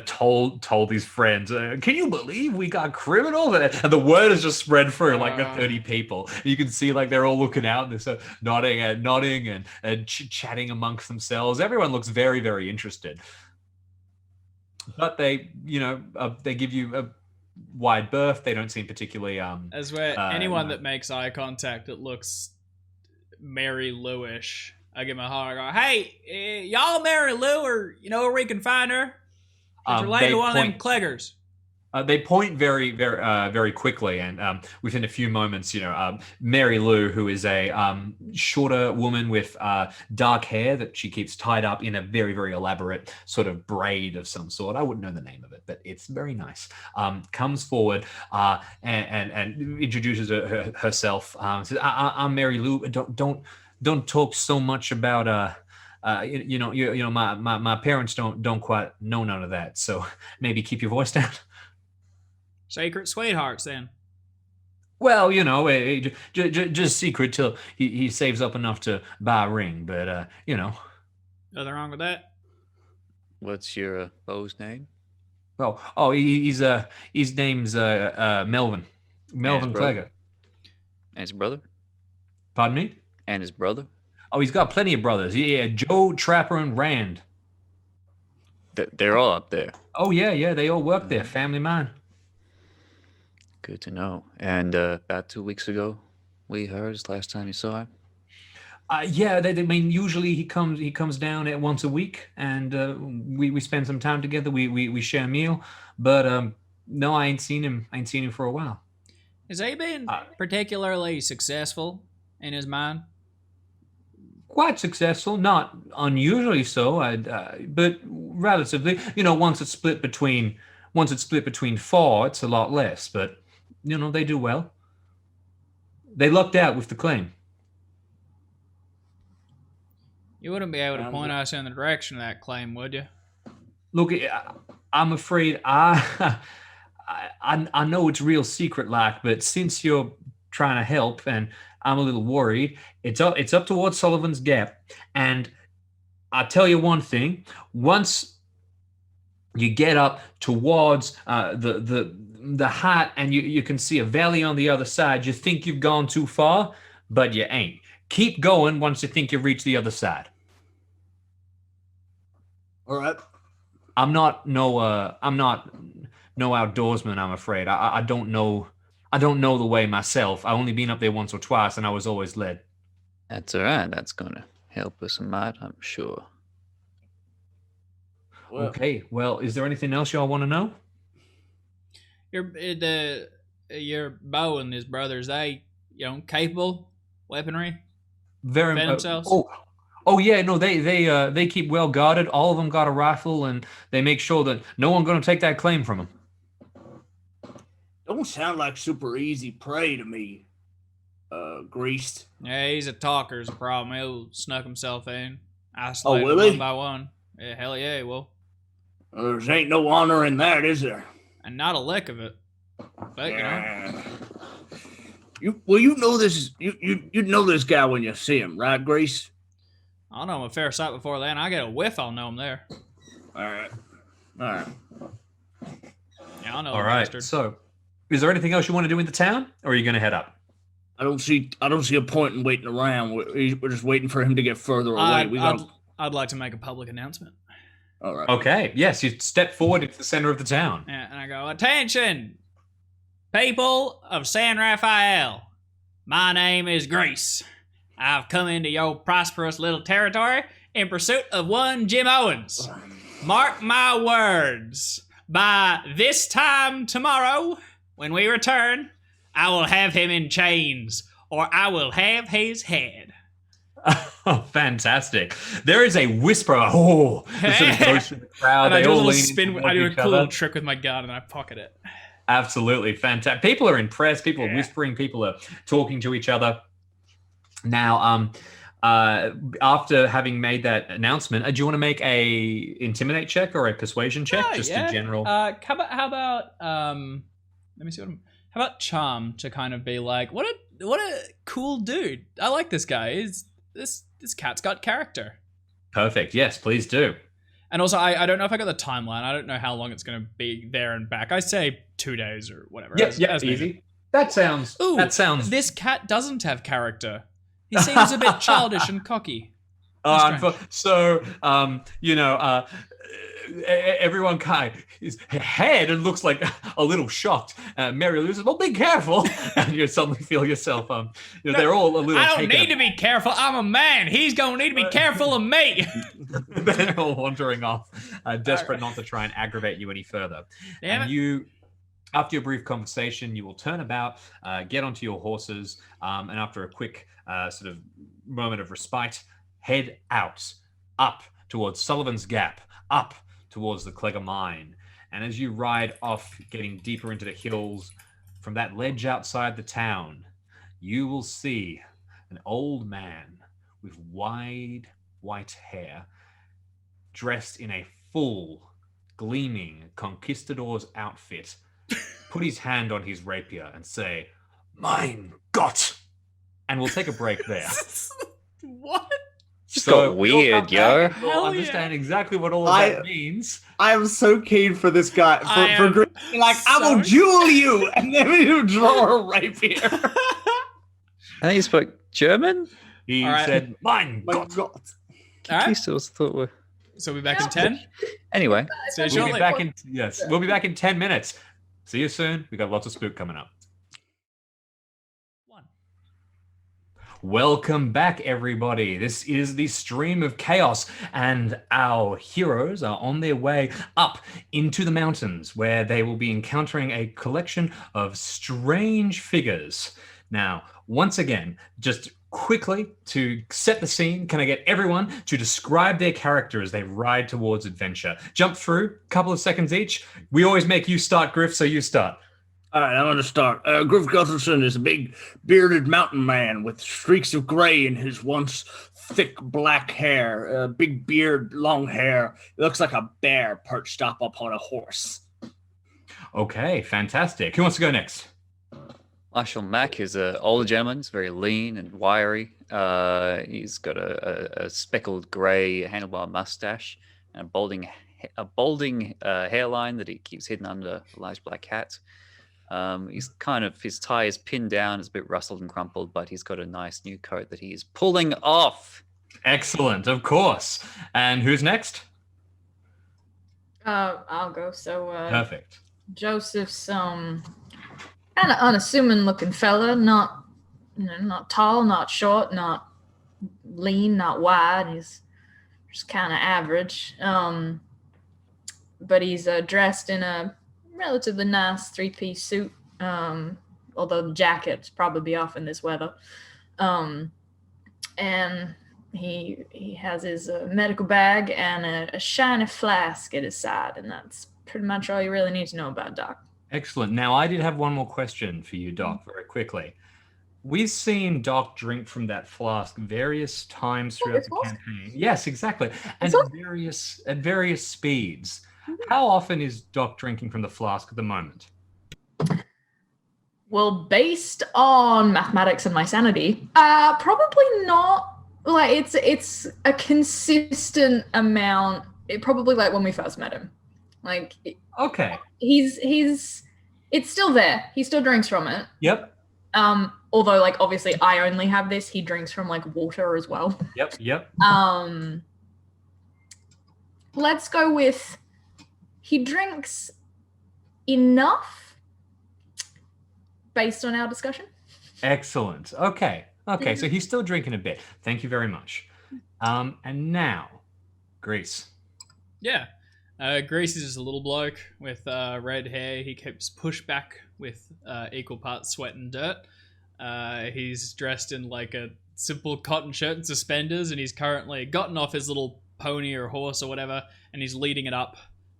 told his friends, "Can you believe we got criminals?" And the word has just spread through like the 30 people. You can see like they're all looking out and they're sort of nodding and chatting amongst themselves. Everyone looks very, very interested. But they give you a wide berth. They don't seem particularly as where anyone that makes eye contact that looks Mary Lou-ish, I give my heart. I go, "Hey, y'all Mary Lou, or you know where we can find her? She's related to one of them Cleggers." They point very, very, very quickly, and within a few moments, Mary Lou, who is a shorter woman with dark hair that she keeps tied up in a very, very elaborate sort of braid of some sort. I wouldn't know the name of it, but it's very nice. Comes forward and introduces herself. Says, "I'm Mary Lou. don't talk so much about my parents don't quite know none of that. So maybe keep your voice down. Secret sweethearts, then. Well, just secret till he saves up enough to buy a ring. But Nothing wrong with that. What's your beau's name? His name's Melvin. Melvin brother? Clegger. And his brother? Pardon me? And his brother? Oh, he's got plenty of brothers. Yeah, Joe, Trapper, and Rand. They're all up there. Oh yeah, they all work there. Family man. Good to know. And about 2 weeks ago, we heard last time you saw him. Yeah, I mean, usually he comes down at once a week, and we spend some time together. We share a meal, but no, I ain't seen him. I ain't seen him for a while. Has he been particularly successful in his mind? Quite successful, not unusually so. But relatively, once it's split between four, it's a lot less. But they do well. They lucked out with the claim. You wouldn't be able to point us in the direction of that claim, would you? Look, I'm afraid I know it's real secret like, but since you're trying to help and I'm a little worried, it's up towards Sullivan's Gap. And I'll tell you one thing, once you get up towards the height and you can see a valley on the other side, you think you've gone too far, but you ain't. Keep going once you think you've reached the other side. All right. I'm not no outdoorsman, I'm afraid. I don't know the way myself. I only been up there once or twice, and I was always led. That's all right. That's gonna help us a lot, I'm sure. Well, Okay. Well, is there anything else y'all want to know? Your bow and his brothers, they capable weaponry? Very Defend themselves? Oh yeah, no, they keep well guarded. All of them got a rifle, and they make sure that no one's going to take that claim from them. don't sound like super easy prey to me. Greased. Yeah, he's a talker is a problem. He'll snuck himself in. Isolate will he? one by one. Yeah, hell yeah, he will. There ain't no honor in that, is there? And not a lick of it. But, You know this. You know this guy when you see him, right, Grease? I'll know him a fair sight before then. I get a whiff, I'll know him there. All right. Yeah, I'll know All the right. bastard. So, is there anything else you want to do in the town, or are you going to head up? I don't see a point in waiting around. We're just waiting for him to get further away. I'd like to make a public announcement. All right. Okay. Yes, you step forward into the center of the town. Yeah, and I go, attention, people of San Rafael. My name is Grease. I've come into your prosperous little territory in pursuit of one Jim Owens. Mark my words. By this time tomorrow, when we return, I will have him in chains, or I will have his head. Oh, fantastic. There is a whisper. Oh, that sort of goes through the crowd. And I They do a all little lean spin. towards I do a each cool other. little trick with my gun, and I pocket it. Absolutely fantastic. People are impressed. People are whispering. People are talking to each other. Now, after having made that announcement, do you want to make a intimidate check or a persuasion check? Oh, Just yeah. a general. How about let me see how about charm to kind of be like, what a cool dude. I like this guy. This cat's got character. Perfect. Yes, please do. And also, I don't know if I got the timeline. I don't know how long it's going to be there and back. I say 2 days or whatever. Yes, as easy. needed. That sounds. Ooh, That sounds. This cat doesn't have character. He seems a bit childish and cocky. Everyone kind of his head and looks like a little shocked. Mary Lou says, "Well, be careful," and you suddenly feel yourself. They're all a little. I don't need to be careful. I'm a man. He's gonna need to be careful of me. They're all wandering off, desperate not to try and aggravate you any further. Damn And it. you, after your brief conversation, you will turn about, get onto your horses, and after a quick sort of moment of respite, head out, up towards Sullivan's Gap, up towards the Clegger Mine. And as you ride off, getting deeper into the hills, from that ledge outside the town, you will see an old man with wide white hair, dressed in a full, gleaming conquistador's outfit, put his hand on his rapier and say, "Mein Gott!" And we'll take a break there. What? Just got weird, yo. We'll Hell understand exactly what all of that means. I am so keen for this guy. I For am Griff, like, I will so- duel you, and then you draw a rapier. I think he spoke German. He All right. said, "Mein My Gott!" God. All right. Conquistadors thought were. So we'll be back in 10. Anyway, So We'll shortly. be back in we'll be back in 10 minutes. See you soon. We got lots of spook coming up. 1. Welcome back, everybody. This is the Stream of Chaos, and our heroes are on their way up into the mountains where they will be encountering a collection of strange figures. Now, once again, just quickly to set the scene, can I get everyone to describe their character as they ride towards adventure? Jump through, a couple of seconds each. We always make you start, Griff, so you start. All right, I'm going to start. Griff Gutherson is a big bearded mountain man with streaks of gray in his once thick black hair, big beard, long hair. He looks like a bear perched up upon a horse. Okay, fantastic. Who wants to go next? Marshal Mack is an older gentleman. He's very lean and wiry. He's got a speckled grey handlebar mustache and a balding hairline that he keeps hidden under a large black hat. He's his tie is pinned down, it's a bit rustled and crumpled, but he's got a nice new coat that he is pulling off. Excellent, of course. And who's next? I'll go. So Perfect. Joseph's kind of unassuming looking fella, not not tall, not short, not lean, not wide. He's just kind of average. But he's dressed in a relatively nice 3-piece suit, although the jacket's probably off in this weather. And he has his medical bag and a shiny flask at his side, and that's pretty much all you really need to know about Doc. Excellent. Now, I did have one more question for you, Doc, very quickly. We've seen Doc drink from that flask various times throughout the campaign. Yes, exactly. And at various speeds. How often is Doc drinking from the flask at the moment? Well, based on mathematics and my sanity, probably not. Like it's a consistent amount. It probably like when we first met him. Like Okay. It's still there. He still drinks from it. Yep. Although like obviously I only have this. He drinks from like water as well. Yep. Let's go with he drinks enough based on our discussion. Excellent. Okay, so he's still drinking a bit. Thank you very much. And now, Grease. Yeah. Grease is just a little bloke with red hair. He keeps pushed back with equal parts sweat and dirt. He's dressed in like a simple cotton shirt and suspenders, and he's currently gotten off his little pony or horse or whatever, and he's leading it up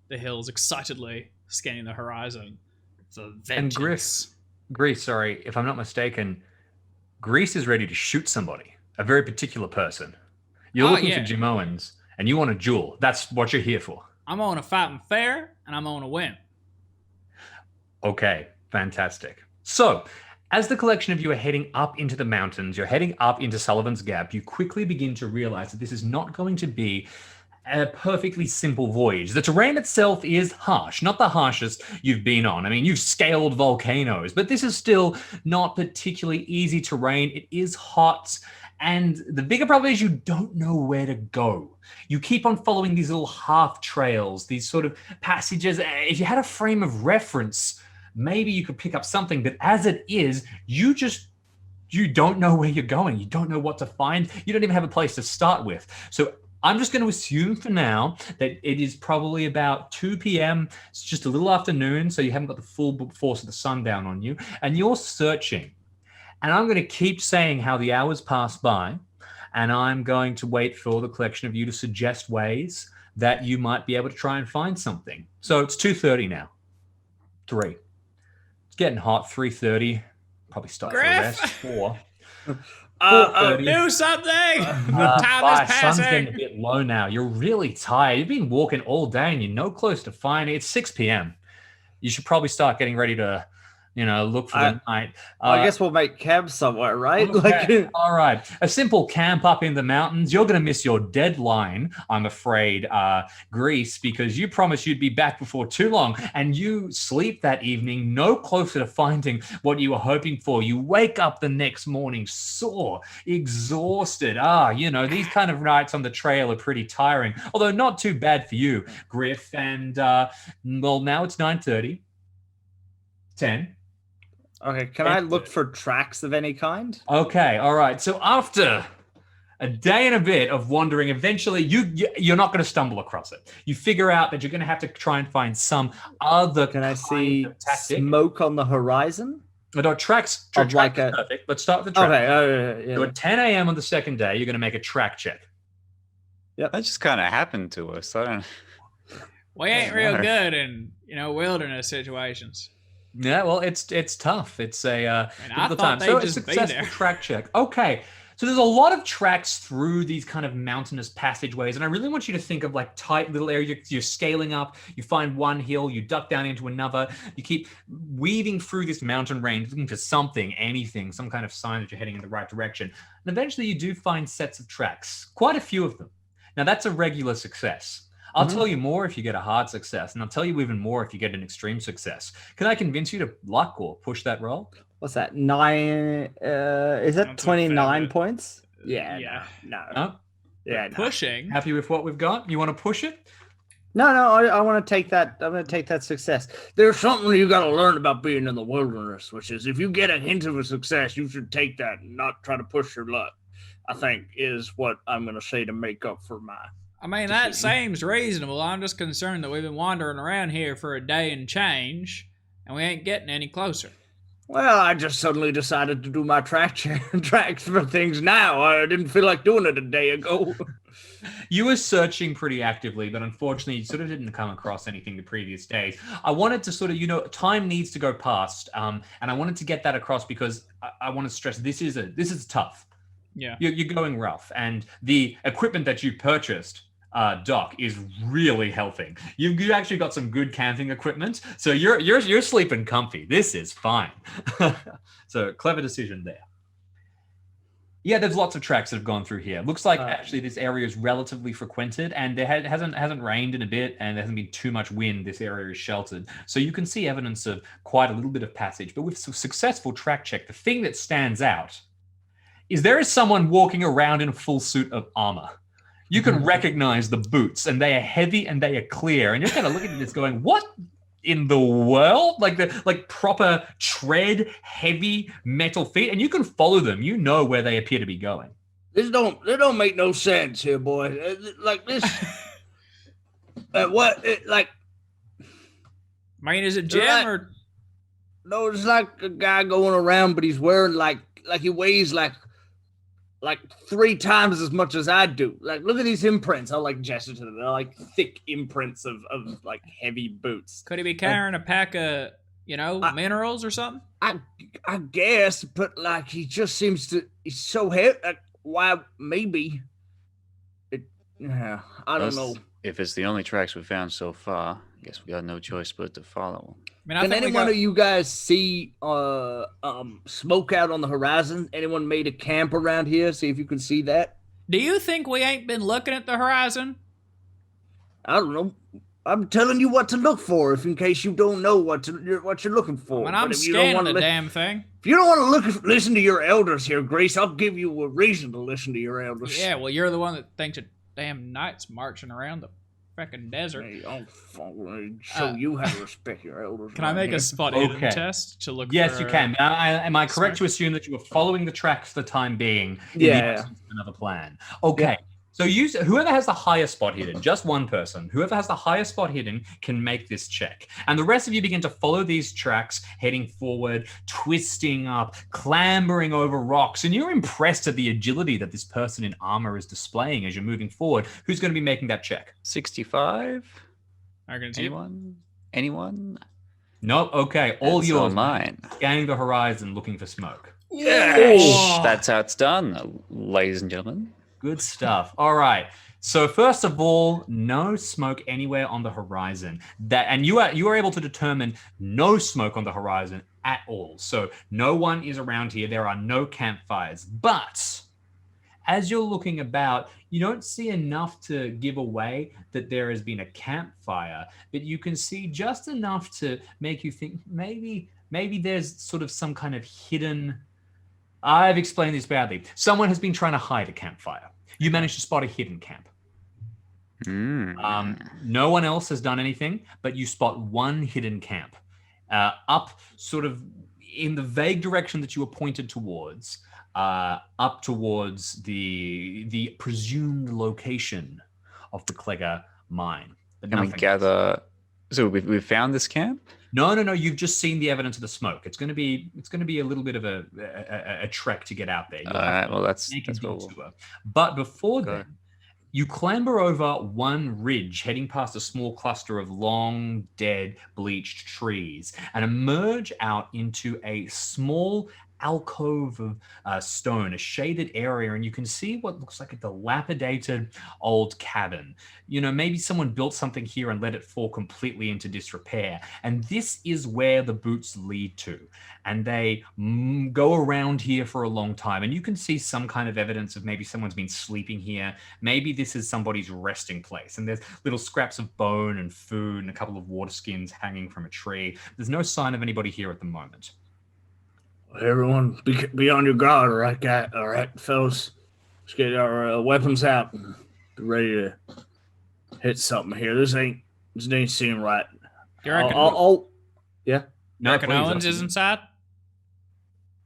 the hills excitedly, scanning the horizon. So And Grease, sorry, if I'm not mistaken, Grease is ready to shoot somebody, a very particular person. You're looking for Jim Owens, and you want a duel. That's what you're here for. I'm on a fighting fair, and I'm on a win. Okay, fantastic. So, as the collection of you are heading up into the mountains, you're heading up into Sullivan's Gap, you quickly begin to realize that this is not going to be a perfectly simple voyage. The terrain itself is harsh, not the harshest you've been on. I mean, you've scaled volcanoes, but this is still not particularly easy terrain. It is hot, and the bigger problem is you don't know where to go. You keep on following these little half trails, these sort of passages. If you had a frame of reference, maybe you could pick up something, but as it is, you don't know where you're going. You don't know what to find. You don't even have a place to start with. So I'm just going to assume for now that it is probably about 2 p.m. It's just a little afternoon, so you haven't got the full force of the sun down on you, and you're searching. And I'm going to keep saying how the hours pass by, and I'm going to wait for the collection of you to suggest ways that you might be able to try and find something. So it's 2:30 now. 3. It's getting hot. 3:30. Probably start for Griff! rest. 4. Do something! Time is Sun's getting a passing. bit low now. You're really tired. You've been walking all day and you're no close to finding. It's 6 p.m. You should probably start getting ready to, look for the night. I guess we'll make camp somewhere, right? Okay. All right. A simple camp up in the mountains. You're going to miss your deadline, I'm afraid, Greece, because you promised you'd be back before too long. And you sleep that evening no closer to finding what you were hoping for. You wake up the next morning sore, exhausted. These kind of nights on the trail are pretty tiring, although not too bad for you, Griff. And, now it's 9:30. 10. Okay, can I look for tracks of any kind? Okay, all right. So after a day and a bit of wandering, eventually you're not going to stumble across it. You figure out that you're going to have to try and find some other. Can I kind see of tactic. smoke on the horizon? No, tracks Of like is a- perfect. Let's start with the track. Okay, yeah. So at 10 a.m. on the second day, you're going to make a track check. That just kind of happened to us. I don't. We ain't Doesn't real matter. good in wilderness situations. Yeah, well, it's tough. It's a And I difficult thought time. So they'd a just be successful there. track check. Okay. So there's a lot of tracks through these kind of mountainous passageways, and I really want you to think of like tight little areas. You're scaling up, you find one hill, you duck down into another, you keep weaving through this mountain range, looking for something, anything, some kind of sign that you're heading in the right direction. And eventually you do find sets of tracks, quite a few of them. Now that's a regular success. I'll tell you more if you get a hard success, and I'll tell you even more if you get an extreme success. Can I convince you to luck or push that roll? What's that? 9? Is that That's a 29 fair bit. points? Yeah. No. No? Yeah, no. Pushing. Happy with what we've got? You want to push it? No, I want to take that. I'm going to take that success. There's something you got to learn about being in the wilderness, which is if you get a hint of a success, you should take that and not try to push your luck. I think is what I'm going to say to make up for my. I mean, that seems reasonable. I'm just concerned that we've been wandering around here for a day and change, and we ain't getting any closer. Well, I just suddenly decided to do my tracks for things now. I didn't feel like doing it a day ago. You were searching pretty actively, but unfortunately, you sort of didn't come across anything the previous days. I wanted to sort of, time needs to go past, and I wanted to get that across because I want to stress this is tough. Yeah. You're going rough, and the equipment that you purchased, Doc, is really helping. You actually got some good camping equipment, so you're sleeping comfy. This is fine. So clever decision there. Yeah, there's lots of tracks that have gone through here. Looks like actually this area is relatively frequented, and there hasn't rained in a bit, and there hasn't been too much wind. This area is sheltered, so you can see evidence of quite a little bit of passage. But with successful track check, the thing that stands out is there is someone walking around in a full suit of armor. You can recognize the boots, and they are heavy and they are clear. And you're kind of looking at this going, what in the world? Like proper tread, heavy metal feet, and you can follow them. You know where they appear to be going. They don't make no sense here, boy. Like this. I mean, is it Jim Right. or... No, it's like a guy going around, but he's wearing like he weighs like 3 times as much as I do. Like, look at these imprints. I'll like gesture to them. They're like thick imprints of like heavy boots. Could he be carrying a pack of, minerals or something? I guess, but like he just seems to. He's so heavy. Like, why? Maybe. Yeah, I don't know. If it's the only tracks we've found so far, I guess we got no choice but to follow. I mean, I Can think we anyone got... of you guys see smoke out on the horizon? Anyone made a camp around here? See if you can see that. Do you think we ain't been looking at the horizon? I don't know. I'm telling you what to look for, if in case you don't know what you're looking for. When I'm But if you don't scanning wanna the damn thing. if you don't want to listen to your elders here, Grace, I'll give you a reason to listen to your elders. Yeah, well, you're the one that thinks a damn knight's marching around the frickin' desert. Hey, I'll show you how to respect your elders. Can I around make here. a spot hidden Okay. test to look Yes, for... you can. Am I correct to Sorry. assume that you were following the tracks for the time being? In the Yeah. absence of another plan. Okay. So whoever has the highest spot hidden, just one person, whoever has the highest spot hidden can make this check. And the rest of you begin to follow these tracks, heading forward, twisting up, clambering over rocks. And you're impressed at the agility that this person in armor is displaying as you're moving forward. Who's going to be making that check? 65? I can see. Anyone? No? Okay. All That's yours. mine. Scanning the horizon, looking for smoke. Yes, that's how it's done, ladies and gentlemen. Good stuff. All right. So first of all, no smoke anywhere on the horizon. And you are able to determine no smoke on the horizon at all. So no one is around here. There are no campfires. But as you're looking about, you don't see enough to give away that there has been a campfire, but you can see just enough to make you think maybe there's sort of some kind of hidden. I've explained this badly. Someone has been trying to hide a campfire. You managed to spot a hidden camp. No one else has done anything, but you spot one hidden camp up sort of in the vague direction that you were pointed towards, up towards the presumed location of the Clegger mine. Can we gather? So we've found this camp? No. You've just seen the evidence of the smoke. It's going to be a little bit of a trek to get out there. All right. Well, that's cool. But before then, you clamber over one ridge, heading past a small cluster of long, dead, bleached trees, and emerge out into a small alcove of stone, a shaded area, and you can see what looks like a dilapidated old cabin. You know, maybe someone built something here and let it fall completely into disrepair. And this is where the boots lead to. And they go around here for a long time. And you can see some kind of evidence of maybe someone's been sleeping here. Maybe this is somebody's resting place. And there's little scraps of bone and food and a couple of water skins hanging from a tree. There's no sign of anybody here at the moment. Everyone, be on your guard, all right, all right, fellas. Let's get our weapons out and be ready to hit something here. This ain't seem right. Do you reckon? Yeah. You reckon Owens is inside?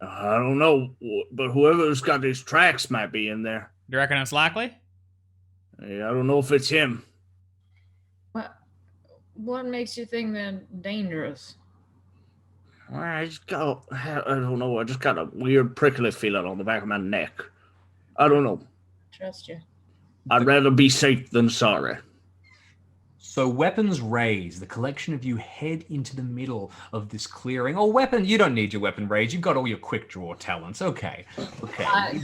I don't know, but whoever's got these tracks might be in there. Do you reckon it's likely? Yeah, I don't know if it's him. What makes you think they're dangerous? I don't know. I just got a weird prickly feeling on the back of my neck. I don't know. Trust you. I'd rather be safe than sorry. So weapons raised. The collection of you head into the middle of this clearing. Oh, weapon! You don't need your weapon raised. You've got all your quick draw talents. Okay.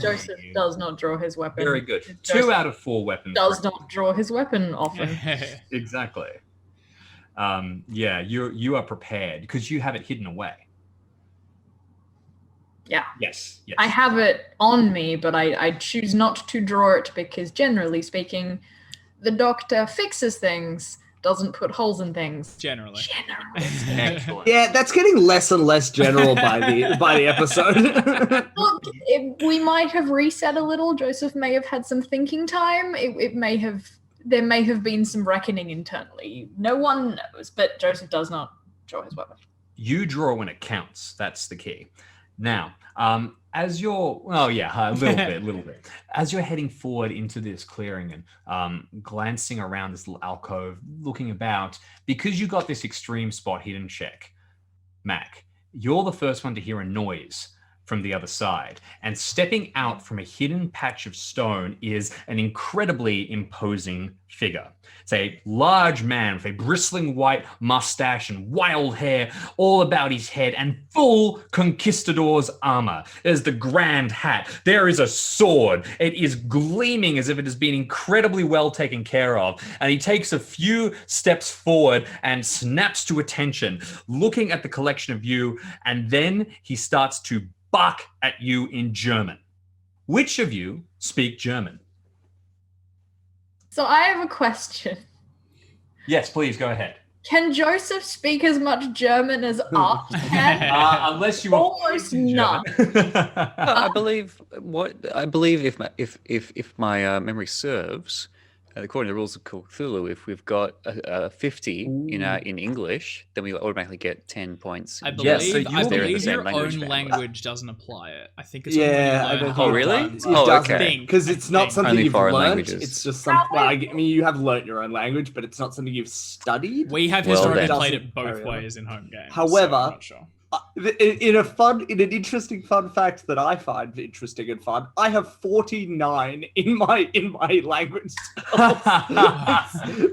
Joseph does not draw his weapon. Very good. 2 out of 4 weapons. Does not draw his weapon often. Exactly. Yeah, you are prepared because you have it hidden away. Yeah. Yes. I have it on me, but I choose not to draw it because, generally speaking, the doctor fixes things, doesn't put holes in things. Generally. Excellent. Yeah, that's getting less and less general by the episode. Look, we might have reset a little. Joseph may have had some thinking time. There may have been some reckoning internally. No one knows, but Joseph does not draw his weapon. You draw when it counts. That's the key. Now, as you're, a little bit. As you're heading forward into this clearing and glancing around this little alcove, looking about, because you got this extreme spot hidden check, Mac, you're the first one to hear a noise from the other side. And stepping out from a hidden patch of stone is an incredibly imposing figure. It's a large man with a bristling white mustache and wild hair all about his head and full conquistador's armor. There's the grand hat. There is a sword. It is gleaming as if it has been incredibly well taken care of. And he takes a few steps forward and snaps to attention, looking at the collection of you, and then he starts to bark at you in German. Which of you speak German? So I have a question. Yes, please go ahead. Can Joseph speak as much German as Art can? Unless you almost none. I believe if my memory serves, according to the rules of Cthulhu, if we've got a 50 in English, then we automatically get 10 points. I believe, your own language doesn't apply it. I think it's really? Okay. Because it's not something only you've foreign learned. Languages. It's just something. Well, I mean, you have learnt your own language, but it's not something you've studied. We have historically played it both ways in home games. However, so I'm not sure. In an interesting fun fact that I find interesting and fun, I have 49 in my language skills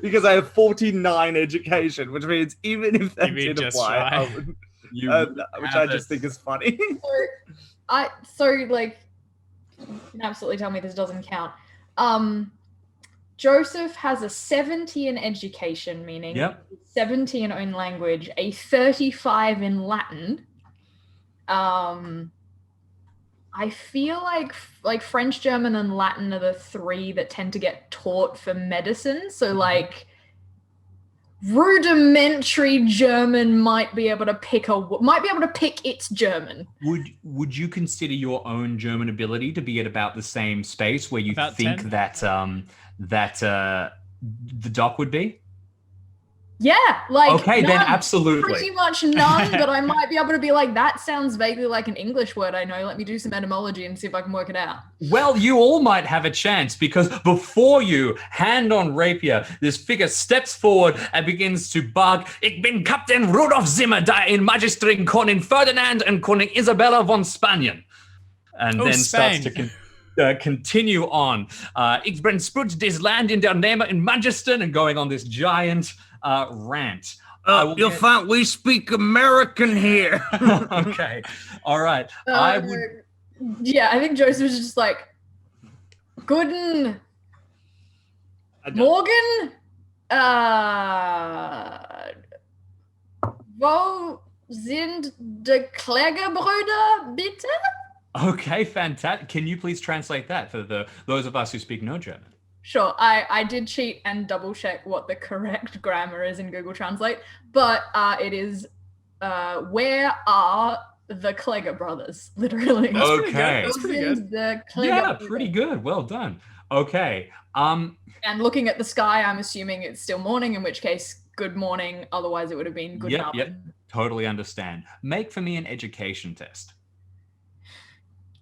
because I have 49 education, which means even if that did apply, You which I have just it. think is funny. So like, you can absolutely tell me this doesn't count. Joseph has a 70 in education, meaning Yep. 70 in own language, a 35 in Latin. I feel like French, German, and Latin are the three that tend to get taught for medicine. So like rudimentary German might be able to pick its German. Would you consider your own German ability to be at about the same space where you About think 10? that the doc would be? Yeah, like Okay, then none. absolutely. Pretty much none, but I might be able to be like, that sounds vaguely like an English word I know. Let me do some etymology and see if I can work it out. Well, you all might have a chance because before you, hand on rapier, this figure steps forward and begins to bark, Ich bin Captain Rudolf Zimmer, da in Magistring Koning Ferdinand and Koning Isabella von Spanien. And then starts to continue on. Ich bin Sput des Land in der Name in Majestin, and going on this giant rant. You'll find we speak American here. Okay. All right. I would. Yeah, I think Joseph was just like, Guten Morgen, wo sind die Klägerbrüder, bitte? Okay, fantastic. Can you please translate that for those of us who speak no German? Sure, I did cheat and double check what the correct grammar is in Google Translate, but it is where are the Kläger brothers, literally. Okay. That's pretty good. The Kläger Yeah, brothers. pretty good. Well done. Okay. And looking at the sky, I'm assuming it's still morning, in which case, good morning. Otherwise, it would have been good Yep. night. Totally understand. Make for me an education test.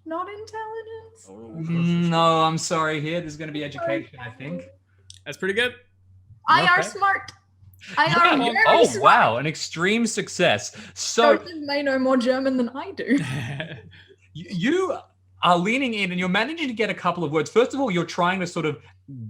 Not intelligence. No, I'm sorry. Here, there's going to be education, I think. That's pretty good. I are Okay. smart. I Yeah. are very Oh, smart. wow. An extreme success. So Joseph may know more German than I do. you are leaning in and you're managing to get a couple of words. First of all, you're trying to sort of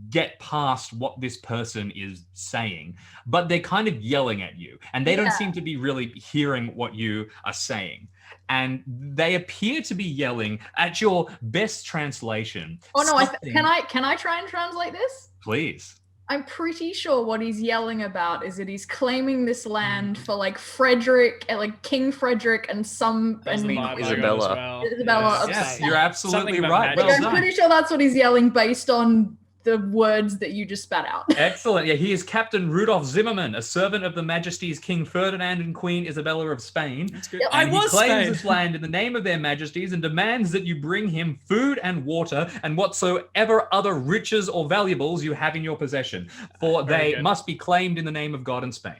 get past what this person is saying, but they're kind of yelling at you and they don't seem to be really hearing what you are saying. And they appear to be yelling at your best translation. Oh no! something- Can I try and translate this? Please. I'm pretty sure what he's yelling about is that he's claiming this land for like Frederick, like King Frederick, and some That's the and vibe I got as Isabella. well. Isabella of Yes, Spain. you're absolutely Something about right. magic. Well I'm done. pretty sure that's what he's yelling based on the words that you just spat out. Excellent. Yeah, he is Captain Rudolf Zimmermann, a servant of the Majesties King Ferdinand and Queen Isabella of Spain. That's good. Yep. I And he was claims Spain. this land in the name of their majesties and demands that you bring him food and water and whatsoever other riches or valuables you have in your possession, for Very they good. must be claimed in the name of God and Spain.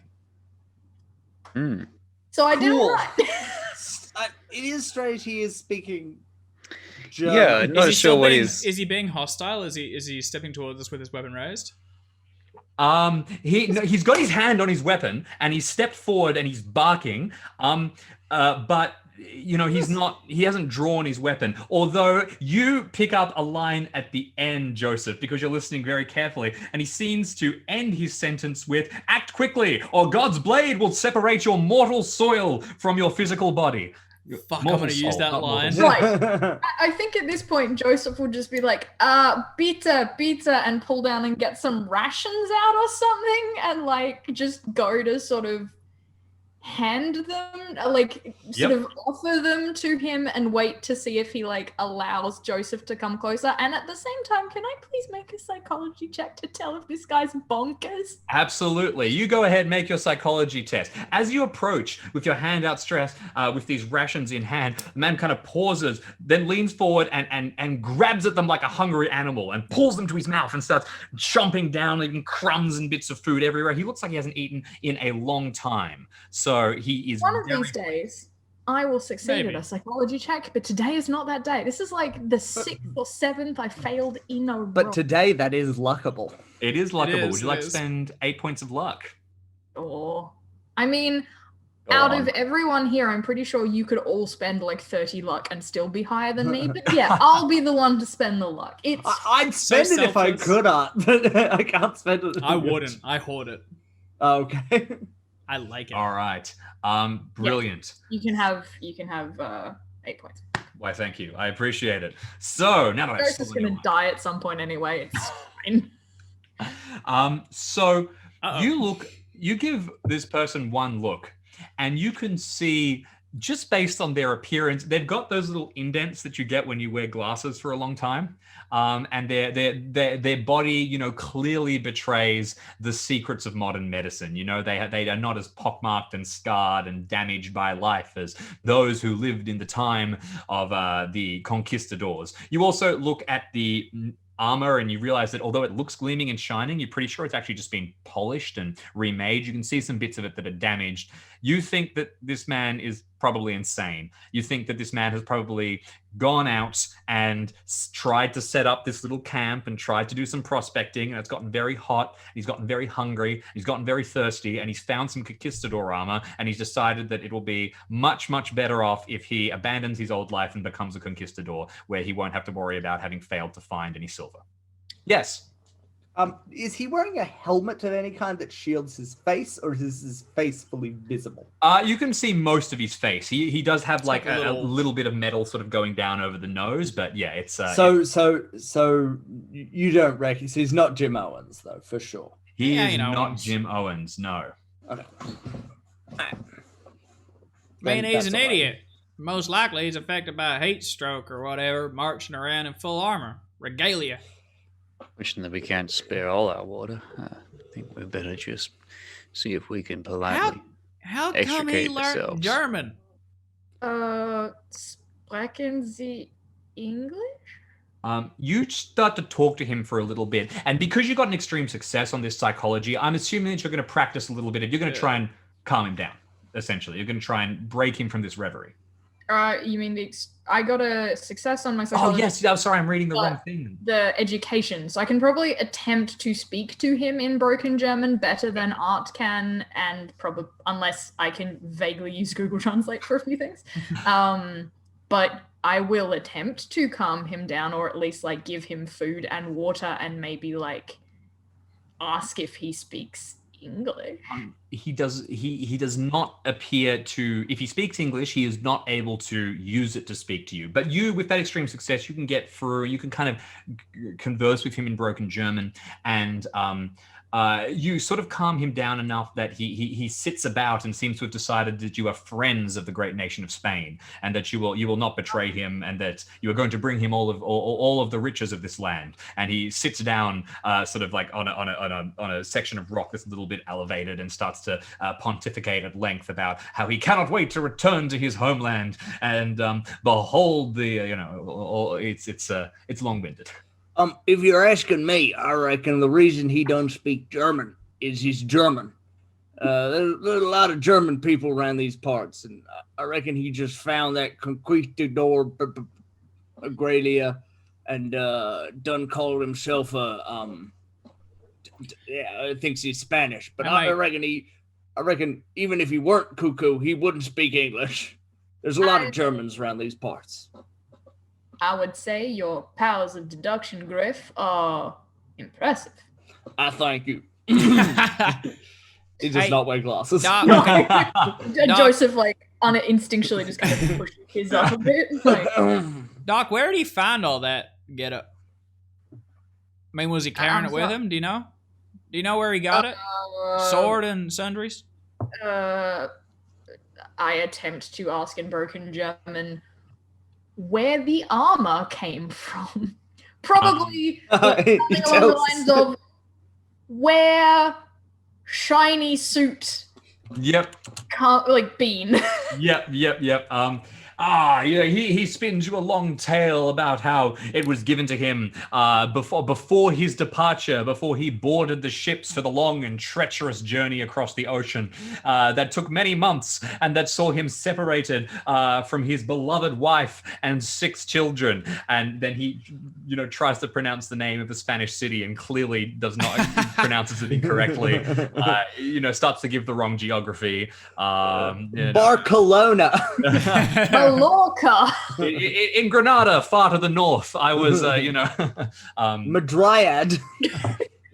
Hmm. So I did Cool. it right. It is strange he is speaking German. Yeah, Is not he sure still what being, is. Is he being hostile? Is he stepping towards us with his weapon raised? He's got his hand on his weapon and he's stepped forward and he's barking. But you know, he hasn't drawn his weapon. Although you pick up a line at the end, Joseph, because you're listening very carefully, and he seems to end his sentence with, "Act quickly, or God's blade will separate your mortal soil from your physical body." Fuck, I'm Mortal gonna use soul, that not mortal line. soul. Right. I think at this point Joseph would just be like, pizza, and pull down and get some rations out or something, and like just go to sort of hand them, like sort of offer them to him and wait to see if he like allows Joseph to come closer. And at the same time, can I please make a psychology check to tell if this guy's bonkers? Absolutely. You go ahead, make your psychology test. As you approach with your hand outstretched, with these rations in hand, the man kind of pauses, then leans forward and grabs at them like a hungry animal and pulls them to his mouth and starts chomping down, leaving crumbs and bits of food everywhere. He looks like he hasn't eaten in a long time. So he is One of very- these days, I will succeed Maybe. at a psychology check, but today is not that day. This is like the 6th or 7th I failed in a row. But today that is luckable. It is luckable. is, Would you it like to is. spend 8 points of luck? Or, I mean, Go out on. of everyone here, I'm pretty sure you could all spend like 30 luck and still be higher than me. But yeah, I'll be the one to spend the luck. It's I'd spend it if I selfless. could, but I can't spend it. I wouldn't. I hoard it. Okay. I like it. All right. Brilliant. You can have 8 points. Why, thank you. I appreciate it. So now that I've Ghost is stolen going to die at some point anyway. It's fine. So Uh-oh. you give this person one look, and you can see, just based on their appearance, they've got those little indents that you get when you wear glasses for a long time. And their body, clearly betrays the secrets of modern medicine. They are not as pockmarked and scarred and damaged by life as those who lived in the time of the conquistadors. You also look at the armor and you realize that although it looks gleaming and shining, you're pretty sure it's actually just been polished and remade. You can see some bits of it that are damaged. You think that this man is probably insane. You think that this man has probably gone out and tried to set up this little camp and tried to do some prospecting, and it's gotten very hot. He's gotten very hungry. He's gotten very thirsty, and he's found some conquistador armor, and he's decided that it will be much, much better off if he abandons his old life and becomes a conquistador, where he won't have to worry about having failed to find any silver. Yes. Is he wearing a helmet of any kind that shields his face, or is his face fully visible? You can see most of his face. He does have like a little bit of metal sort of going down over the nose, but yeah, it's So you don't reckon he's not Jim Owens though, for sure. He is not Jim Owens, no. Okay. I mean, he's an idiot. Most likely he's affected by a heat stroke or whatever, marching around in full armor. Regalia. Wishing that we can't spare all our water. I think we better just see if we can politely How come he extricate learned ourselves. German? Sprechen Sie English? You start to talk to him for a little bit, and because you got an extreme success on this psychology, I'm assuming that you're going to practice a little bit. You're going to try and calm him down, essentially. You're going to try and break him from this reverie. You mean I got a success on my psychology. Oh, yes. I'm sorry. I'm reading the wrong thing. The education. So I can probably attempt to speak to him in broken German better than Art can, and probably unless I can vaguely use Google Translate for a few things. But I will attempt to calm him down, or at least like give him food and water, and maybe like ask if he speaks English. He does not appear to. If he speaks English, he is not able to use it to speak to you. But you, with that extreme success, you can get through. You can kind of converse with him in broken German, and you sort of calm him down enough that he sits about and seems to have decided that you are friends of the great nation of Spain, and that you will not betray him, and that you are going to bring him all of the riches of this land. And he sits down, sort of like on a section of rock that's a little bit elevated, and starts to pontificate at length about how he cannot wait to return to his homeland and behold the it's long-winded. If you're asking me, I reckon the reason he don't speak German is he's German. There's a lot of German people around these parts, and I reckon he just found that conquistador Agralia and done called himself thinks he's Spanish. But I reckon even if he weren't cuckoo, he wouldn't speak English. There's a lot of Germans around these parts. I would say your powers of deduction, Griff, are impressive. I thank you. He does not wear glasses. Joseph, like, instinctually just kind of pushed his up a bit. Like, Doc, where did he find all that getup? I mean, was he carrying it with him? Do you know? Do you know where he got it? Sword and sundries? I attempt to ask in broken German where the armor came from. Probably something along the lines of where shiny suit. Yep. Like bean. Yep. He spins you a long tale about how it was given to him before his departure, before he boarded the ships for the long and treacherous journey across the ocean that took many months, and that saw him separated from his beloved wife and 6 children. And then he, tries to pronounce the name of a Spanish city and clearly does not pronounces it incorrectly. Starts to give the wrong geography. Barcelona. Mallorca. In Granada, far to the north. I was, Madryad.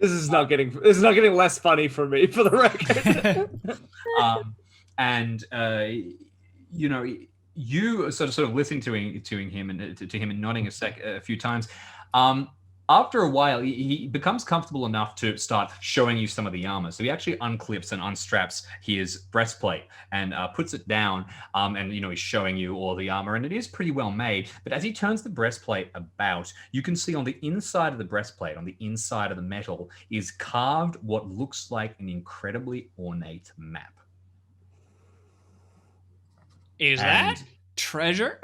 This is not getting less funny for me, for the record. You sort of listening to him and nodding a few times. After a while, he becomes comfortable enough to start showing you some of the armor. So he actually unclips and unstraps his breastplate and puts it down. And he's showing you all the armor, and it is pretty well made. But as he turns the breastplate about, you can see on the inside of the breastplate, on the inside of the metal, is carved what looks like an incredibly ornate map. Is that treasure?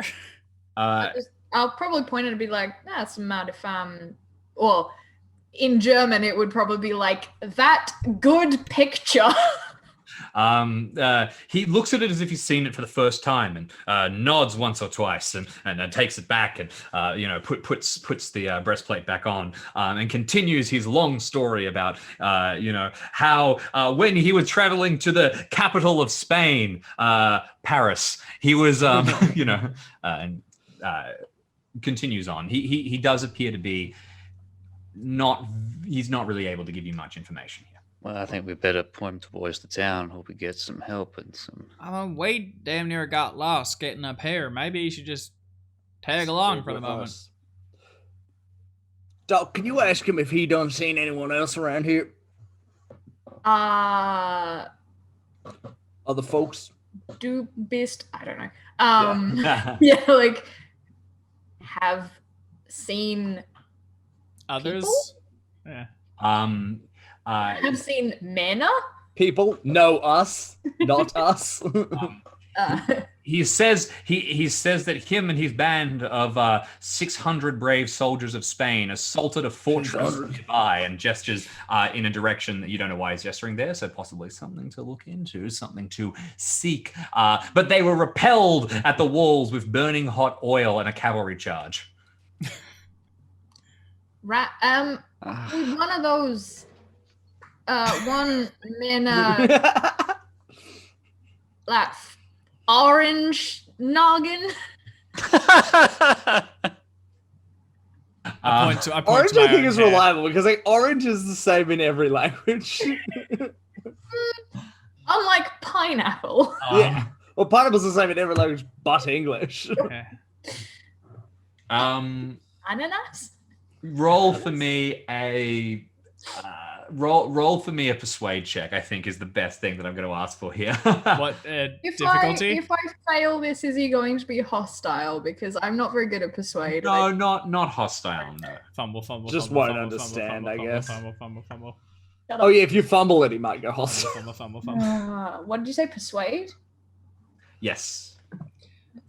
I'll probably point it and be like, that's mad if well, in German it would probably be like, that good picture. He looks at it as if he's seen it for the first time and nods once or twice and takes it back and puts the breastplate back on and continues his long story about how when he was traveling to the capital of Spain, Paris, he was continues on. He does appear to be he's not really able to give you much information here. Well, I think we better point him towards the town. Hope we get some help and some. Waite damn near got lost getting up here. Maybe you should just tag along for the moment. Doc, can you ask him if he done seen anyone else around here? Other folks? Do best. I don't know. Yeah, have seen others. People? Yeah. Have seen Mana? People? No, us. Not us. He says that him and his band of 600 brave soldiers of Spain assaulted a fortress nearby and gestures in a direction that you don't know why he's gesturing there, so possibly something to look into, something to seek. But they were repelled at the walls with burning hot oil and a cavalry charge. Right. With one of those, one Mana, like orange noggin. I point orange, to my I think, own is hair. reliable because orange is the same in every language. Unlike pineapple. Yeah. Well, pineapple's the same in every language but English. Okay. Ananas. Roll for me a persuade check. I think is the best thing that I'm going to ask for here. What difficulty? If I fail this, is he going to be hostile? Because I'm not very good at persuade. No, not hostile. No. Fumble. Just fumble, won't fumble, understand, fumble, I fumble, guess. Fumble. Oh yeah, if you fumble it, he might go hostile. Fumble. What did you say? Persuade? Yes.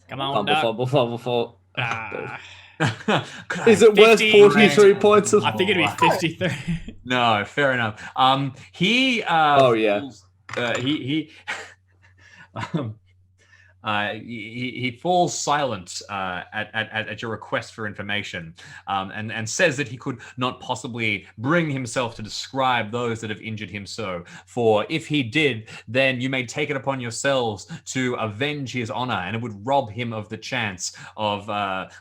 Come on, Fumble. Ah. Is it worth 50, 43 points? I think it'd be 53. No, fair enough. He he falls silent at your request for information, and says that he could not possibly bring himself to describe those that have injured him so. For if he did, then you may take it upon yourselves to avenge his honor, and it would rob him of the chance of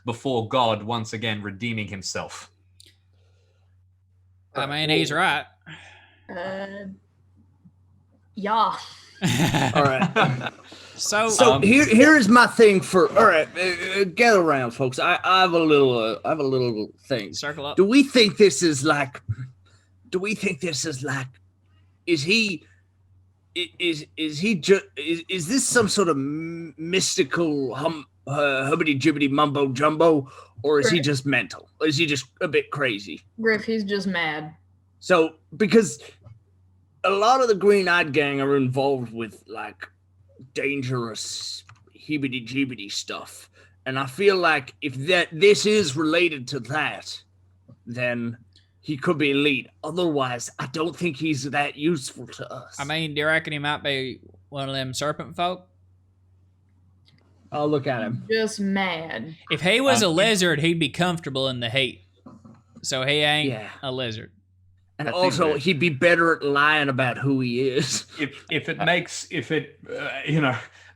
before God once again redeeming himself. I mean, he's right. Yeah. All right. So here is my thing for. All right, gather around, folks. I have a little thing. Circle up. Do we think this is like? Is this some sort of mystical hubbity jibbity mumbo jumbo, or is he just mental? Or is he just a bit crazy? Griff, he's just mad. So because a lot of the Green-Eyed Gang are involved with like dangerous heebity-jeebity stuff, and I feel like if this is related to that, then he could be elite. Otherwise, I don't think he's that useful to us. I mean, do you reckon he might be one of them serpent folk? I'll look at him. Just mad. If he was a lizard, he'd be comfortable in the heat. So he ain't a lizard. And also, he'd be better at lying about who he is. If it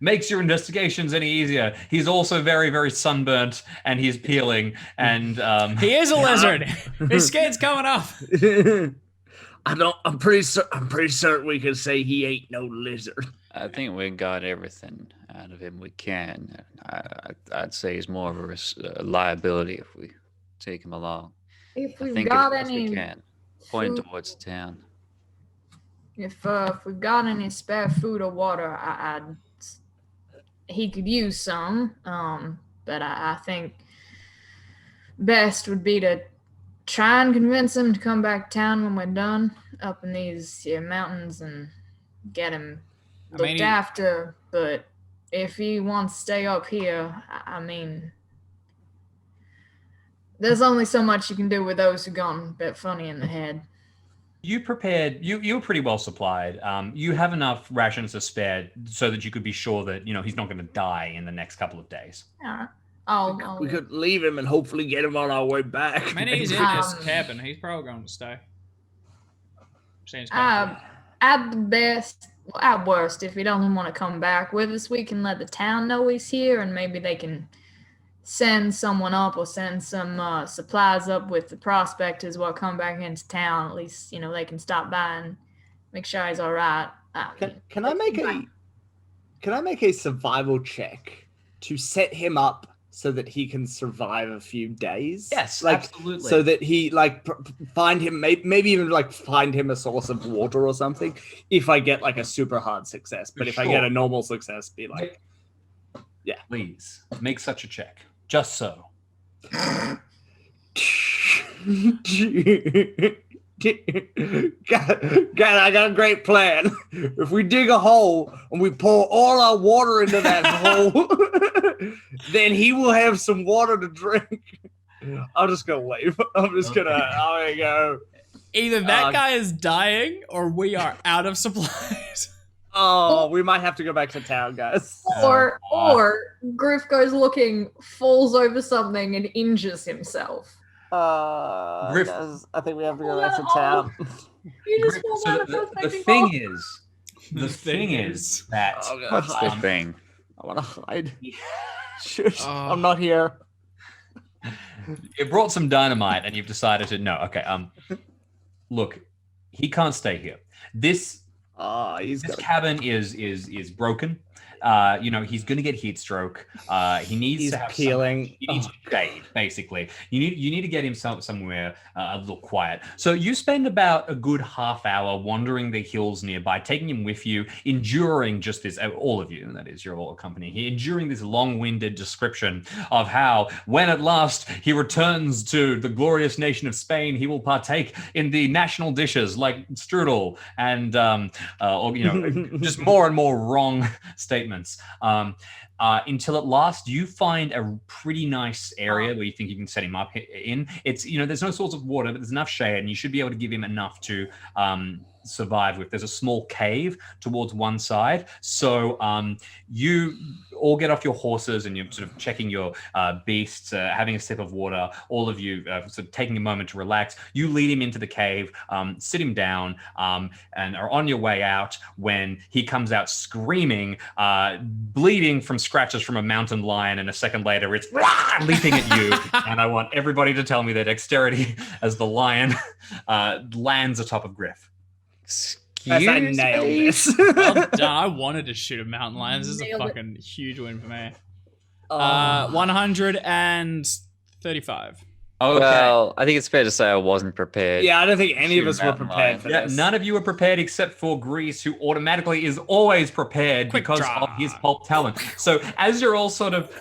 makes your investigations any easier, he's also very, very sunburnt and he's peeling and he is a lizard. His skin's coming off. I'm pretty certain we can say he ain't no lizard. I think we got everything out of him we can. I'd say he's more of a liability if we take him along. If I we've think got as best we any can. Point food- towards town. If we've got any spare food or water, he could use some. But I think best would be to try and convince him to come back to town when we're done up in these mountains and get him looked after. But if he wants to stay up here, I mean, there's only so much you can do with those who've gone a bit funny in the head. You prepared. You were pretty well supplied. You have enough rations to spare so that you could be sure that he's not going to die in the next couple of days. All right. We could leave him and hopefully get him on our way back. I mean, he's in his cabin. He's probably going to stay. Seems comfortable. At worst, if he doesn't want to come back with us, we can let the town know he's here, and maybe they can send someone up or send some supplies up with the prospectors while come back into town. At least they can stop by and make sure he's all right. Can I make a survival check to set him up so that he can survive a few days? Yes, absolutely. So that he find him, maybe even find him a source of water or something. If I get a super hard success, but if I get a normal success, be like, yeah. Please make such a check. Just so. God, I got a great plan. If we dig a hole and we pour all our water into that hole, then he will have some water to drink. I'm just gonna wave. I'm just gonna. Oh, there you go. Either that guy is dying or we are out of supplies. Oh, we might have to go back to town, guys. Or Griff goes looking, falls over something, and injures himself. Griff, guys, I think we have to go back to town. You just the thing is that What's the thing? I want to hide. Shush, I'm not here. You brought some dynamite, and you've decided to no. Okay, look, he can't stay here. This cabin is broken. He's going to get heat stroke. He needs to have peeling. He needs shade, basically. You need to get him somewhere a little quiet. So you spend about a good half hour wandering the hills nearby, taking him with you, enduring just this. All of you, that is, you're all company here, enduring this long-winded description of how, when at last he returns to the glorious nation of Spain, he will partake in the national dishes like strudel and just more and more wrong statements. Until at last you find a pretty nice area where you think you can set him up in. It's there's no source of water, but there's enough shade, and you should be able to give him enough to survive with. There's a small cave towards one side, so you all get off your horses and you're sort of checking your beasts, having a sip of water. All of you sort of taking a moment to relax. You lead him into the cave, sit him down, and are on your way out when he comes out screaming, bleeding from scratches from a mountain lion, and a second later it's leaping at you. And I want everybody to tell me their dexterity as the lion lands atop of Griff. I nailed this. Well done. I wanted to shoot a mountain lion. This is a fucking huge win for me. 135. Okay. Well, I think it's fair to say I wasn't prepared. Yeah, I don't think any of us were prepared for this. None of you were prepared except for Grease, who automatically is always prepared because of his pulp talent. So as you're all sort of,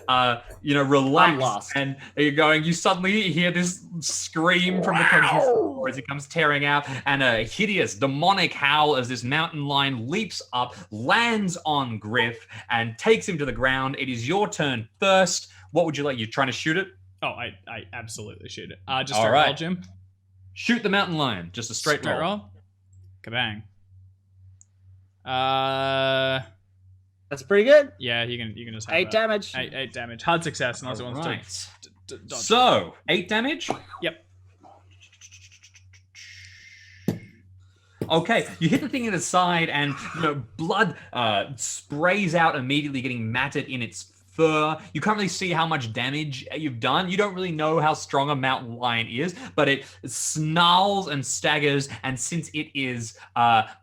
relaxed and you're going, you suddenly hear this scream from the as he comes tearing out, and a hideous demonic howl as this mountain lion leaps up, lands on Griff, and takes him to the ground. It is your turn first. What would you like? You trying to shoot it? Oh, I absolutely shoot it. Just a roll, Jim. Shoot the mountain lion. Just a straight roll. Kabang. That's pretty good. Yeah, you can just have 8 damage. 8 damage. Hard success unless it wants to. So 8 damage. Yep. Okay, you hit the thing in the side, and blood sprays out immediately, getting matted in its fur. You can't really see how much damage you've done. You don't really know how strong a mountain lion is, but it snarls and staggers, and since it is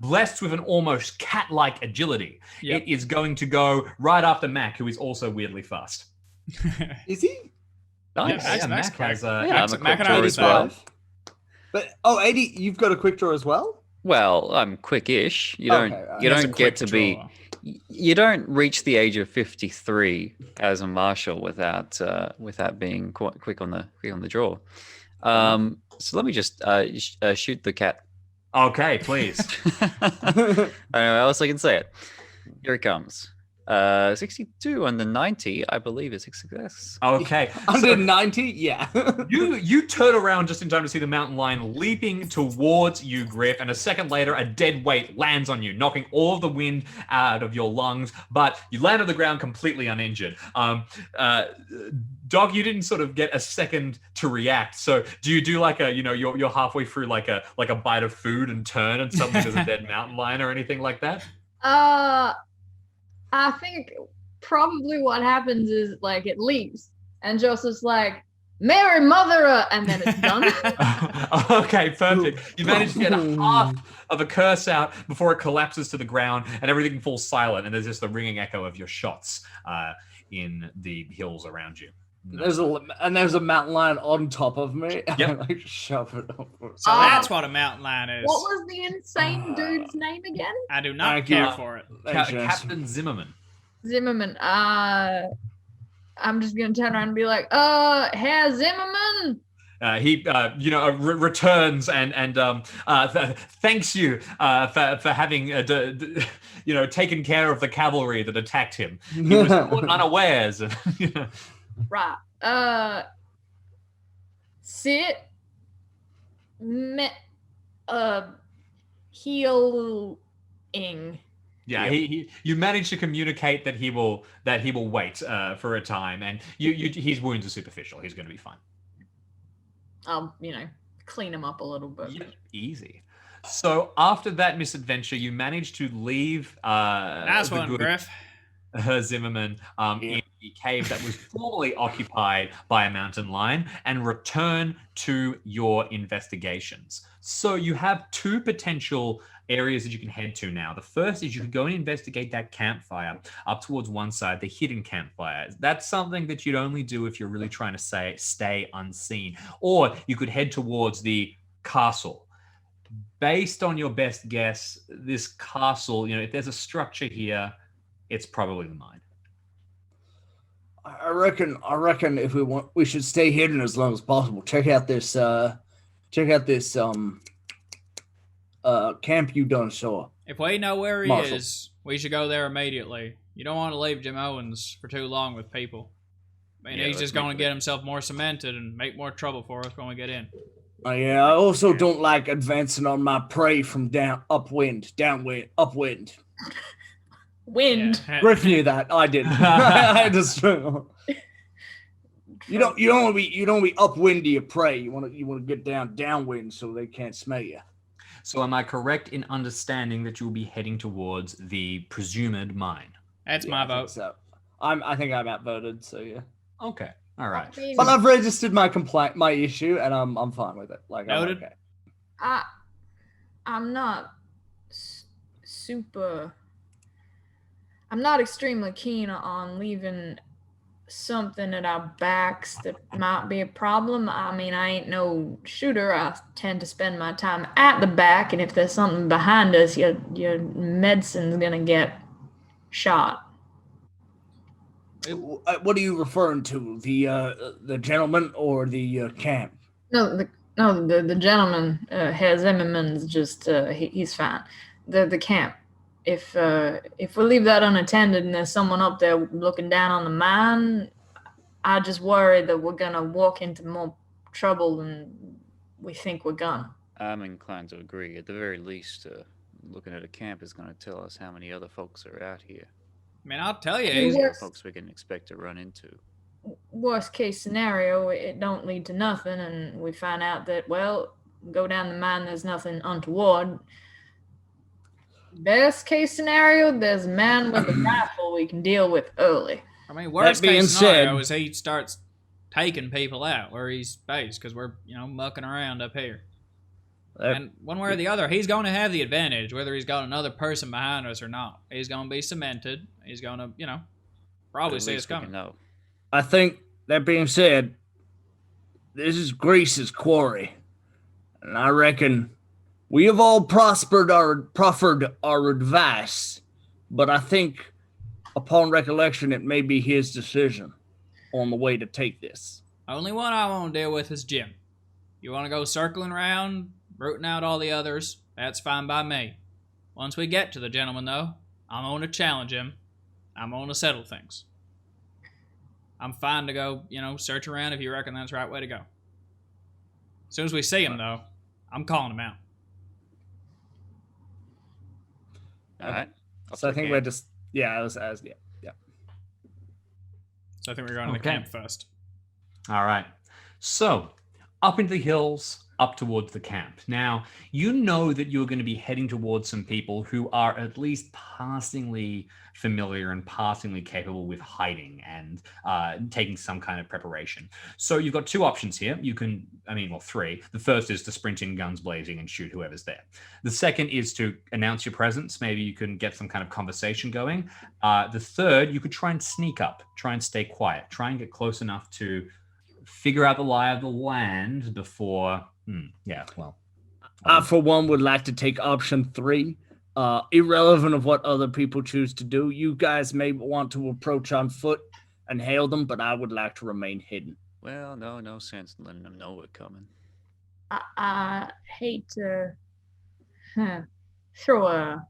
blessed with an almost cat-like agility, it is going to go right after Mack, who is also weirdly fast. Is he? Nice. Yeah, Mack's Mack has I'm a Mack quick and I draw were as well. But 80, you've got a quick draw as well? Well, I'm quick-ish. You Okay, don't. right. You He has a don't get quick to be. draw. You don't reach the age of 53 as a marshal without being quick on the draw. So let me just shoot the cat. Okay, please. I don't know how else I can say it. Here it comes. 62 on the 90, I believe, is a success. Okay. Under 90? Yeah. You turn around just in time to see the mountain lion leaping towards you, Griff, and a second later, a dead weight lands on you, knocking all of the wind out of your lungs, but you land on the ground completely uninjured. Dog, you didn't sort of get a second to react, so do you do like a, you're halfway through like a bite of food and turn and suddenly there's a dead mountain lion or anything like that? I think probably what happens is like it leaves, and Joseph's like, "Mary Mother," and then it's done. Okay, perfect. You managed to get half of a curse out before it collapses to the ground, and everything falls silent, and there's just the ringing echo of your shots in the hills around you. There's a mountain lion on top of me. Yep. I like shove it up. So that's what a mountain lion is. What was the insane dude's name again? I do not Thank care you. for it. Captain Zimmerman. Zimmerman. I'm just gonna turn around and be like, Herr Zimmerman. He, returns and thanks you for having, taken care of the cavalry that attacked him. He was caught unawares. Right. Sit. Healing. Yeah, you managed to communicate that he will wait for a time, and his wounds are superficial. He's going to be fine. I'll clean him up a little bit. Yep, easy. So after that misadventure, you managed to leave. Nice one, Griff. Zimmerman in the cave that was formerly occupied by a mountain lion and return to your investigations. So you have two potential areas that you can head to now. The first is you can go and investigate that campfire up towards one side, the hidden campfire. That's something that you'd only do if you're really trying to stay unseen. Or you could head towards the castle. Based on your best guess, this castle, if there's a structure here, it's probably the mine. I reckon if we should stay hidden as long as possible. Check out this camp you done saw. If we know where he Marshall. is, we should go there immediately. You don't want to leave Jim Owens for too long with people. He's let's just make going to it. get himself more cemented and make more trouble for us when we get in. Yeah, I also don't like advancing on my prey from downwind. Wind. Yeah. Griff knew that. I didn't. I just you don't want to be upwind to your prey. You want to get downwind so they can't smell you. So am I correct in understanding that you'll be heading towards the presumed mine? That's my vote. So I think I'm outvoted. So yeah. Okay. All right. But I've registered my complaint, my issue, and I'm fine with it. Like, I'm Noted. okay. I'm not I'm not extremely keen on leaving something at our backs that might be a problem. I mean, I ain't no shooter. I tend to spend my time at the back, and if there's something behind us, your medicine's gonna get shot. What are you referring to? The gentleman or the camp? No, the gentleman, Herr Zimmerman's just he's fine. The camp. If we leave that unattended and there's someone up there looking down on the mine, I just worry that we're gonna walk into more trouble than we think we're gonna. I'm inclined to agree. At the very least, looking at a camp is going to tell us how many other folks are out here. I mean, I'll tell you, Yeah. he's, Other folks we can expect to run into. Worst case scenario, it don't lead to nothing, and we find out that, well, go down the mine, there's nothing untoward. Best case scenario, there's a man with a rifle we can deal with early. I mean, worst That being case scenario said- is he starts taking people out where he's based because we're, mucking around up here. And one way or the other, he's going to have the advantage, whether he's got another person behind us or not. He's going to be cemented. He's going to, probably At see us least we coming. can know. I think, that being said, this is Greece's quarry. And I reckon we have all proffered our advice, but I think upon recollection, it may be his decision on the way to take this. Only one I want to deal with is Jim. You want to go circling around, rooting out all the others, that's fine by me. Once we get to the gentleman, though, I'm going to challenge him. I'm going to settle things. I'm fine to go, search around if you reckon that's the right way to go. As soon as we see him, though, I'm calling him out. All right. So I think we're just, yeah. So I think we're going to the Okay. camp first. All right. So, up into the hills, up towards the camp. Now, you know that you're going to be heading towards some people who are at least passingly familiar and passingly capable with hiding and taking some kind of preparation. So you've got two options here. You can, three. The first is to sprint in, guns blazing, and shoot whoever's there. The second is to announce your presence. Maybe you can get some kind of conversation going. The third, you could try and sneak up, try and stay quiet, try and get close enough to figure out the lie of the land before... I, for one, would like to take option 3. Irrelevant of what other people choose to do, you guys may want to approach on foot and hail them, but I would like to remain hidden. Well, no sense in letting them know we're coming. I hate to throw a...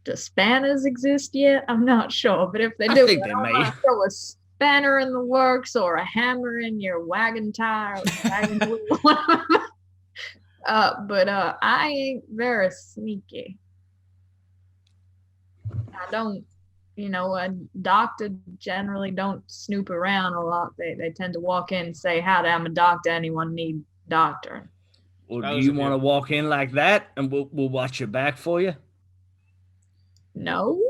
Do spanners exist yet? I'm not sure, but if they I do, think they I may. wanna throw a spanner in the works or a hammer in your wagon tire or wagon wheel. But I ain't very sneaky. I don't, a doctor generally don't snoop around a lot. They tend to walk in and say, "Howdy, I'm a doctor. Anyone need doctor?" Well, That do was you a want to deal. walk in like that, and we'll watch your back for you? No.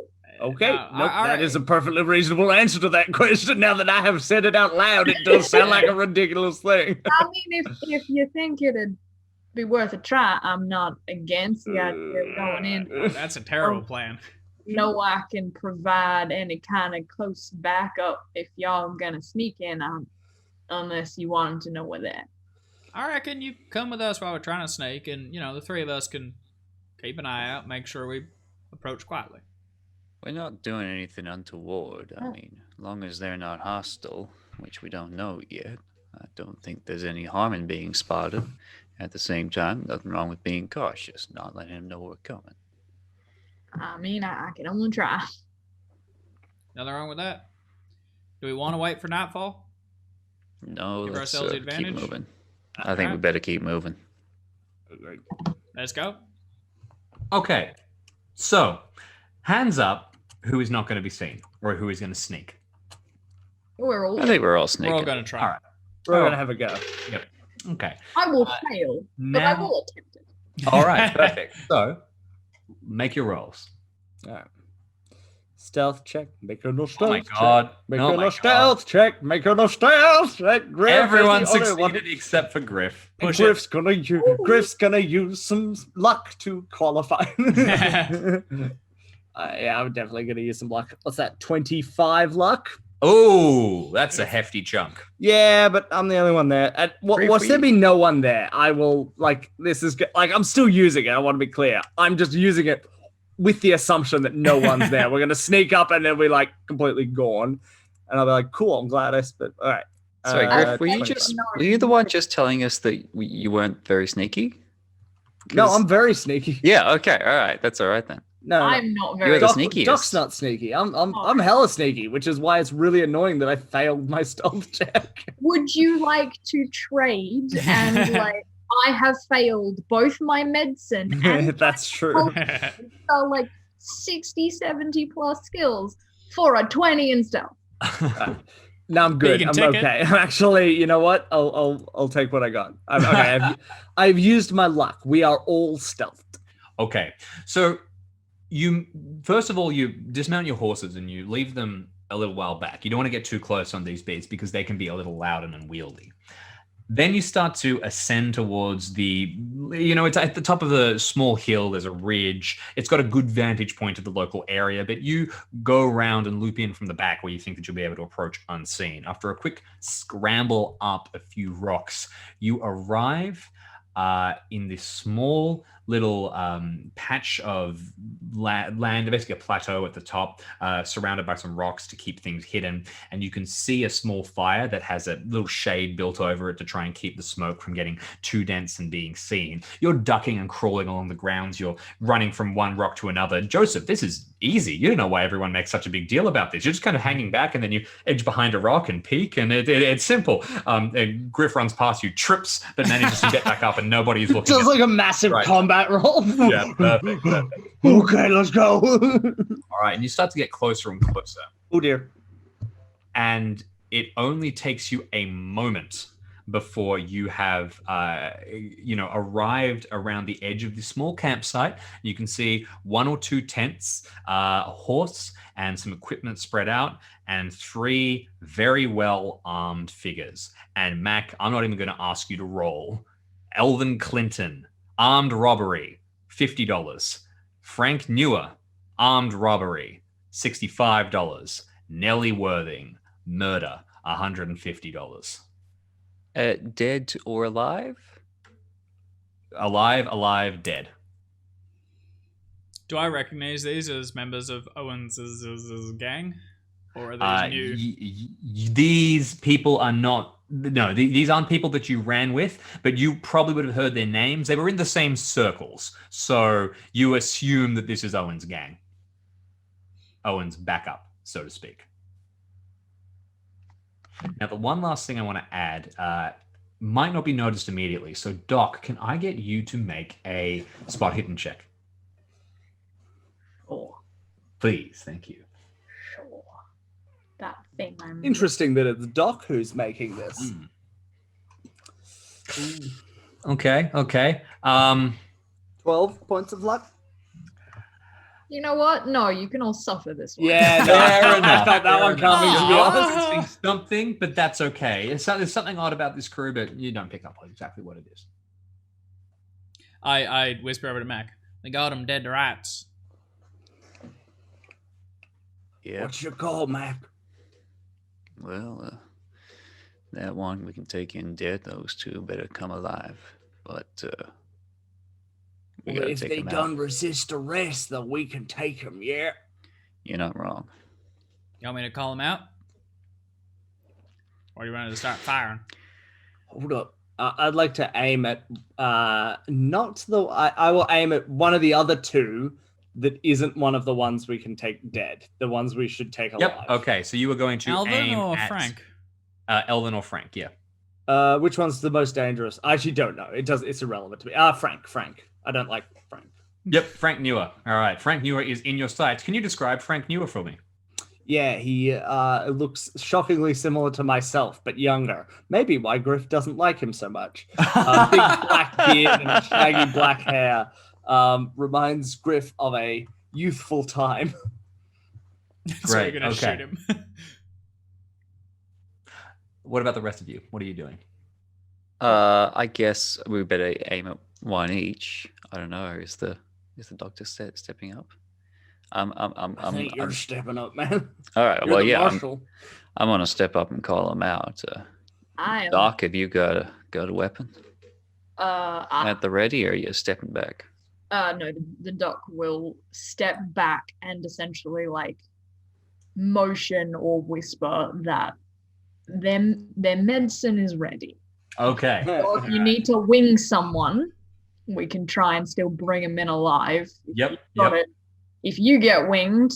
Okay, No, nope, all that right. is a perfectly reasonable answer to that question. Now that I have said it out loud, it does sound like a ridiculous thing. I mean, if you think it'd be worth a try, I'm not against the idea of going in. That's a terrible plan. No, I can provide any kind of close backup if y'all gonna sneak in, unless you want 'em to know we're there. I reckon you come with us while we're trying to sneak, and, the three of us can keep an eye out, make sure we approach quietly. We're not doing anything untoward. I mean, as long as they're not hostile, which we don't know yet, I don't think there's any harm in being spotted. At the same time, nothing wrong with being cautious, not letting them know we're coming. I mean, I can only try. Nothing wrong with that. Do we want to wait for nightfall? No, Give let's ourselves the keep advantage? moving. I think we better keep moving. Let's go. Okay. So, hands up who is not going to be seen or who is going to sneak. We're all. I think we're all We're sneaking. all going to try. All right. We're Oh. gonna have a go. Okay. I will fail, but I Now, will attempt it. all right, perfect. So, make your rolls. All right. Stealth check. Make a no Oh stealth my check. god. Make Oh a my no god. stealth check. Make a no stealth check. Griff is Everyone the only one. succeeded except for Griff. Push it. Griff's gonna use some luck to qualify. Yeah, I'm definitely gonna use some luck. What's that? 25 luck. Oh, that's a hefty chunk. Yeah, but I'm the only one there. And Free what's for there you. be no one there? I will this is I'm still using it. I want to be clear. I'm just using it with the assumption that no one's there. We're gonna sneak up and then we're completely gone. And I'll be like, cool. I'm glad I spent. All right. Sorry, Griff, were you 25. just were you the one just telling us that you weren't very sneaky? No, 'Cause- I'm very sneaky. Yeah. Okay. All right. That's all right then. No, I'm not You're very. the Doc, sneakiest. Doc's not sneaky. I'm hella sneaky, which is why it's really annoying that I failed my stealth check. Would you like to trade? And I have failed both my medicine and That's true. so 60, 70 plus skills for a 20 in stealth. No, I'm good. Vegan I'm ticket. okay. I'm actually, you know what? I'll take what I got. I've used my luck. We are all stealthed. Okay. So, first of all, you dismount your horses and you leave them a little while back. You don't want to get too close on these beats because they can be a little loud and unwieldy. Then you start to ascend towards it's at the top of a small hill. There's a ridge. It's got a good vantage point of the local area, but you go around and loop in from the back where you think that you'll be able to approach unseen. After a quick scramble up a few rocks, you arrive in this small little patch of land, basically a plateau at the top, surrounded by some rocks to keep things hidden. And you can see a small fire that has a little shade built over it to try and keep the smoke from getting too dense and being seen. You're ducking and crawling along the grounds. You're running from one rock to another. Joseph, this is easy. You don't know why everyone makes such a big deal about this. You're just kind of hanging back and then you edge behind a rock and peek, and it's simple. And Griff runs past you, trips, but manages to get back up, and nobody's looking. Sounds like a massive combat roll. Yeah, perfect. Okay, let's go. All right, and you start to get closer and closer. Oh dear. And it only takes you a moment before you have arrived around the edge of the small campsite. You can see 1 or 2 tents, a horse, and some equipment spread out, and 3 very well armed figures. And Mac, I'm not even going to ask you to roll. Elvin Clinton, armed robbery, $50. Frank Newer, armed robbery, $65. Nellie Worthing, murder, $150. Dead or alive? Alive, dead. Do I recognize these as members of Owen's gang? Or are these new? These people are not... No, these aren't people that you ran with, but you probably would have heard their names. They were in the same circles. So you assume that this is Owen's gang. Owen's backup, so to speak. Now, the one last thing I want to add might not be noticed immediately. So, Doc, can I get you to make a spot hidden check? Sure. Please, thank you. Sure. That thing I'm... Interesting that it's Doc who's making this. Okay. 12 points of luck. You know what? No, you can all suffer this one. Yeah, Fair enough. I felt that one coming, to be honest. Noticing something, but that's okay. There's something odd about this crew, but you don't pick up on exactly what it is. I whisper over to Mac. They got him dead to rights. Yeah. What's your call, Mac? Well, that one we can take in dead. Those 2 better come alive. But we Well, gotta if take they them done out. resist arrest, then we can take them, yeah? You're not wrong. You want me to call them out? Or you wanted to start firing? Hold up. I'd like to aim at I will aim at one of the other 2 that isn't one of the ones we can take dead. The ones we should take alive. Yep. Okay. So you were going to Alvin aim or at Frank? Elvin or Frank. Yeah. Which one's the most dangerous? I actually don't know. It's irrelevant to me. Frank. I don't like Frank. Yep. Frank Newer. All right. Frank Newer is in your sights. Can you describe Frank Newer for me? Yeah, he looks shockingly similar to myself, but younger. Maybe why Griff doesn't like him so much. Big black beard and shaggy black hair. Reminds Griff of a youthful time. So Great, you're gonna okay. shoot him. What about the rest of you? What are you doing? I guess we better aim at 1 each. I don't know. Is the doctor stepping up? I think you're stepping up, man. All right. You're Well, the yeah. marshal. I'm gonna step up and call him out. I am. Doc, have you got a weapon at the ready, or are you stepping back? No, the doc will step back and essentially like motion or whisper that their medicine is ready. Okay. So if you need to wing someone, we can try and still bring them in alive. Yep. Got it. If you get winged,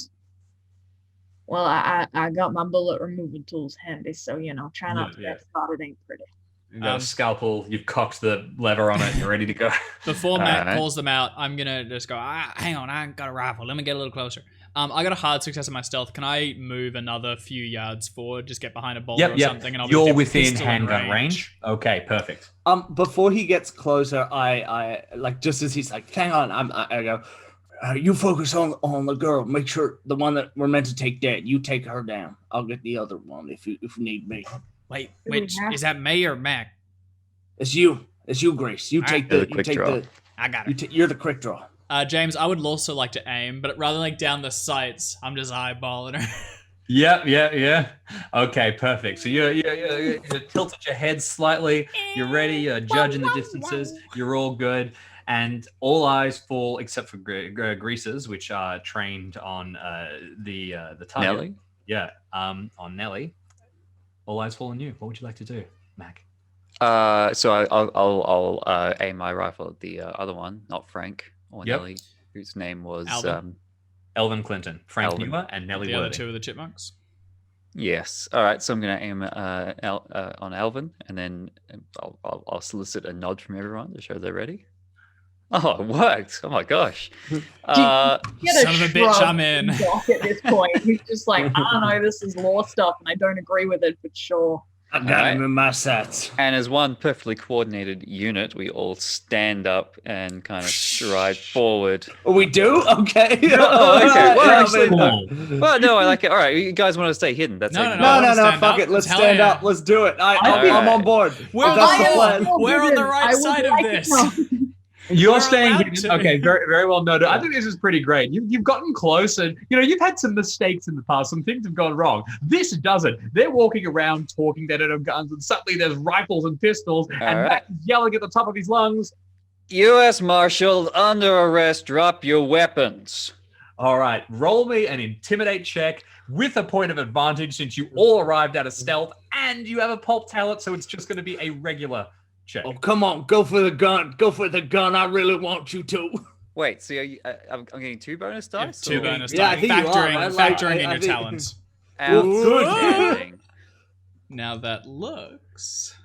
well, I got my bullet removal tools handy, so try not to get started. Ain't pretty. You got a scalpel. You've cocked the lever on it. You're ready to go. Before Matt Alright. calls them out, I'm gonna just go, hang on, I got a rifle. Let me get a little closer. I got a hard success on my stealth. Can I move another few yards forward, just get behind a boulder or something? And I'll You're get within pistol in handgun range. Okay, perfect. Before he gets closer, I like just as he's like, hang on, I go, You focus on the girl. Make sure the one that we're meant to take dead. You take her down. I'll get the other one if you need me. Wait, Do we have- is that me or Mac? It's you, Grace. You take You're the the quick draw. I got it. You're the quick draw. James, I would also like to aim, but rather than like down the sights, I'm just eyeballing her. Yeah. Okay, perfect. So you tilted your head slightly. You're ready. You're judging the distances. You're all good. And all eyes fall, except for Greases, which are trained on the target. Nelly? Yeah, on Nelly. All eyes fall on you. What would you like to do, Mac? So I'll aim my rifle at the other one, not Frank or Yep. Nelly, whose name was Alvin. Elvin Clinton, Frank Alvin. Newer, and Nelly The other Worthing. two of the chipmunks. Yes. All right. So I'm going to aim on Alvin, and then I'll solicit a nod from everyone to show they're ready. Oh, it worked! Oh my gosh. Get Son of a bitch, shrug I'm in. from Doc at this point. He's just like, I don't know, this is law stuff, and I don't agree with it, but sure. I got Alright. him in my sights. And as one perfectly coordinated unit, we all stand up and kind of stride forward. Oh, we do? Okay. Oh, okay. Well, Yeah, actually, man. Well, no, I like it. All right, you guys want to stay hidden? That's No, even no, No, better. no, no, Stand fuck up. it. Let's Hell stand yeah. up. Let's do it. I'm Alright. on board. We're If that's the on plan. We're on the right I would side of like to this. know. You're We're staying allowed hidden. to. Okay, very, very well noted. I think this is pretty great. You've gotten close, and you've had some mistakes in the past. Some things have gone wrong. This doesn't. They're walking around talking. They don't have guns, and suddenly there's rifles and pistols, and All right. Mac is yelling at the top of his lungs. U.S. Marshal under arrest. Drop your weapons. All right, roll me an intimidate check with a point of advantage since you all arrived out of stealth, and you have a pulp talent, so it's just going to be a regular check. Oh, come on. Go for the gun. Go for the gun. I really want you to. Wait, so I'm getting 2 bonus You have dice? 2 or- bonus Yeah, I dice. think you are. Factoring in I your think- talents. Outstanding. Now that looks.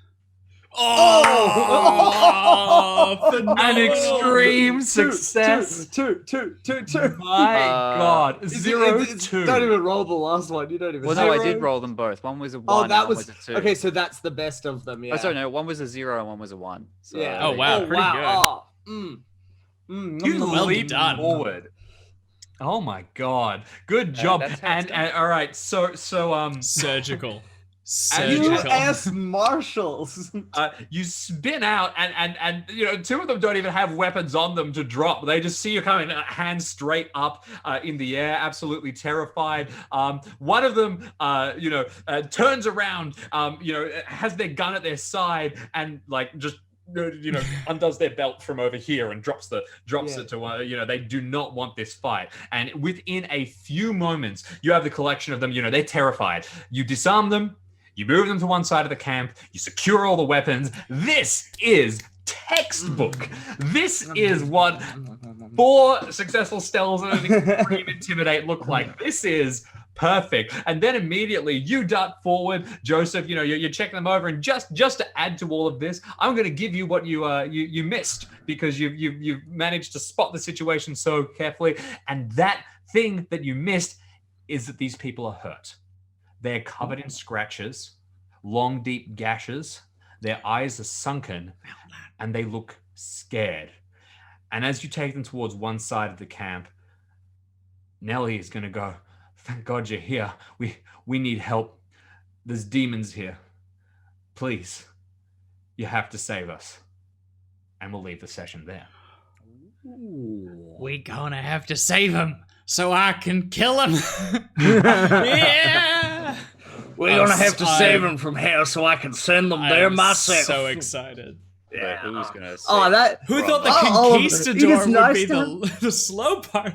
Oh! Oh, phenomenal. An extreme success. Two. My God. It's- 0, it's- 2. Don't even roll the last one. You don't even. Well, no, I Zero. did roll them both. One was a 1 Oh, and that one was was a 2. okay. So that's the best of them. Yeah. Oh, sorry, no, one was a 0 and one was a 1. So Yeah. Oh, wow. Oh, pretty wow. good. You Well leap done. forward. Oh my God. Good job. that's how it's And all right, so Surgical. you Surgical. U.S. Marshals. you spin out and 2 of them don't even have weapons on them to drop. They just see you coming, hands straight up in the air, absolutely terrified. One of them turns around, has their gun at their side and just undoes their belt from over here and drops it to they do not want this fight. And within a few moments you have the collection of them. They're terrified. You disarm them, you move them to one side of the camp, you secure all the weapons. This is textbook. This is what 4 successful stealths and an extreme intimidate look like. This is perfect. And then immediately you dart forward, Joseph. You're checking them over, and just to add to all of this, I'm going to give you what you missed, because you've managed to spot the situation so carefully. And that thing that you missed is that these people are hurt. They're covered in scratches, long, deep gashes. Their eyes are sunken, and they look scared. And as you take them towards one side of the camp, Nelly is going to go, "Thank God you're here. We need help. There's demons here. Please, you have to save us." And we'll leave the session there. We gonna have to save him so I can kill him. Yeah. We're gonna have to save them from here so I can send them there I'm myself. so excited. But who's gonna Oh, that. Who thought the Oh, conquistador it is would nice be to the slow part?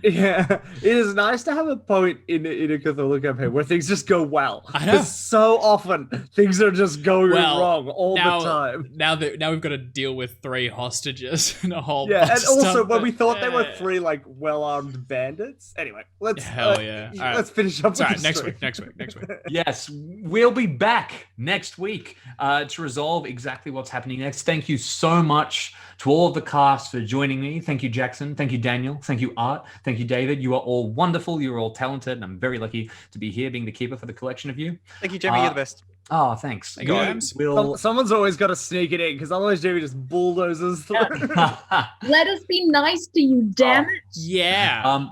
Yeah, it is nice to have a point in a Cthulhu campaign where things just go well. I know. 'Cause so often things are just going Well, wrong all now, the time. Now we've got to deal with 3 hostages and a whole Yeah, bunch and of also stuff when we that- thought they were yeah. 3 well-armed bandits. Anyway, let's Hell yeah. All right. let's finish up. Sorry, with the next story. week. Next week. Yes, we'll be back next week to resolve exactly what's happening next. Thank you so much to all of the cast for joining me. Thank you, Jackson. Thank you, Daniel. Thank you, Art. Thank you, David. You are all wonderful. You're all talented, and I'm very lucky to be here being the keeper for the collection of you. Thank you, Jeremy. You're the best. Oh, thanks. There you go, Ams. Will... Someone's always got to sneak it in because otherwise Jamie just bulldozes through. Let us be nice to you, damn it. Yeah.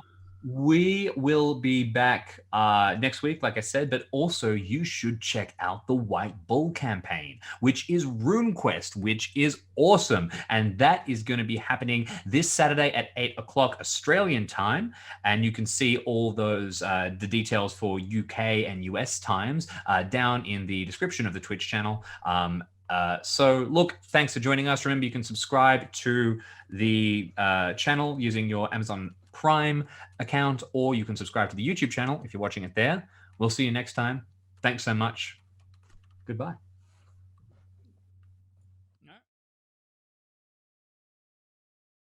We will be back next week, like I said, but also you should check out the White Bull campaign, which is RuneQuest, which is awesome. And that is going to be happening this Saturday at 8 o'clock Australian time. And you can see all those, the details for UK and US times down in the description of the Twitch channel. So look, thanks for joining us. Remember, you can subscribe to the channel using your Amazon Prime account, or you can subscribe to the YouTube channel if you're watching it there. We'll see you next time. Thanks so much. Goodbye.